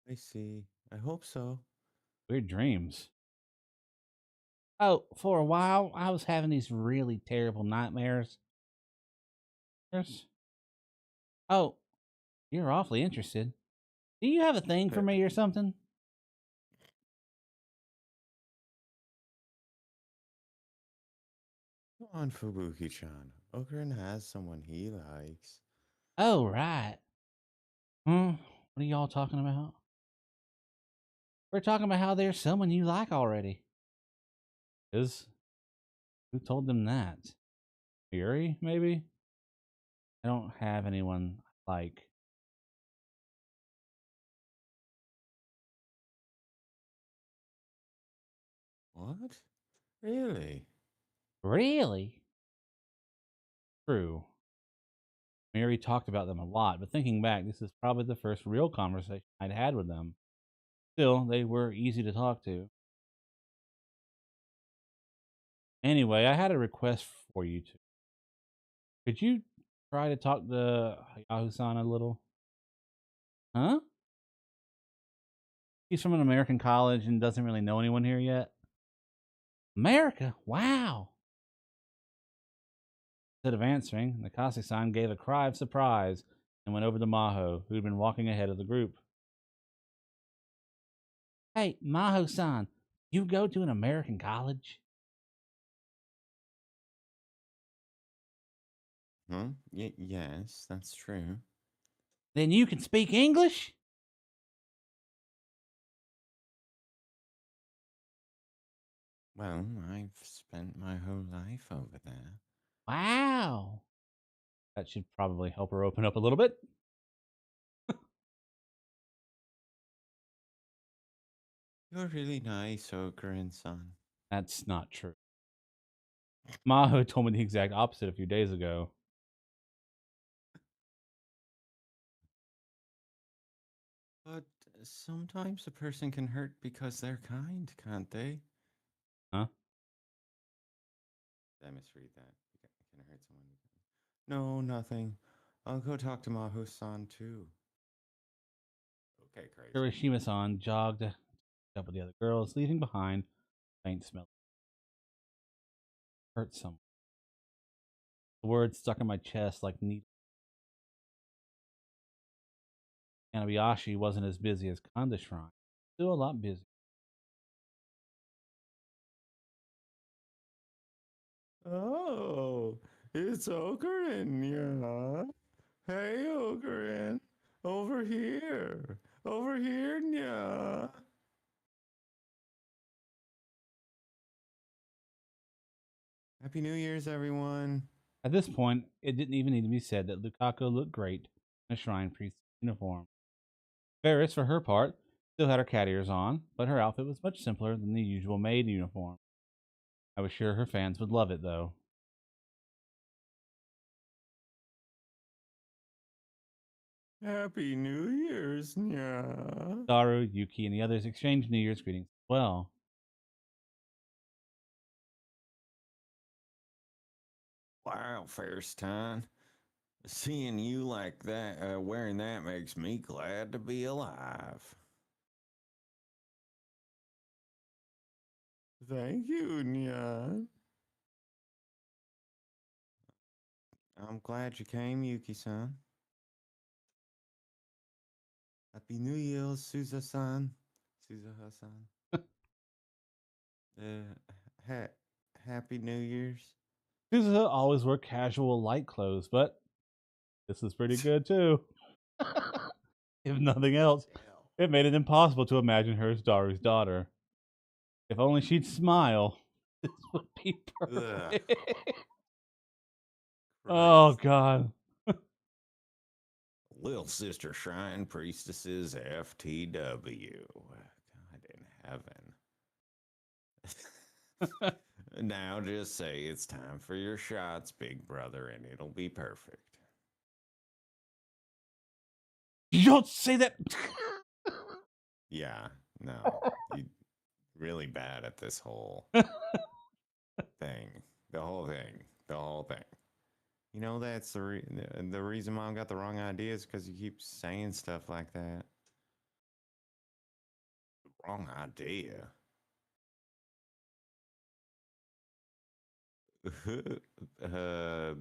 I see. I hope so. Weird dreams. Oh, for a while, I was having these really terrible nightmares. Yes. Oh, you're awfully interested. Do you have a thing for me or something? Come on, Fubuki-chan. Ogren has someone he likes. Oh, right. What are y'all talking about? We're talking about how there's someone you like already. Is who told them that? Yuri, maybe? I don't have anyone I like. What? Really? Really? True. Mary talked about them a lot, but thinking back, this is probably the first real conversation I'd had with them. Still, they were easy to talk to. Anyway, I had a request for you two. Could you try to talk to Hayahu-san a little? Huh? He's from an American college and doesn't really know anyone here yet. America? Wow. Instead of answering, Nakase-san gave a cry of surprise and went over to Maho, who'd been walking ahead of the group. Hey, Maho-san, you go to an American college? Huh? Yes, that's true. Then you can speak English? Well, I've spent my whole life over there. Wow. That should probably help her open up a little bit. You're really nice, Okurin-san. That's not true. Maho told me the exact opposite a few days ago. But sometimes a person can hurt because they're kind, can't they? Huh? Did I misread that? Can hurt someone? No, nothing. I'll go talk to Maho-san too. Okay, crazy. Kirishima-san jogged up with the other girls, leaving behind a faint smell. Hurt someone. The words stuck in my chest like needles. Kanabayashi wasn't as busy as Kanda Shrine. Still a lot busy. Oh, it's Okurin, yeah. Hey, Okurin. Over here. Over here, yeah. Happy New Year's, everyone. At this point, it didn't even need to be said that Lukaku looked great in a shrine priest's uniform. Varys, for her part, still had her cat ears on, but her outfit was much simpler than the usual maid uniform. I was sure her fans would love it, though. Happy New Year's, yeah. Daru, Yuki, and the others exchanged New Year's greetings as well. Wow, Fairstein. Seeing you like that, wearing that makes me glad to be alive. Thank you, Nyan. I'm glad you came, Yuki-san. Happy New Year, Suza-san. Suza-san. Happy New Year's. Suzuha always wore casual, light clothes, but this is pretty good, too. If nothing else, it made it impossible to imagine her as Daru's daughter. If only she'd smile, this would be perfect. Oh, God. Little Sister Shrine Priestesses FTW. God in heaven. Now just say it's time for your shots, big brother, and it'll be perfect. You don't say that. Yeah, no. You really bad at this whole thing. The whole thing. You know, that's the reason Mom got the wrong idea is because you keep saying stuff like that. Wrong idea.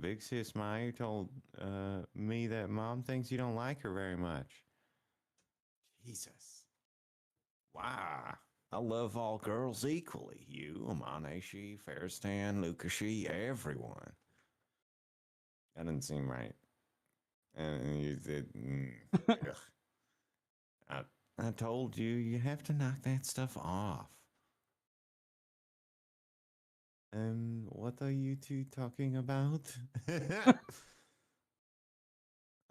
Big sis Maya told me that Mom thinks you don't like her very much. Jesus. Wow. I love all girls equally. You, Amaneshi, Fairstan, Lukashi, everyone. That doesn't seem right. And you did. I told you, you have to knock that stuff off. What are you two talking about?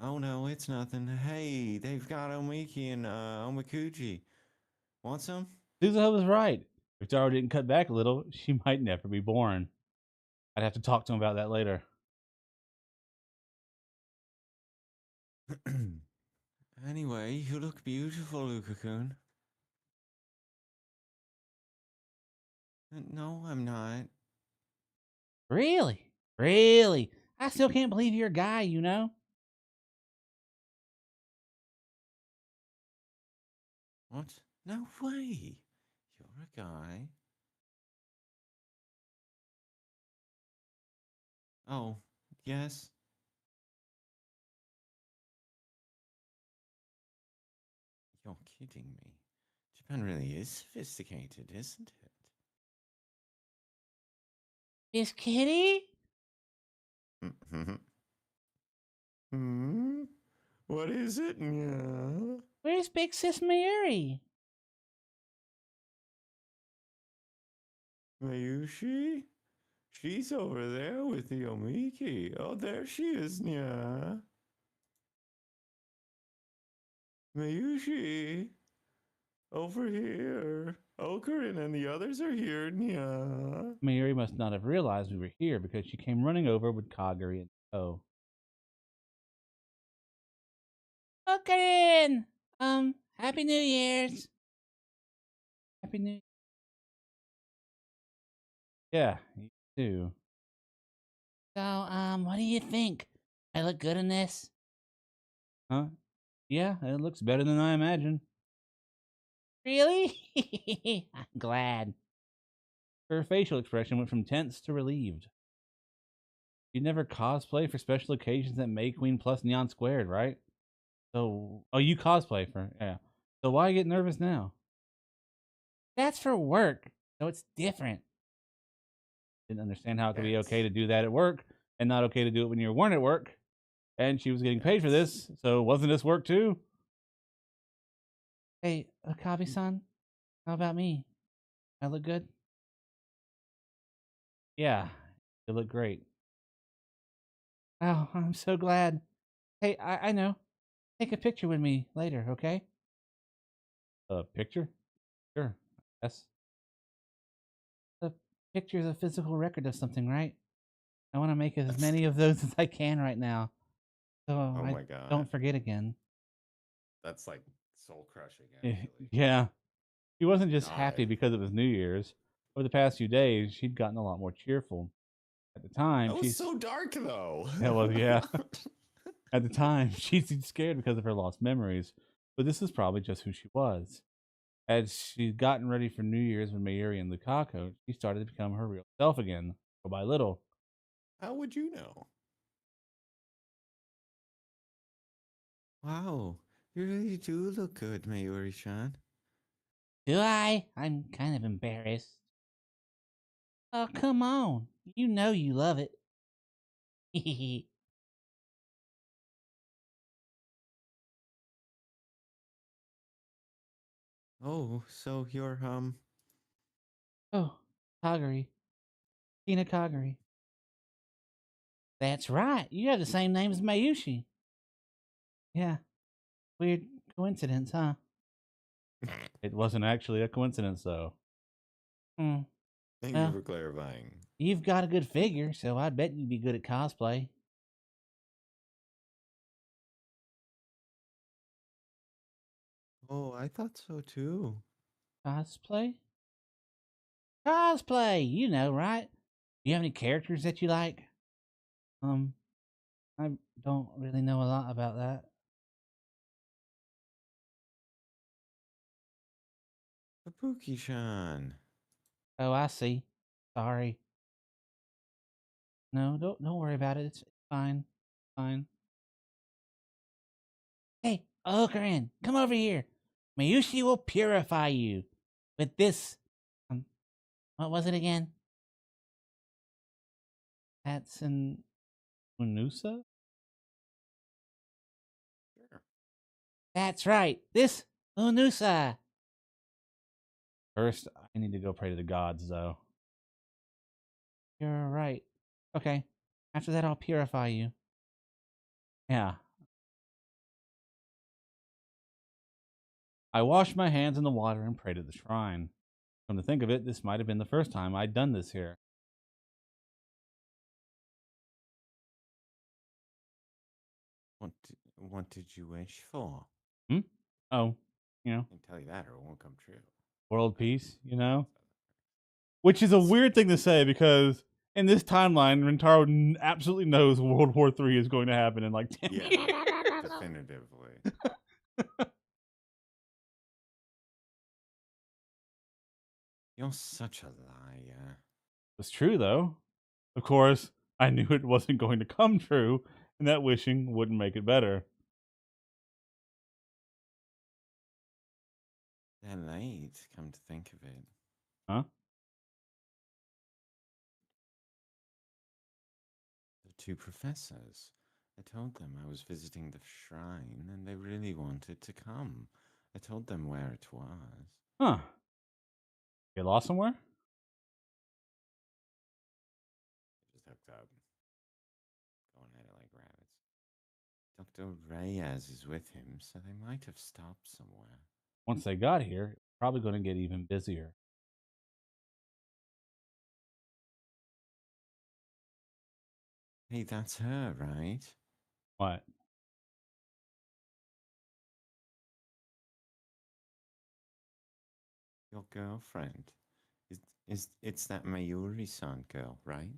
Oh no, it's nothing. Hey, they've got Omiki and Omikuji. Want some? Suzuha was right. If Taro didn't cut back a little, she might never be born. I'd have to talk to him about that later. Anyway, you look beautiful, Luka-kun. No, I'm not. Really? Really? I still can't believe you're a guy, you know? What? No way. You're a guy. Oh, yes. You're kidding me. Japan really is sophisticated, isn't it? Miss Kitty? Hmm? What is it? Yeah. Where's Big Sis Mayuri? Mayushi? She's over there with the Omiki. Oh, there she is, yeah. Mayushi. Over here. Okarin and the others are here, yeah. Mayuri must not have realized we were here because she came running over with Kagari and tow. Okarin! Happy New Year's. Happy New Yeah, you too. So, what do you think? I look good in this? Huh? Yeah, it looks better than I imagined. Really? I'm glad. Her facial expression went from tense to relieved. You never cosplay for special occasions at May Queen plus Neon Squared, right? So, oh, you cosplay for, yeah. So why get nervous now? That's for work, so it's different. Didn't understand how it could be That's- okay to do that at work and not okay to do it when you weren't at work. And she was getting paid for this, so wasn't this work too? Hey, Akabe-san, how about me? I look good? Yeah, you look great. Oh, I'm so glad. Hey, I know. Take a picture with me later, okay? A picture? Sure. Yes. The picture's a physical record of something, right? I want to make as many of those as I can right now, so Oh I my god. don't forget again. That's like soul crushing, Eh, actually. Yeah. She wasn't just happy God. because it was New Year's. Over the past few days, she'd gotten a lot more cheerful. At the time, That was she's so dark, though. yeah, well, yeah. At the time, she's scared because of her lost memories, but this is probably just who she was. As she'd gotten ready for New Year's with Mayuri and Lukako, she started to become her real self again, little by little. How would you know? Wow, you really do look good, Mayuri-chan. Do I? I'm kind of embarrassed. Oh, come on. You know you love it. Oh, so you're, Oh, Kagari. Tina Kagari. That's right. You have the same name as Mayushi. Yeah. Weird coincidence, huh? It wasn't actually a coincidence, though. Hmm. Thank you Well, for clarifying. you've got a good figure, so I bet you'd be good at cosplay. Oh, I thought so too. Cosplay? Cosplay! You know, right? Do you have any characters that you like? Um, I don't really know a lot about that. Kabuki-chan. Oh, I see. Sorry. No, don't worry about it. It's fine. Fine. Hey, Okarin, come over here. Mayushi will purify you with this. What was it again? That's an. Unusa? Sure. That's right. This Unusa. First, I need to go pray to the gods, though. You're right. Okay. After that, I'll purify you. Yeah. I washed my hands in the water and prayed at the shrine. Come to think of it, this might have been the first time I'd done this here. What did you wish for? Hmm? Oh, I can tell you that or it won't come true. world peace, Which is a weird thing to say because in this timeline, Rentaro absolutely knows World War III is going to happen in like 10 Yeah, years. definitively. You're such a liar. It's true, though. Of course, I knew it wasn't going to come true, and that wishing wouldn't make it better. They're late, come to think of it. Huh? The two professors. I told them I was visiting the shrine and they really wanted to come. I told them where it was. Huh. Get lost somewhere? They just hooked up. Going at it like rabbits. Dr. Reyes is with him, so they might have stopped somewhere. Once they got here, it's probably going to get even busier. Hey, that's her, right? What? Your girlfriend. It's that Mayuri-san girl, right?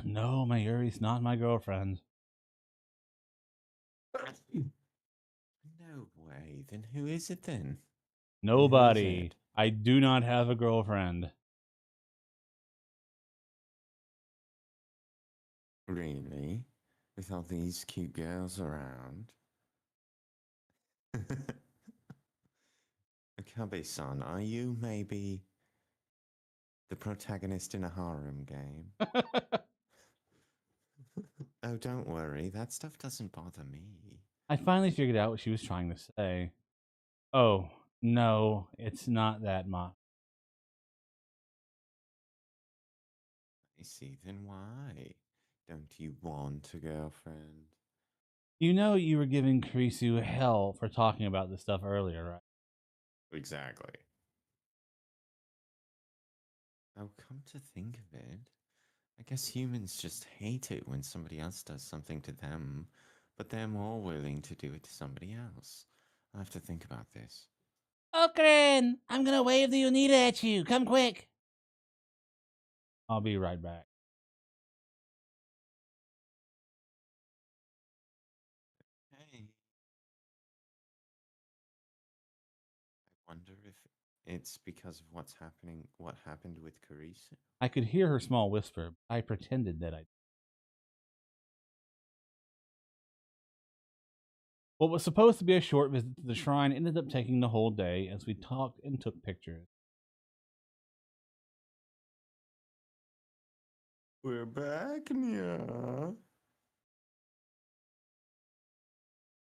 No, Mayuri's not my girlfriend. No way. Then who is it then? Nobody. I do not have a girlfriend. Really? With all these cute girls around? Akabe-san, are you maybe the protagonist in a harem game? Oh, don't worry. That stuff doesn't bother me. I finally figured out what she was trying to say. Oh, no, it's not that much. I see. Then why? Don't you want a girlfriend? You know you were giving Kurisu hell for talking about this stuff earlier, right? Exactly. Oh, come to think of it, I guess humans just hate it when somebody else does something to them, but they're more willing to do it to somebody else. I'll have to think about this. Okren! I'm gonna wave the Unita at you. Come quick. I'll be right back. Hey. I wonder if it's because of what happened with Kurisu. I could hear her small whisper, but I pretended that I. What was supposed to be a short visit to the shrine ended up taking the whole day as we talked and took pictures. We're back, yeah.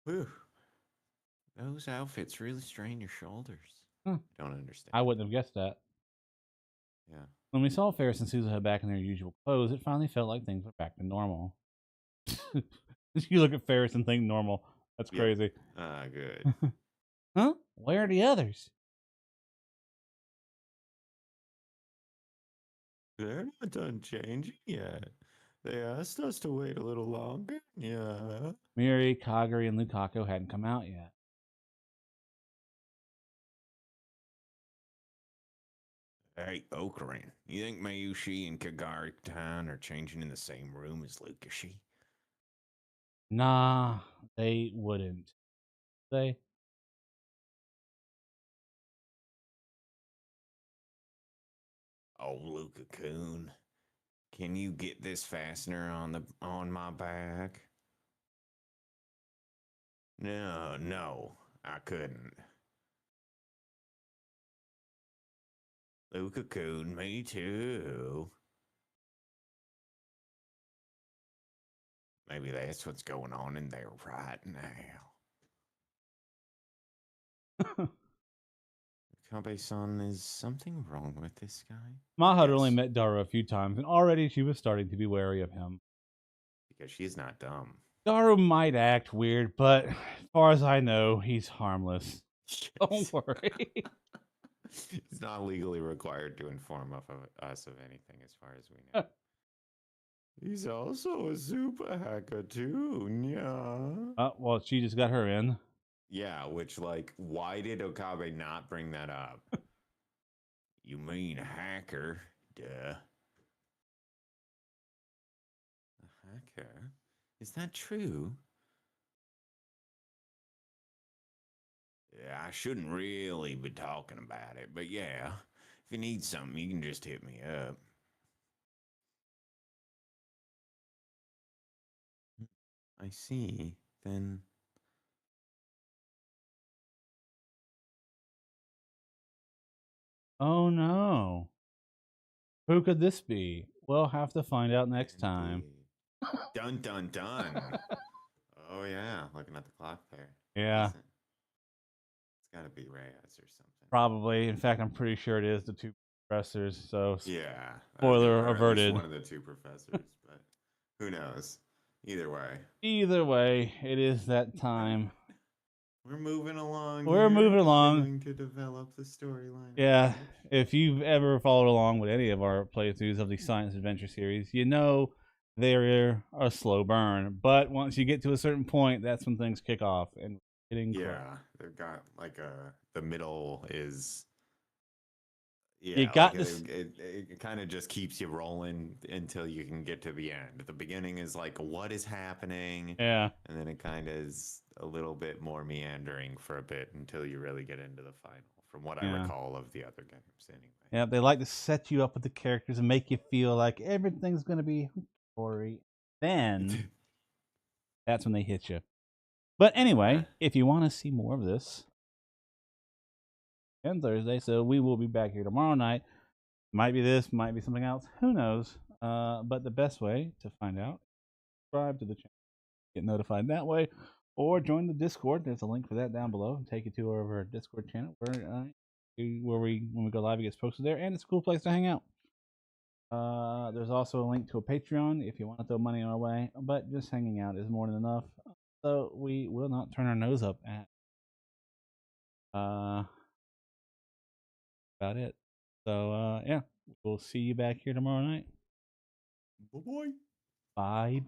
Whew. Those outfits really strain your shoulders. Huh. I don't understand. I wouldn't have guessed that. Yeah. When we saw Ferris and Suzuha back in their usual clothes, it finally felt like things were back to normal. You look at Ferris and think normal. That's Yeah. crazy. Good. Huh? Where are the others? They're not done changing yet. They asked us to wait a little longer. Yeah. Miri, Kagari, and Lukaku hadn't come out yet. Hey, Okarin, you think Mayushi and Kagari-tan are changing in the same room as Lukashi? Nah, they wouldn't. They? Oh, Luka-kun, can you get this fastener on my back? No, I couldn't. Luka-kun, me too. Maybe that's what's going on in there right now. Okabe-san, is something wrong with this guy? Maha had only Yes. met Daru a few times, and already she was starting to be wary of him. Because she's not dumb. Daru might act weird, but as far as I know, he's harmless. Don't worry. He's not legally required to inform us of anything, as far as we know. He's also a super hacker too, yeah. Well, she just got her in. Yeah, which, like, why did Okabe not bring that up? You mean hacker? Duh. A hacker? Is that true? Yeah, I shouldn't really be talking about it, but yeah, if you need something, you can just hit me up. I see. Then Oh no. Who could this be? We'll have to find out next time. indeed. Dun dun dun. Oh yeah, looking at the clock there. Yeah, It's got to be Reyes or something. probably. In fact, I'm pretty sure it is the two professors. So, Yeah. spoiler Or at least averted. one of the two professors, but who knows? Either way. Either way, it is that time. We're moving along. We're here, moving along. continuing to develop the storyline. Yeah, if you've ever followed along with any of our playthroughs of the Science Adventure series, you know they're a slow burn. But once you get to a certain point, that's when things kick off and getting Yeah, they've got like the middle is You yeah, got like this. it kind of just keeps you rolling until you can get to the end. The beginning is like what is happening, Yeah, and then it kind of is a little bit more meandering for a bit until you really get into the final. From what I Yeah. recall of the other games, anyway. yeah. They like to set you up with the characters and make you feel like everything's gonna be story. Then that's when they hit you. But anyway, if you want to see more of this, and Thursday, so we will be back here tomorrow night. Might be this, might be something else. Who knows? But the best way to find out, subscribe to the channel, get notified that way, or join the Discord. There's a link for that down below. Take you to our Discord channel where we when we go live, it gets posted there, and it's a cool place to hang out. There's also a link to a Patreon if you want to throw money our way, but just hanging out is more than enough. So we will not turn our nose up at about it. So yeah, we'll see you back here tomorrow night. Bye bye. Bye.